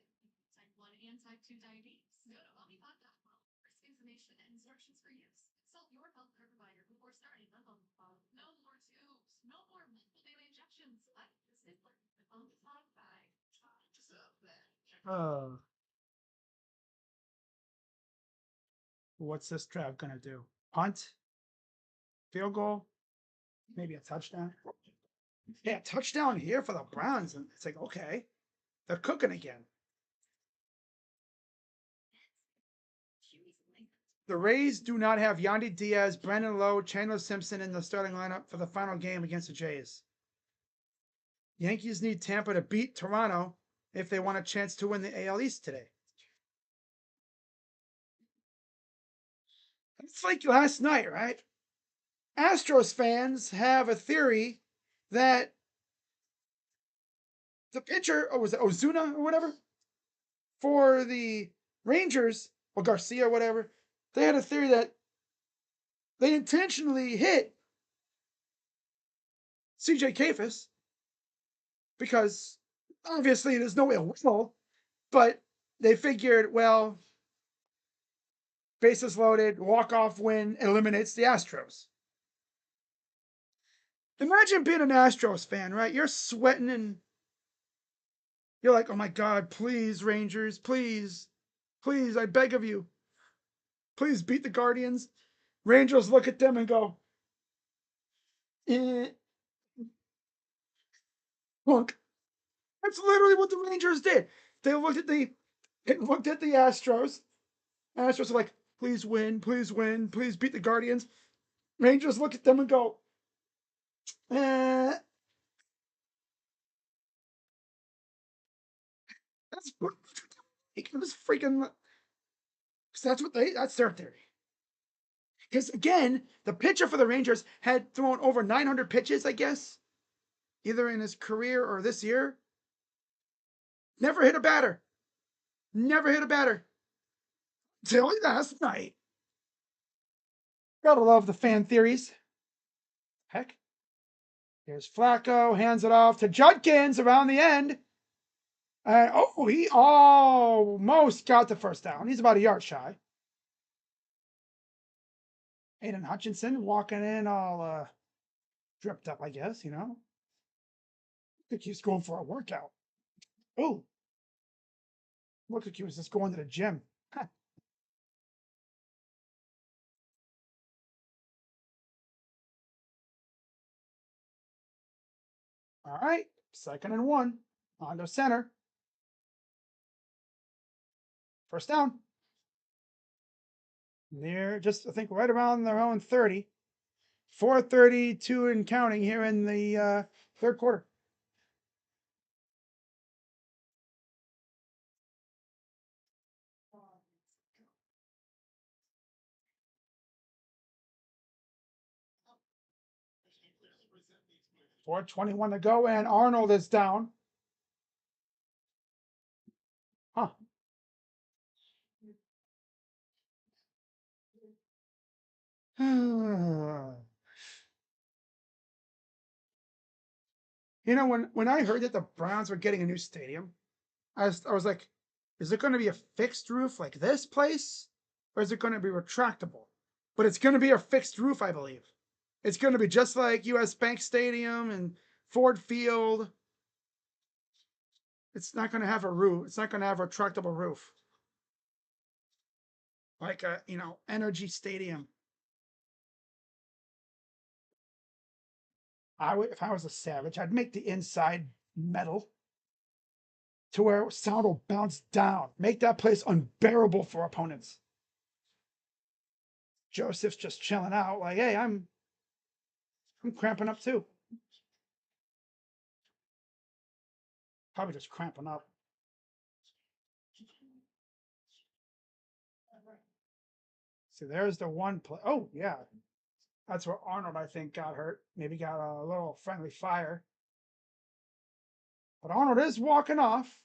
Type 1 and type 2 diabetes. Go to Omnipod.com for information and instructions for use. Consult your healthcare provider before starting on Omnipod. No more tubes. No more multiple daily injections. Life is simpler with Omnipod 5. Oh. What's this drive gonna do? Punt? Field goal? Maybe a touchdown? Yeah, touchdown here for the Browns. And it's like, okay, they're cooking again. The Rays do not have Yandy Diaz, Brandon Lowe, Chandler Simpson in the starting lineup for the final game against the Jays. Yankees need Tampa to beat Toronto if they want a chance to win the AL East today. It's like last night, right? Astros fans have a theory that the pitcher, or was it Ozuna or whatever, for the Rangers, or Garcia, or whatever, they had a theory that they intentionally hit CJ Kafis because obviously there's no ill will, but they figured, well, bases loaded, walk-off win eliminates the Astros. Imagine being an Astros fan, right? You're sweating and you're like, oh my God, please, Rangers, please, please, I beg of you, please beat the Guardians. Rangers look at them and go, eh. Look, that's literally what the Rangers did. They looked at the Astros. Astros are like, please win, please beat the Guardians. Rangers look at them and go, eh. That's it was freaking. That's their theory. Because again, the pitcher for the Rangers had thrown over 900 pitches, I guess, either in his career or this year. Never hit a batter. Never hit a batter. Till last night. Gotta love the fan theories. Heck. Here's Flacco, hands it off to Judkins around the end. And he almost got the first down. He's about a yard shy. Aiden Hutchinson walking in all dripped up, I guess, you know. I think he's going for a workout. Oh, looked like he was just going to the gym. All right, 2nd and 1. On to center. First down. They're just, I think, right around their own 30. 4:32 and counting here in the third quarter. .421 to go, and Arnold is down. Huh. You know, when I heard that the Browns were getting a new stadium, I was like, is it going to be a fixed roof like this place? Or is it going to be retractable? But it's going to be a fixed roof, I believe. It's going to be just like US Bank Stadium and Ford Field. It's not going to have a roof. It's not going to have a retractable roof. Like a, Energy Stadium. If I was a savage, I'd make the inside metal to where sound will bounce down. Make that place unbearable for opponents. Joseph's just chilling out, like, hey, I'm cramping up too. Probably just cramping up. See, there's the one play. Oh, yeah. That's where Arnold, I think, got hurt. Maybe got a little friendly fire. But Arnold is walking off.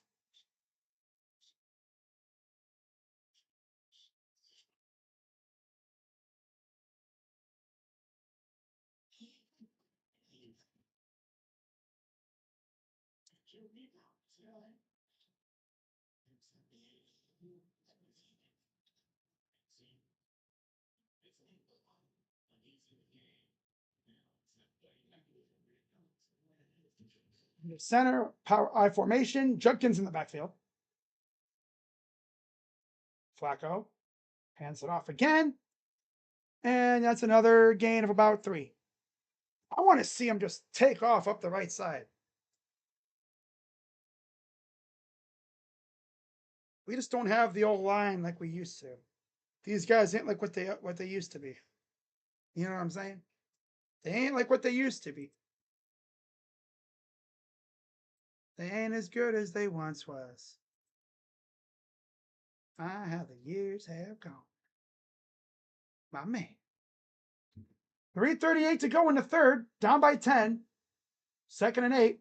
The center, power I formation. Judkins in the backfield. Flacco hands it off again. And that's another gain of about 3. I want to see him just take off up the right side. We just don't have the old line like we used to. These guys ain't like what they used to be. You know what I'm saying? They ain't like what they used to be. They ain't as good as they once was. How the years have gone. My man. 3:38 to go in the third, down by 10. Second and 8.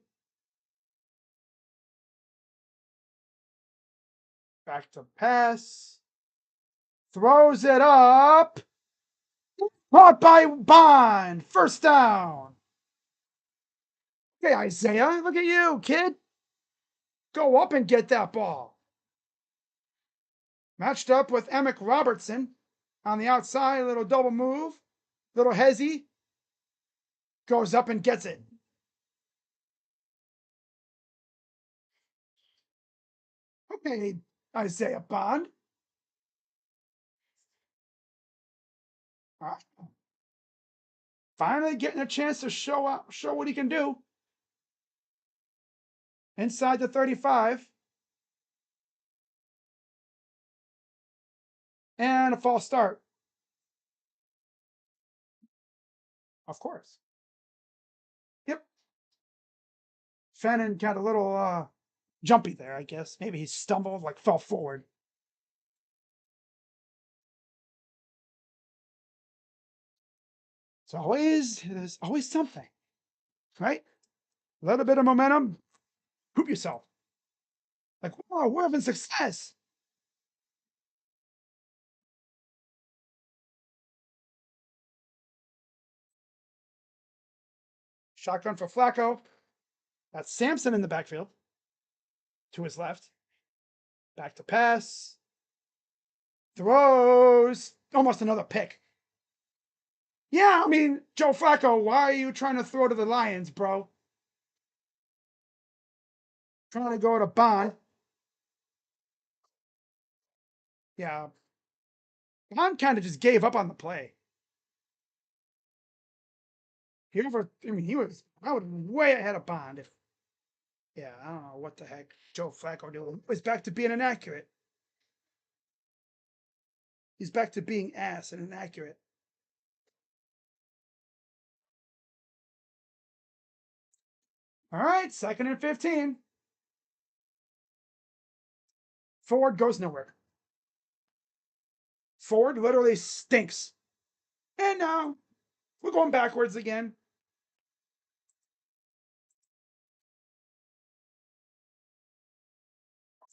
Back to pass. Throws it up. Caught by Bond. First down. Okay, Isaiah, look at you, kid. Go up and get that ball. Matched up with Emick Robertson on the outside. Little double move. Little hezzy. Goes up and gets it. Okay, Isaiah Bond. All right. Finally getting a chance to show what he can do. Inside the 35. And a false start. Of course. Yep. Fannin got a little jumpy there, I guess. Maybe he stumbled, like fell forward. There's always something, right? A little bit of momentum, hoop yourself. Like, wow, we're having success. Shotgun for Flacco. That's Sampson in the backfield. To his left. Back to pass. Throws. Almost another pick. Yeah, I mean, Joe Flacco, why are you trying to throw to the Lions, bro? Trying to go to Bond. Yeah. Bond kind of just gave up on the play. He was way ahead of Bond. Yeah, I don't know what the heck Joe Flacco doing. He's back to being inaccurate. He's back to being ass and inaccurate. All right, second and 15. Ford goes nowhere. Ford literally stinks. And now we're going backwards again.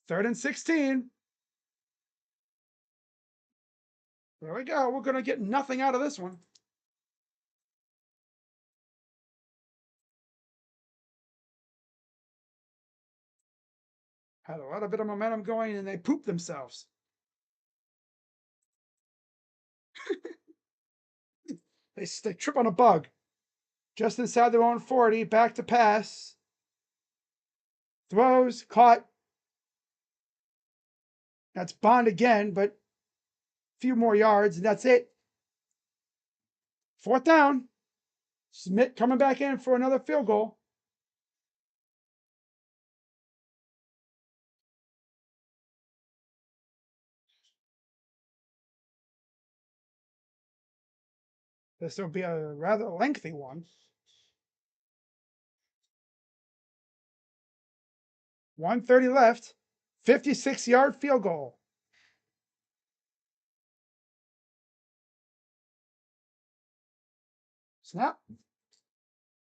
Third and 16. There we go. We're going to get nothing out of this one. Had a lot of bit of momentum going, and they pooped themselves. They trip on a bug. Just inside their own 40, back to pass. Throws, caught. That's Bond again, but a few more yards, and that's it. Fourth down. Smith coming back in for another field goal. This will be a rather lengthy one. 1:30 left. 56-yard field goal. Snap.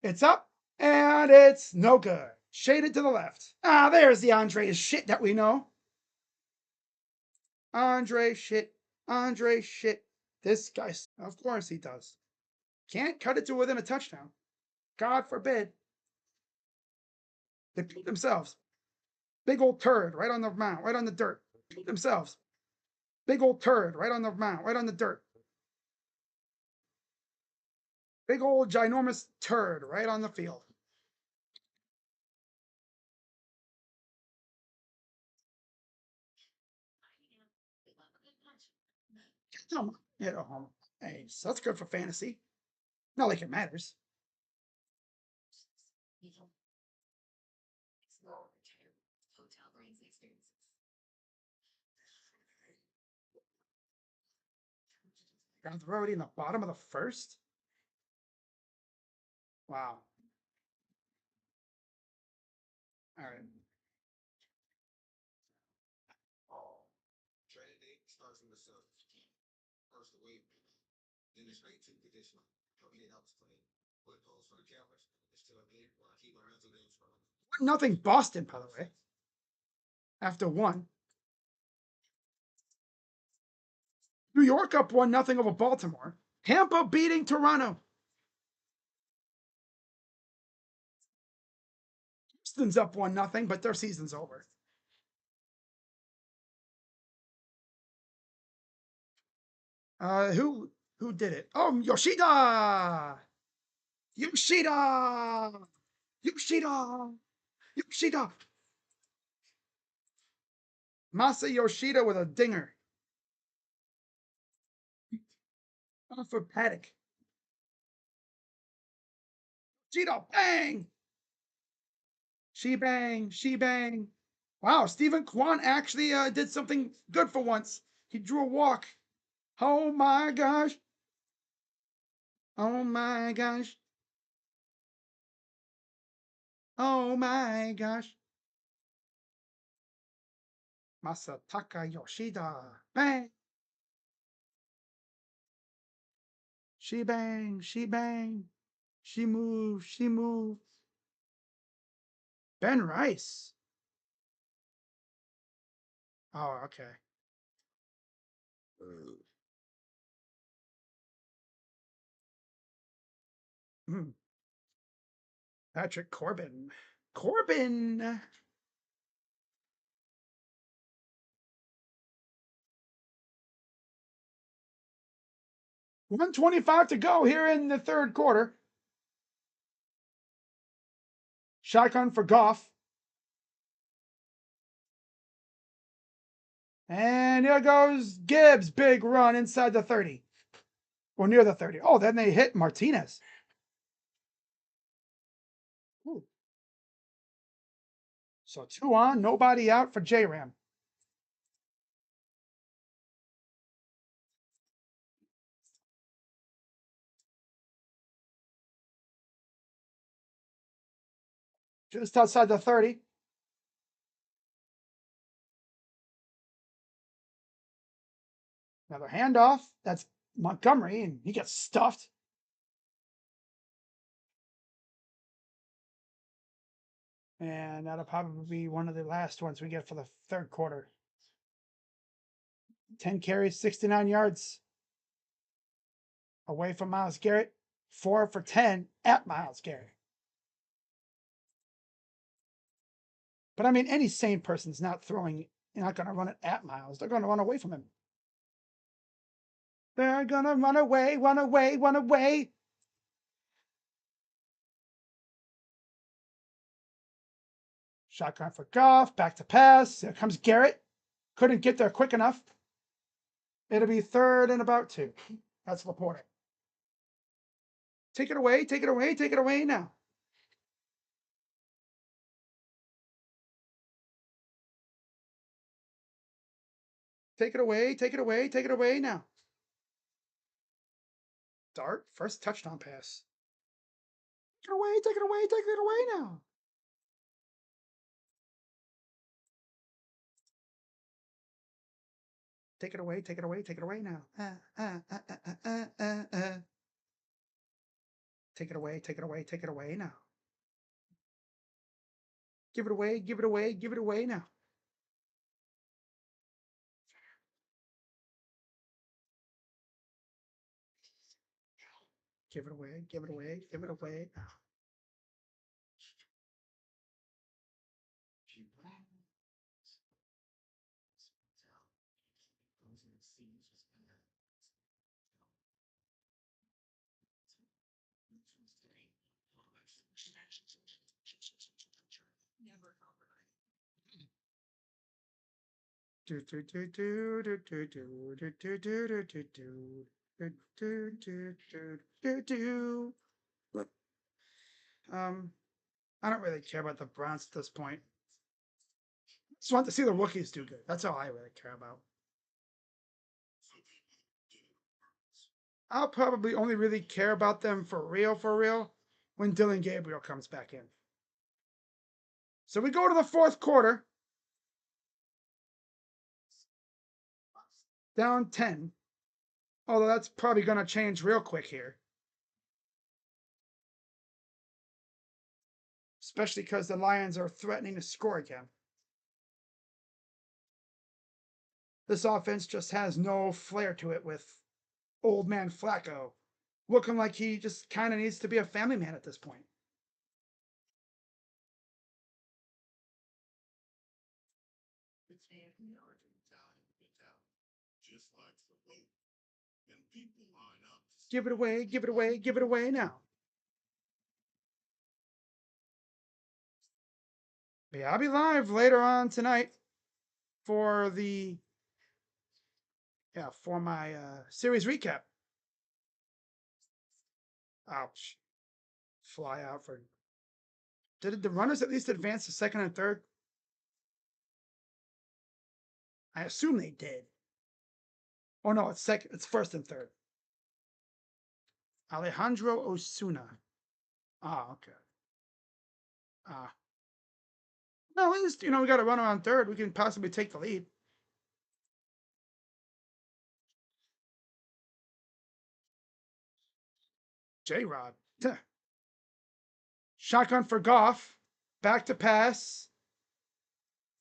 It's up, and it's no good. Shaded to the left. Ah, there's the Andre shit that we know. Andre shit. Andre shit. This guy, of course he does. Can't cut it to within a touchdown. God forbid. They beat themselves. Big old turd right on the mound, right on the dirt. Beat themselves. Big old turd right on the mound, right on the dirt. Big old ginormous turd right on the field. Hit a home. Hey, so that's good for fantasy. Not like it matters. Hotel brains experiences. God, we're already in the bottom of the first? Wow. All right. Training day starts in the sun. First the weight, then it's straight to conditioning. For me, that was clean. Put those for the cameras. It's still a big while I keep my hands on them strong. Nothing Boston, by the way. After one. New York up 1-0 over Baltimore. Tampa beating Toronto. Houston's up 1-0, but their season's over. Who did it? Oh, Yoshida! Yoshida! Yoshida! Yoshida! Masa Yoshida with a dinger. For Paddock. Yoshida, bang! She bang, she bang. Wow, Stephen Kwan actually did something good for once. He drew a walk. Oh my gosh. Oh my gosh. Oh my gosh. Masataka Yoshida. Bang. She bang, she bang. She moves, she moves. Ben Rice. Oh, okay. Hmm. Patrick Corbin. Corbin. 1:25 to go here in the third quarter. Shotgun for Goff. And here goes Gibbs. Big run inside the 30. Or near the 30. Oh, then they hit Martinez. Ooh. So 2 on, nobody out for J-Ram. Just outside the 30. Another handoff. That's Montgomery, and he gets stuffed. And that'll probably be one of the last ones we get for the third quarter. 10 carries, 69 yards. Away from Myles Garrett. 4 for 10 at Myles Garrett. But I mean, any sane person's not throwing, you're not going to run it at Myles. They're going to run away from him. They're going to run away, run away, run away. Shotgun for Goff, back to pass. Here comes Garrett. Couldn't get there quick enough. It'll be 3rd and about 2. That's Laporta. Take it away, take it away, take it away now. Take it away, take it away, take it away now. Dart, first touchdown pass. Take it away, take it away, take it away now. Take it away, take it away, take it away now. Take it away, take it away, take it away now. Give it away, give it away, give it away now. Give it away, give it away, give it away now. Do do do do do do do do do do do do do do do do do. I don't really care about the Browns at this point. Just want to see the rookies do good. That's all I really care about. I'll probably only really care about them for real, when Dylan Gabriel comes back in. So we go to the fourth quarter, down 10. Although that's probably going to change real quick here. Especially because the Lions are threatening to score again. This offense just has no flair to it with old man Flacco looking like he just kind of needs to be a family man at this point. It's just like the boat. And people line up. Give it away, give it away, give it away now. But yeah, I'll be live later on tonight for my series recap. Ouch. Fly out for. Did the runners at least advance to second and third? I assume they did. Oh no, it's second. It's first and third. Alejandro Osuna. Ah, okay. Well, at least we got a runner on third. We can possibly take the lead. J-Rod. Shotgun for Goff. Back to pass.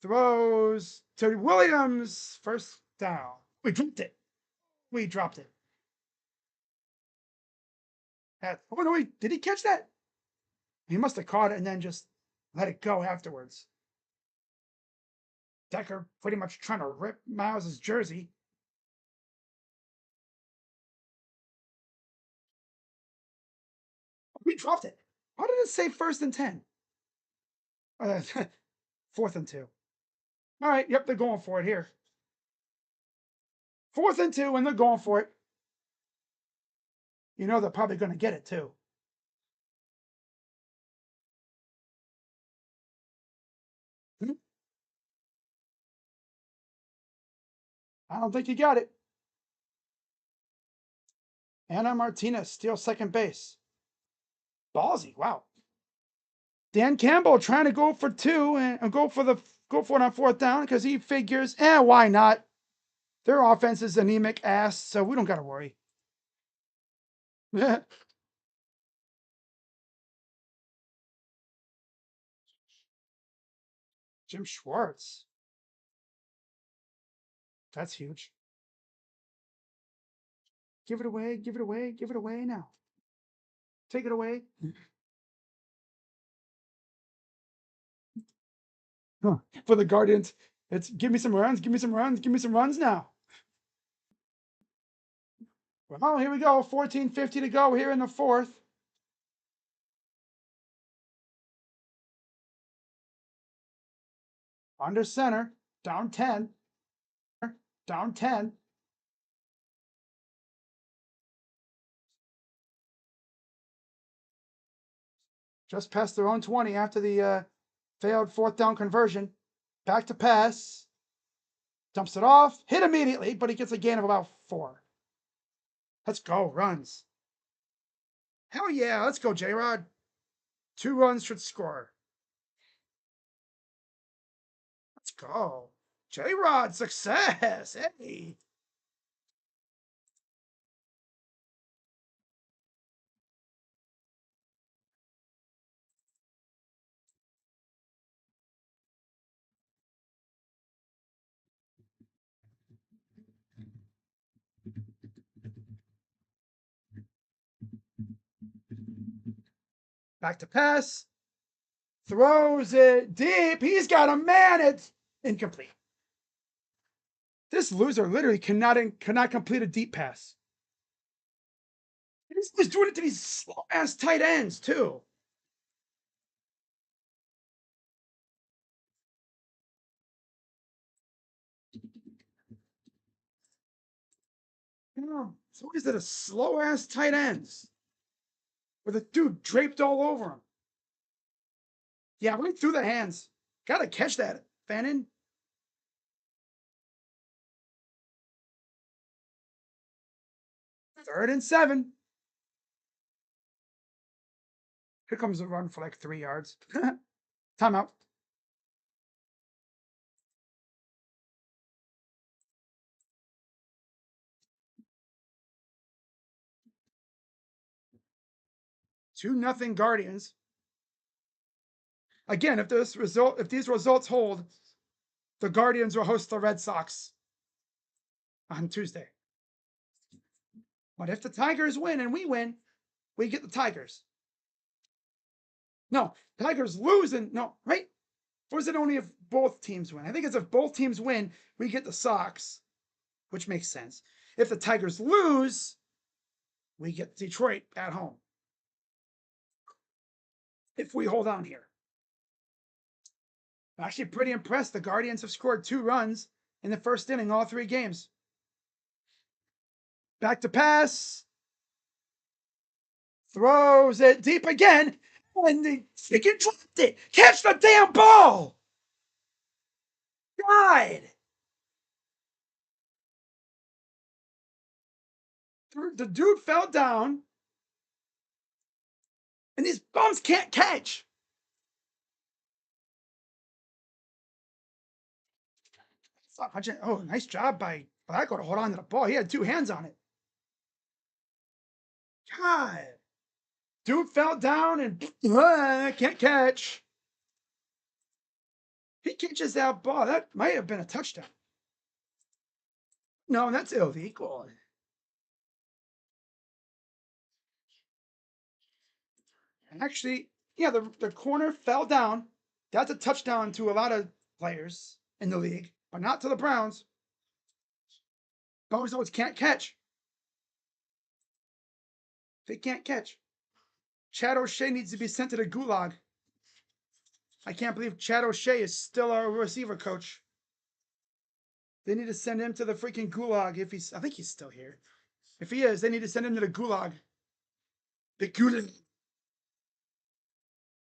Throws to Williams. First down. We dropped it. We dropped it. Oh no, wait. Did he catch that? He must have caught it and then just let it go afterwards. Decker pretty much trying to rip Miles' jersey. We dropped it. Why did it say first and 10? Fourth and 2. All right, yep, they're going for it here. Fourth and 2, and they're going for it. They're probably going to get it too. I don't think he got it. Anna Martinez steals second base. Ballsy, wow. Dan Campbell trying to go for 2 and go for it on fourth down because he figures, why not? Their offense is anemic ass, so we don't got to worry. Jim Schwartz. That's huge. Give it away, give it away, give it away now. Take it away. For the Guardians, it's give me some runs, give me some runs, give me some runs now. Well, here we go. 14:50 to go here in the fourth. Under center, down 10. Down 10. Just past their own 20 after the failed fourth down conversion. Back to pass. Dumps it off. Hit immediately, but he gets a gain of about 4. Let's go. Runs. Hell yeah. Let's go, J-Rod. 2 runs should score. Let's go. J-Rod, success. Hey. Back to pass. Throws it deep. He's got a man. It's incomplete. This loser literally cannot complete a deep pass. He's doing it to these slow ass tight ends too. So is it a slow ass tight ends with a dude draped all over him? Yeah, right through the hands. Gotta catch that, Fannin. 3rd and 7. Here comes a run for like 3 yards. Timeout. Two nothing Guardians. Again, if these results hold, the Guardians will host the Red Sox on Tuesday. But if the Tigers win and we win, we get the Tigers. No, Tigers lose and no, right? Or is it only if both teams win? I think it's if both teams win, we get the Sox, which makes sense. If the Tigers lose, we get Detroit at home. If we hold on here. I'm actually pretty impressed. The Guardians have scored 2 runs in the first inning, all 3 games. Back to pass. Throws it deep again. And they freaking dropped it. Catch the damn ball. God. The dude fell down. And these bums can't catch. Oh, nice job by Flacco to hold on to the ball. He had 2 hands on it. God. Dude fell down and can't catch. He catches that ball. That might have been a touchdown. No, that's illegal. Actually, yeah, the corner fell down. That's a touchdown to a lot of players in the league, but not to the Browns. Bozos can't catch. They can't catch. Chad O'Shea needs to be sent to the gulag. I can't believe Chad O'Shea is still our receiver coach. They need to send him to the freaking gulag if I think he's still here. If he is, they need to send him to the gulag. The gulag.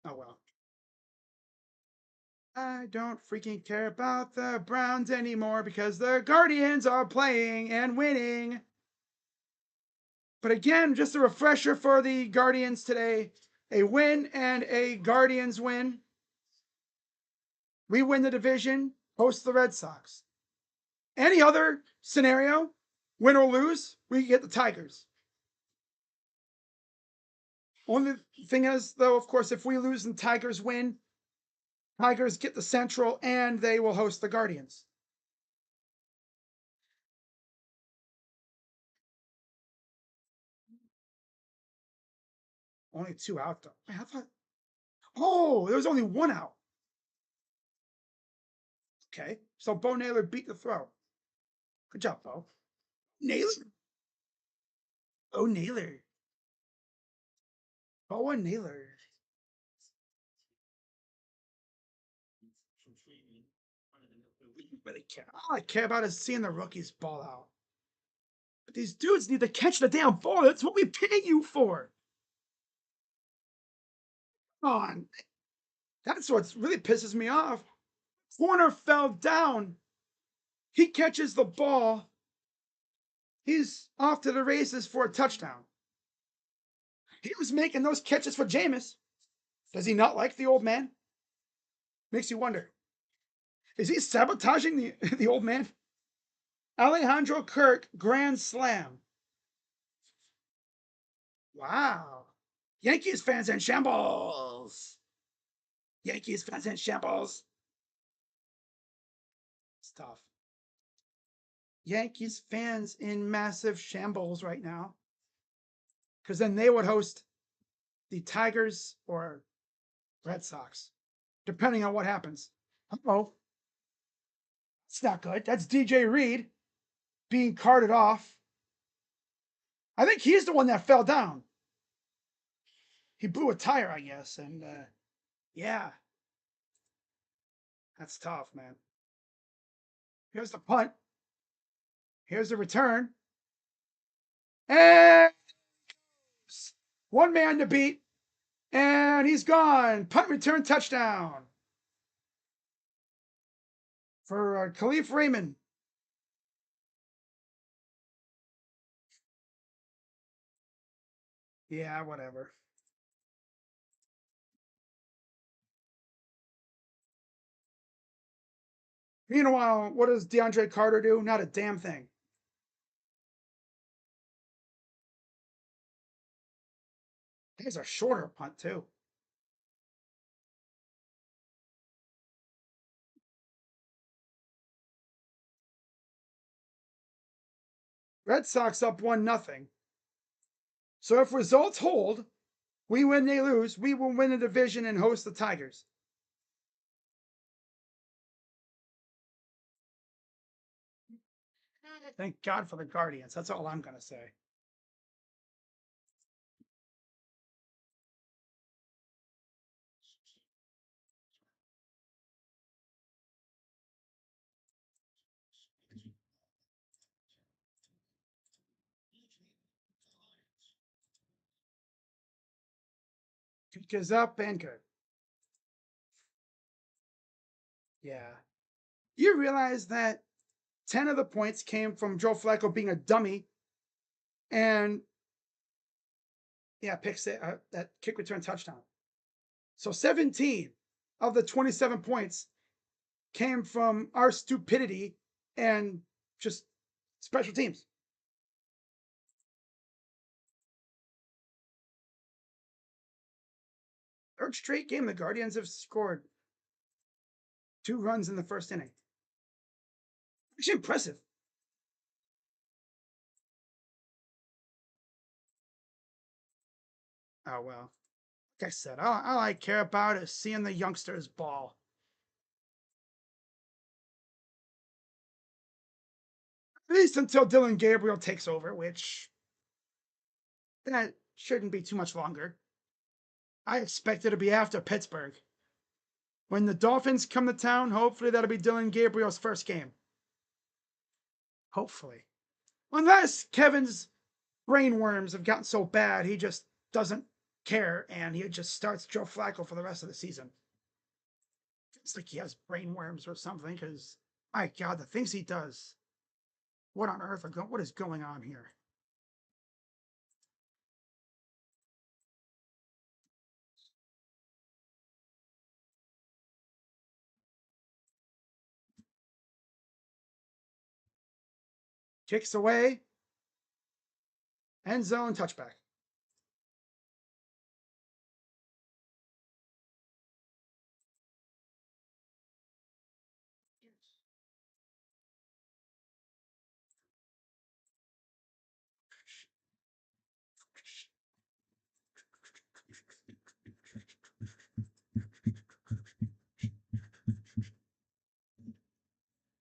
Oh well. I don't freaking care about the Browns anymore because the Guardians are playing and winning. But again, just a refresher for the Guardians today. A win and a Guardians win. We win the division, host the Red Sox. Any other scenario, win or lose, we get the Tigers. Only thing is, though, of course, if we lose and Tigers win, Tigers get the Central and they will host the Guardians. Only 2 out, though. I thought, oh, there was only 1 out. Okay, so Bo Naylor beat the throw. Good job, Bo. Naylor. Oh, Naylor. Bo and Naylor. Really care. All I care about is seeing the rookies ball out. But these dudes need to catch the damn ball. That's what we pay you for. Come on. That's what really pisses me off. Corner fell down. He catches the ball. He's off to the races for a touchdown. He was making those catches for Jameis. Does he not like the old man? Makes you wonder. Is he sabotaging the old man? Alejandro Kirk, grand slam. Wow. Yankees fans in shambles. Yankees fans in shambles. It's tough. Yankees fans in massive shambles right now. Because then they would host the Tigers or Red Sox, depending on what happens. Oh, it's not good. That's DJ Reed being carted off. I think he's the one that fell down. He blew a tire, I guess, and yeah, that's tough, man. Here's the punt. Here's the return. And 1 man to beat. And he's gone. Punt return touchdown for Khalif Raymond. Yeah, whatever. Meanwhile, what does DeAndre Carter do? Not a damn thing. There's a shorter punt, too. Red Sox up 1-0. So if results hold, we win, they lose, we will win the division and host the Tigers. Thank God for the Guardians. That's all I'm going to say. Kick is up and good. Yeah. You realize that 10 of the points came from Joe Flacco being a dummy and, yeah, picks it, that kick return touchdown. So 17 of the 27 points came from our stupidity and just special teams. Third straight game, the Guardians have scored 2 runs in the first inning. Actually impressive. Oh, well. Like I said, all I care about is seeing the youngsters ball. At least until Dylan Gabriel takes over, which that shouldn't be too much longer. I expect it to be after Pittsburgh. When the Dolphins come to town, hopefully that'll be Dylan Gabriel's first game. Hopefully. Unless Kevin's brain worms have gotten so bad he just doesn't care and he just starts Joe Flacco for the rest of the season. It's like he has brain worms or something, because my God, the things he does. What on earth what is going on here? Kicks away. End zone touchback.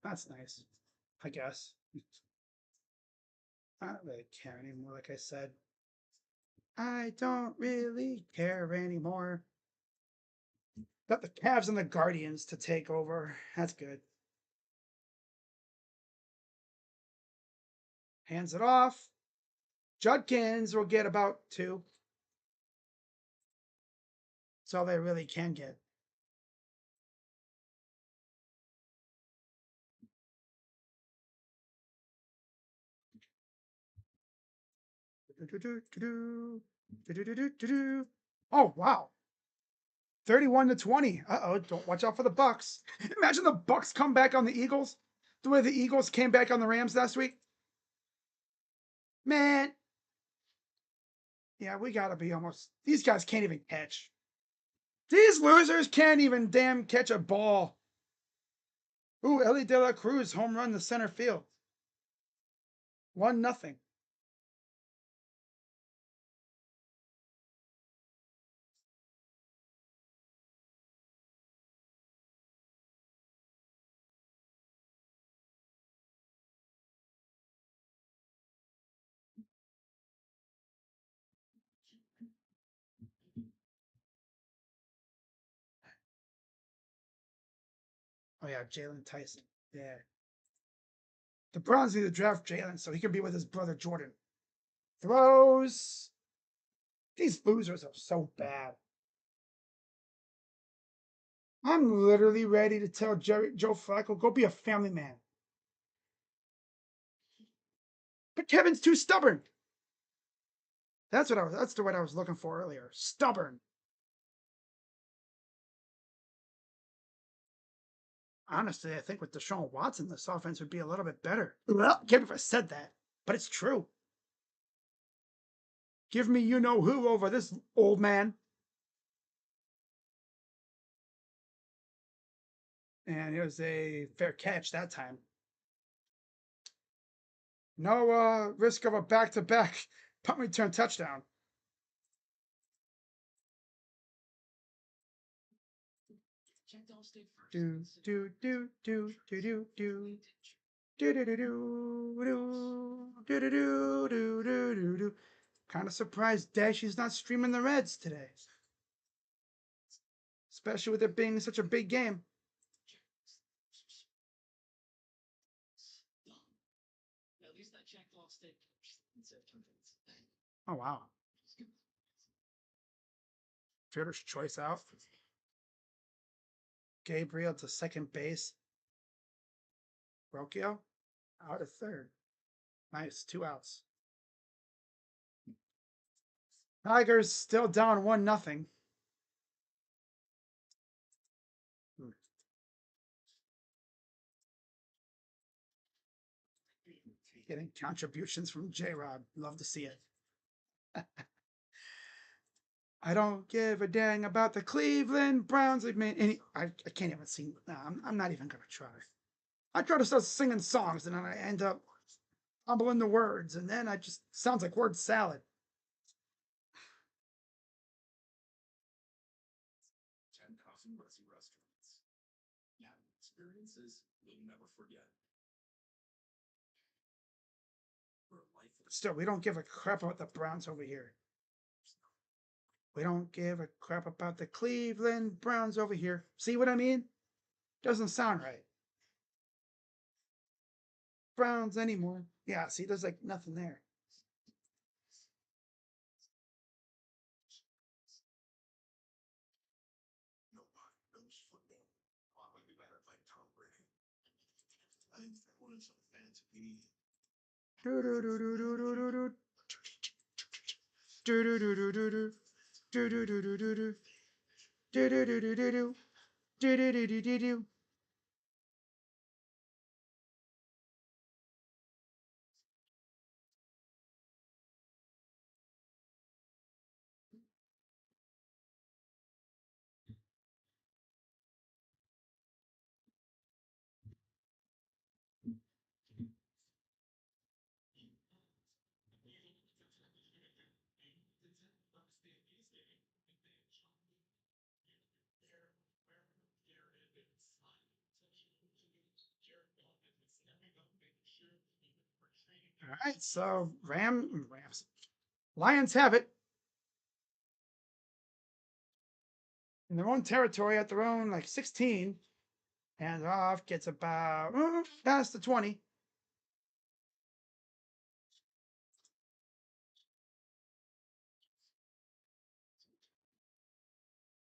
That's nice, I guess. I don't really care anymore, like I said. I don't really care anymore. Got the Cavs and the Guardians to take over. That's good. Hands it off. Judkins will get about 2. That's all they really can get. Oh, wow. 31-20. Uh-oh, don't watch out for the Bucks. Imagine the Bucks come back on the Eagles the way the Eagles came back on the Rams last week. Man. Yeah, we gotta be almost. These guys can't even catch. These losers can't even damn catch a ball. Ooh, Ellie De La Cruz home run to center field. 1-0. Oh yeah, Jalen Tyson. Yeah. The Browns need to draft Jalen so he can be with his brother Jordan. Throws. These losers are so bad. I'm literally ready to tell Joe Flacco, go be a family man. But Kevin's too stubborn. That's the word I was looking for earlier. Stubborn. Honestly, I think with Deshaun Watson, this offense would be a little bit better. Well, can't believe I said that, but it's true. Give me you know who over this old man. And it was a fair catch that time. No risk of a back-to-back punt return touchdown. Do do do do do do do. Do do do do do do do do do do do. Kind of surprised Dashy's not streaming the Reds today, especially with it being such a big game. Oh wow! Fielder's choice out. Gabriel to second base. Rocchio out of third. Nice, 2 outs. Tigers still down 1-0. Getting contributions from J-Rod. Love to see it. I don't give a dang about the Cleveland Browns. I mean, I can't even sing. No, I'm not even going to try. I try to start singing songs and then I end up fumbling the words, and then I just sounds like word salad. 10 coffee restaurants. Yeah, experiences you'll never forget. Still, we don't give a crap about the Browns over here. We don't give a crap about the Cleveland Browns over here. See what I mean? Doesn't sound right. Browns anymore. Yeah, see, there's like nothing there. Nobody knows football. Why would be better like Tom Brady? I think that one is some fans we Do do do do do do do do. Do do do do do do. Do do do do do do. Do do do do do do. Do do do do do do. All right, so Rams, Lions have it in their own territory at their own like 16. Hands off, gets about past the 20.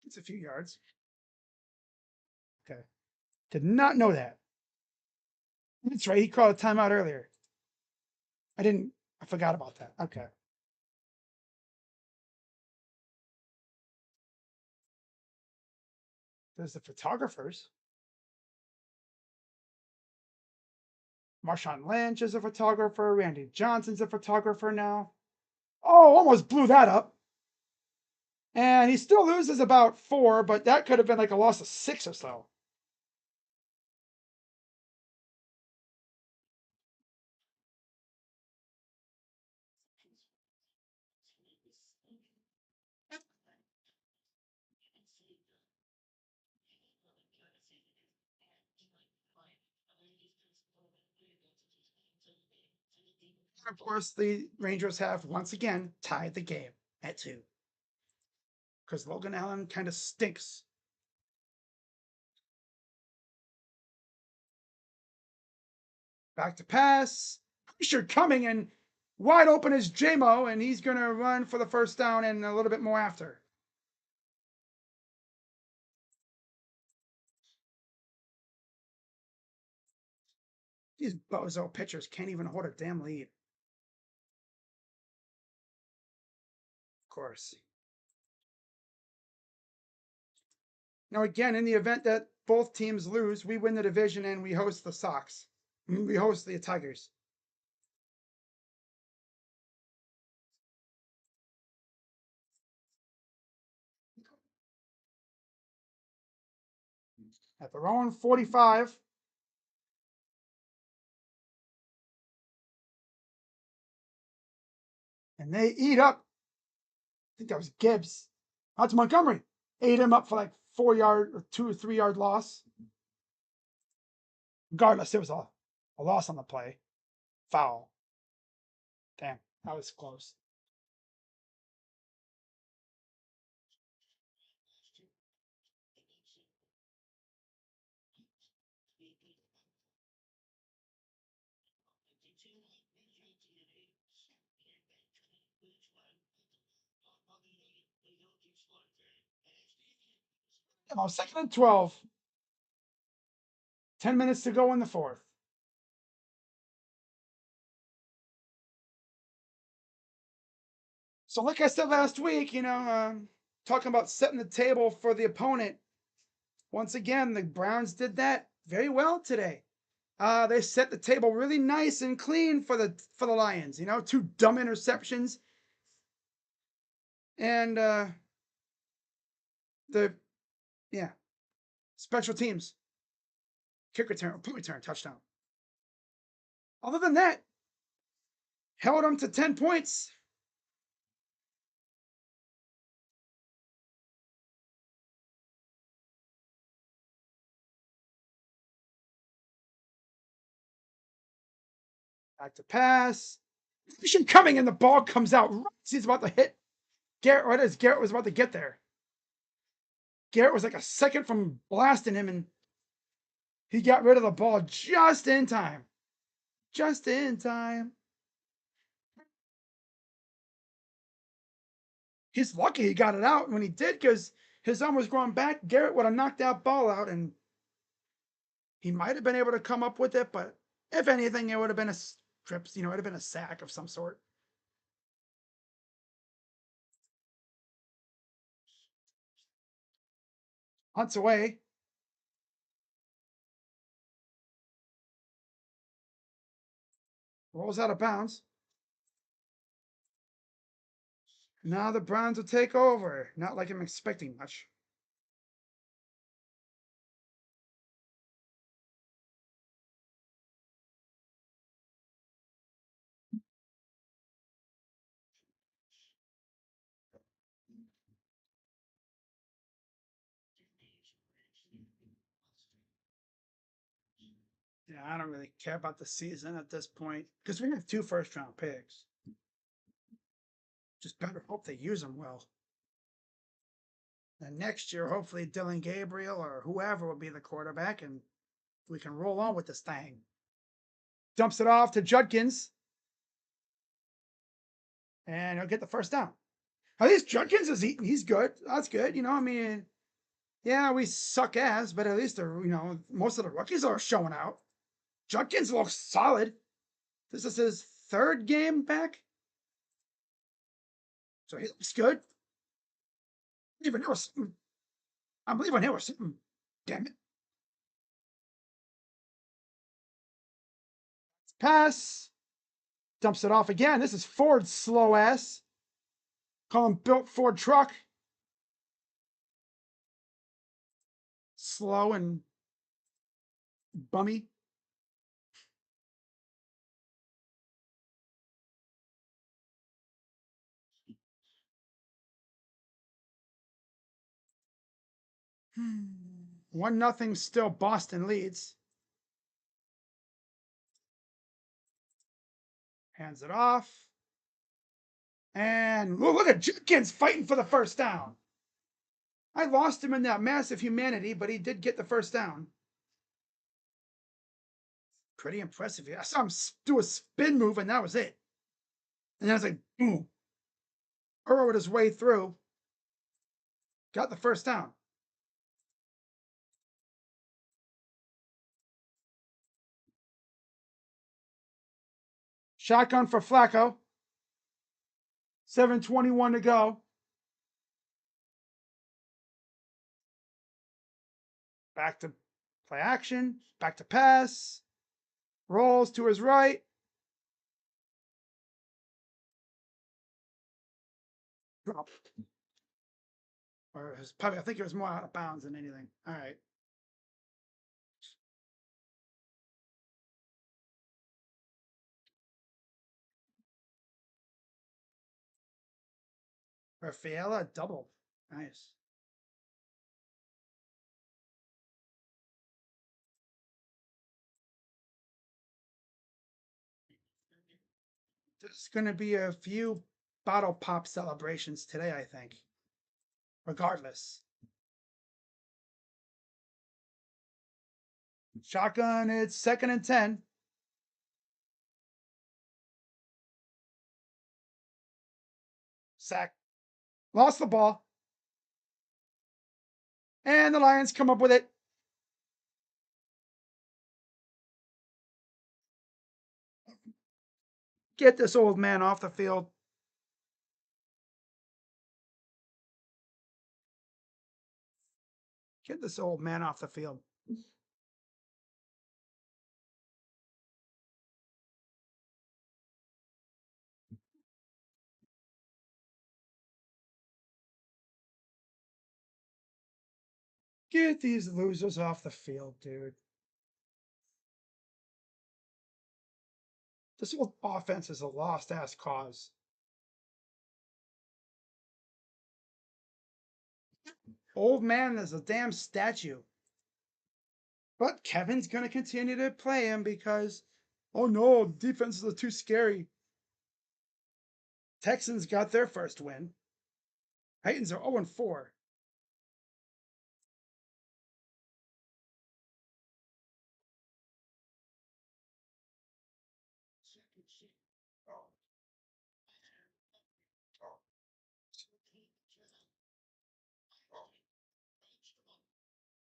It's a few yards. Okay. Did not know that. That's right. He called a timeout earlier. I forgot about that. Okay. There's the photographers. Marshawn Lynch is a photographer. Randy Johnson's a photographer now. Oh, almost blew that up. And he still loses about 4, but that could have been like a loss of 6 or so. Of course, the Rangers have once again tied the game at 2 because Logan Allen kind of stinks. Back to pass. Pressure coming and wide open is JMO, and he's going to run for the first down and a little bit more after. These bozo pitchers can't even hold a damn lead. course. Now, again, in the event that both teams lose, we win the division and we host the Sox. We host the Tigers. At their own 45. And they eat up. I think that was Gibbs. That's Montgomery. Ate him up for like 4-yard or 2 or 3-yard loss. Regardless, it was a loss on the play. Foul. Damn, that was close. Second and 12. 10 minutes to go in the fourth. So, like I said last week, talking about setting the table for the opponent. Once again, the Browns did that very well today. They set the table really nice and clean for the Lions. 2 dumb interceptions, and the special teams, kick return, punt return, touchdown. Other than that, held them to 10 points. Back to pass. Vision coming, and the ball comes out. He's about to hit Garrett right as Garrett was about to get there. Garrett was like a second from blasting him, and he got rid of the ball just in time. Just in time. He's lucky he got it out when he did, because his arm was growing back. Garrett would have knocked that ball out, and he might have been able to come up with it, but if anything, it would have been a strip, it would have been a sack of some sort. Hunts away. Rolls out of bounds. Now the Browns will take over. Not like I'm expecting much. Yeah, I don't really care about the season at this point because we have 2 first-round picks. Just better hope they use them well. And next year, hopefully, Dylan Gabriel or whoever will be the quarterback, and we can roll on with this thing. Dumps it off to Judkins, and he'll get the first down. At least Judkins is eating. He's good. That's good. Yeah, we suck ass, but at least most of the rookies are showing out. Judkins looks solid. This is his 3rd game back, so he looks good. Even there was something. I'm believing there was something. Damn it. Pass. Dumps it off again. This is Ford's slow ass. Call him built Ford truck. Slow and bummy. Hmm. 1-0 still. Boston leads. Hands it off. And look at Judkins fighting for the first down. I lost him in that massive humanity, but he did get the first down. Pretty impressive. I saw him do a spin move, and that was it. And I was like, boom. Burrowed his way through. Got the first down. Shotgun for Flacco. 7:21 to go. Back to play action. Back to pass. Rolls to his right. Drop. Or it was probably, I think it was more out of bounds than anything. All right. Rafaela double. Nice. There's going to be a few bottle pop celebrations today, I think. Regardless. Shotgun, it's 2nd and 10. Sack. Lost the ball. And the Lions come up with it. Get this old man off the field. Get this old man off the field. Get these losers off the field, dude. This whole offense is a lost ass cause. Old man is a damn statue. But Kevin's going to continue to play him because, oh no, defenses are too scary. Texans got their first win. Titans are 0-4.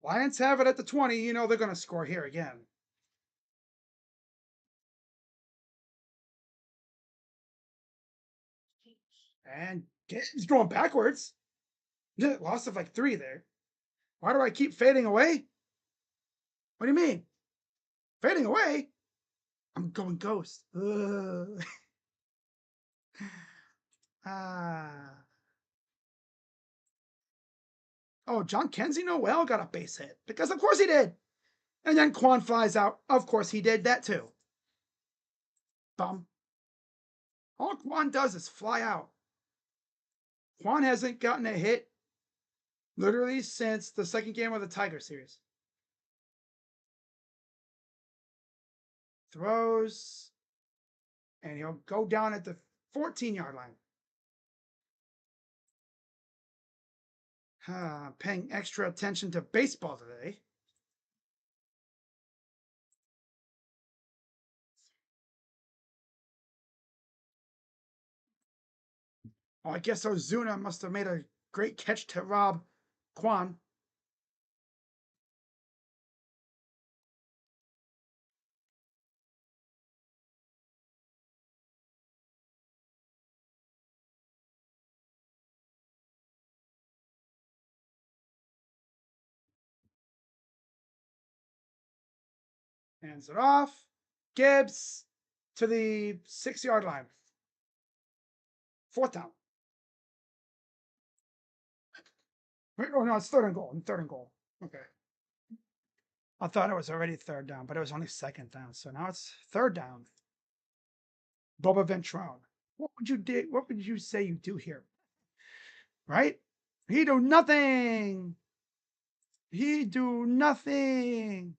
Lions have it at the 20. You know they're going to score here again. And he's going backwards. Loss of like 3 there. Why do I keep fading away? What do you mean? Fading away? I'm going ghost. Oh, John Kenzie Noel got a base hit. Because of course he did. And then Quan flies out. Of course he did that too. Bum. All Quan does is fly out. Quan hasn't gotten a hit literally since the second game of the Tiger series. Throws. And he'll go down at the 14-yard line. Paying extra attention to baseball today. Oh, I guess Ozuna must have made a great catch to rob Quan. Hands it off. Gibbs to the 6-yard line. 4th down. Wait, oh no, it's 3rd and goal. 3rd and goal. Okay. I thought it was already 3rd down, but it was only 2nd down. So now it's 3rd down. Boba Ventrone. What would you do? What would you say you do here? Right? He do nothing. He do nothing.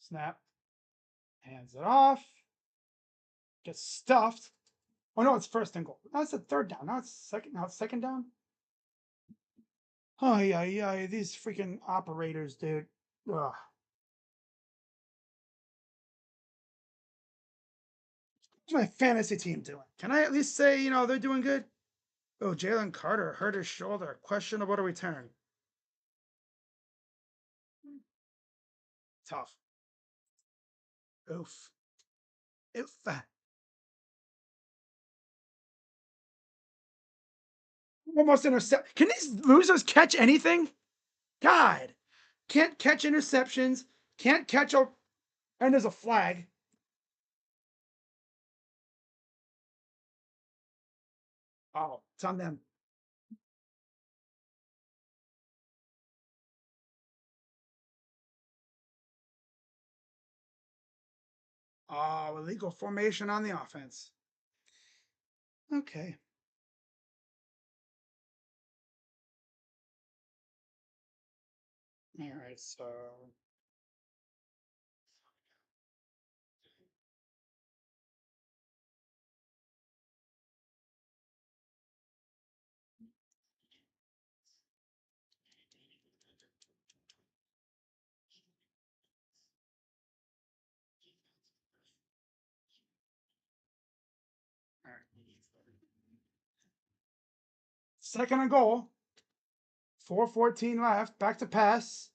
Snap. Hands it off. Gets stuffed. Oh no, it's 1st and goal. Now it's a 3rd down. Now it's second. Now it's 2nd down. Oh yeah. These freaking operators, dude. Ugh. What's my fantasy team doing? Can I at least say, they're doing good? Oh, Jalen Carter hurt his shoulder. Questionable to return. Tough. Oof. Oof. Almost intercept. Can these losers catch anything? God. Can't catch interceptions. Can't catch a. And there's a flag. Oh, it's on them. Oh, illegal formation on the offense. Okay. All right, so all right. Second and goal. 4:14 left. Back to pass.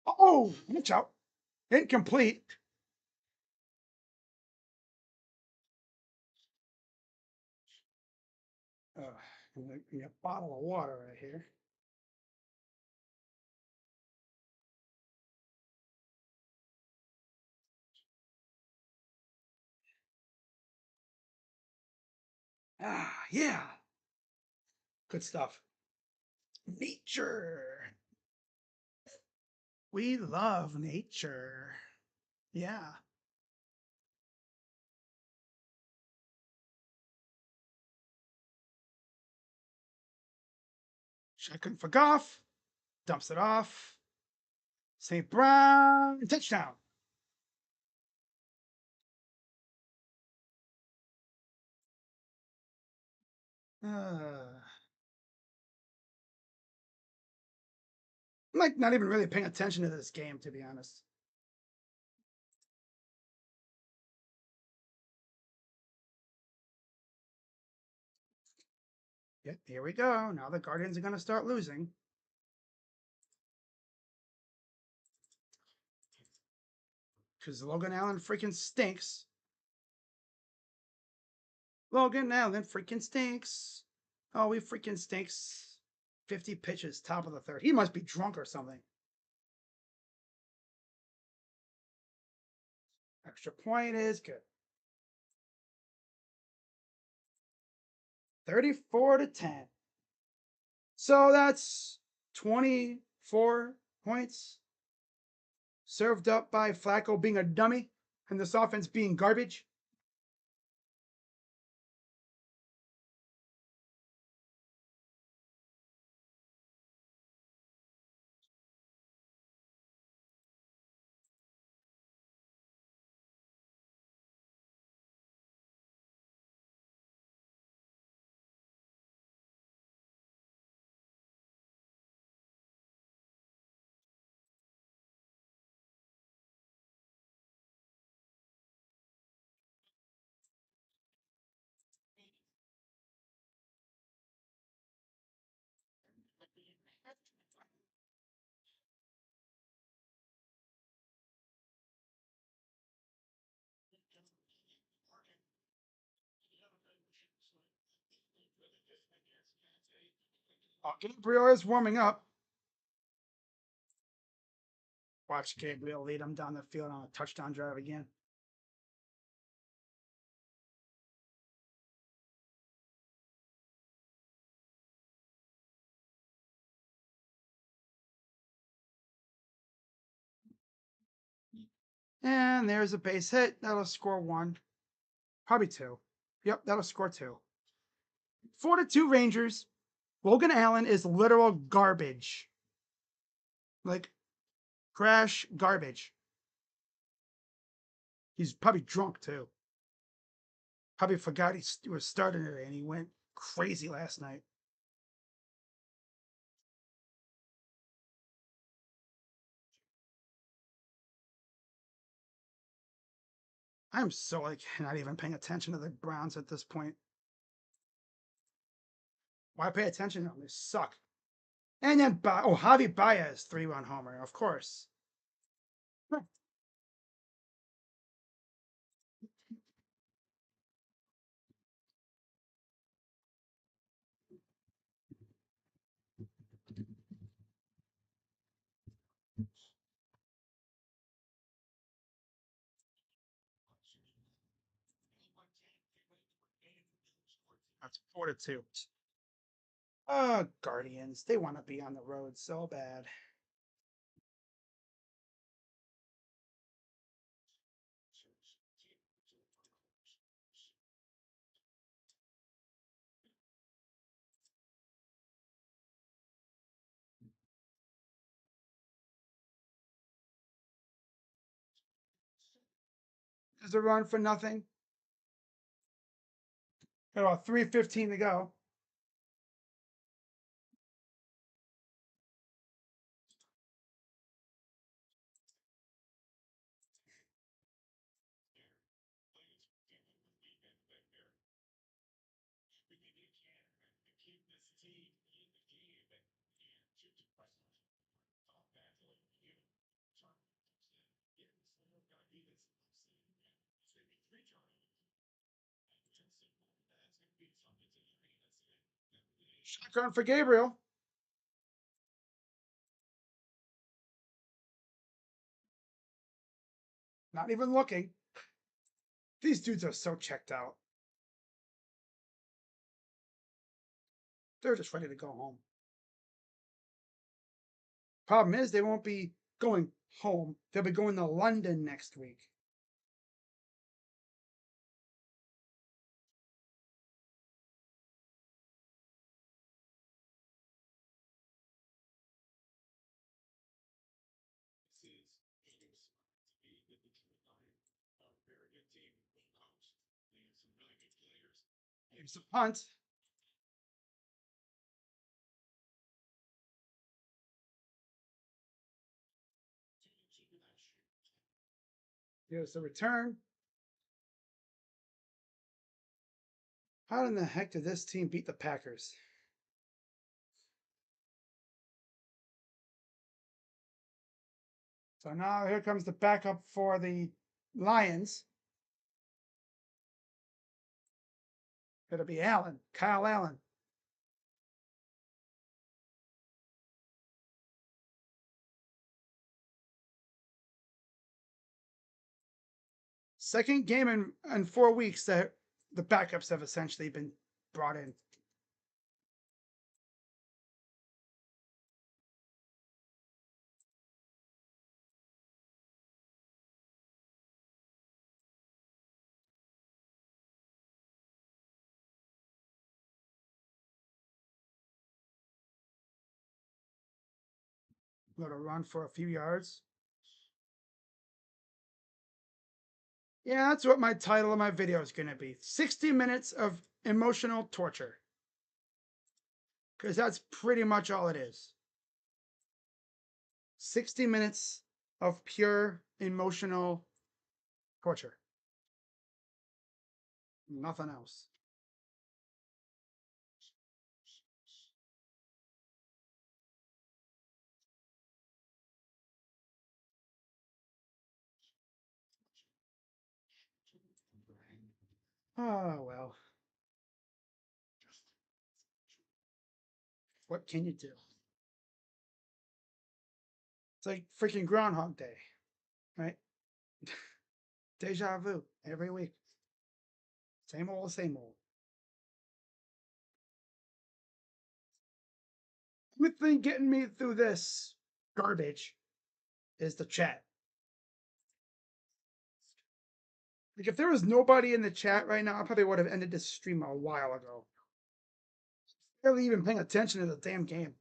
Oh, watch out. Incomplete. A bottle of water right here. Ah, yeah. Good stuff. Nature. We love nature. Yeah. Checking for Goff. Dumps it off. St. Brown. Touchdown. I'm like not even really paying attention to this game, to be honest. Yep, here we go. Now the Guardians are going to start losing. Because Logan Allen freaking stinks. Logan Allen freaking stinks. Oh, he freaking stinks. 50 pitches, top of the third. He must be drunk or something. Extra point is good. 34-10. So that's 24 points served up by Flacco being a dummy and this offense being garbage. Gabriel is warming up. Watch Gabriel lead him down the field on a touchdown drive again. And there's a base hit. That'll score one. Probably two. Yep, that'll score two. 4-2 Rangers. Logan Allen is literal garbage. Like, crash garbage. He's probably drunk too. Probably forgot he was starting today and he went crazy last night. I'm so like not even paying attention to the Browns at this point. Why pay attention to them? They suck. And then Javi Baez 3-run homer, of course. That's 4-2. Oh, Guardians. They want to be on the road so bad. Is a run for nothing. Got about 3:15 to go. Shotgun for Gabriel. Not even looking. These dudes are so checked out. They're just ready to go home. Problem is, they won't be going home. They'll be going to London next week. It's a punt. Here's the return. How in the heck did this team beat the Packers? So now here comes the backup for the Lions. It'll be Allen, Kyle Allen. Second game in 4 weeks that the backups have essentially been brought in. Let a run for a few yards. Yeah, that's what my title of my video is going to be. 60 minutes of emotional torture. Because that's pretty much all it is. 60 minutes of pure emotional torture. Nothing else. Oh, well. What can you do? It's like freaking Groundhog Day, right? Deja vu every week. Same old, same old. The thing getting me through this garbage is the chat. Like, if there was nobody in the chat right now, I probably would have ended this stream a while ago. Barely even paying attention to the damn game.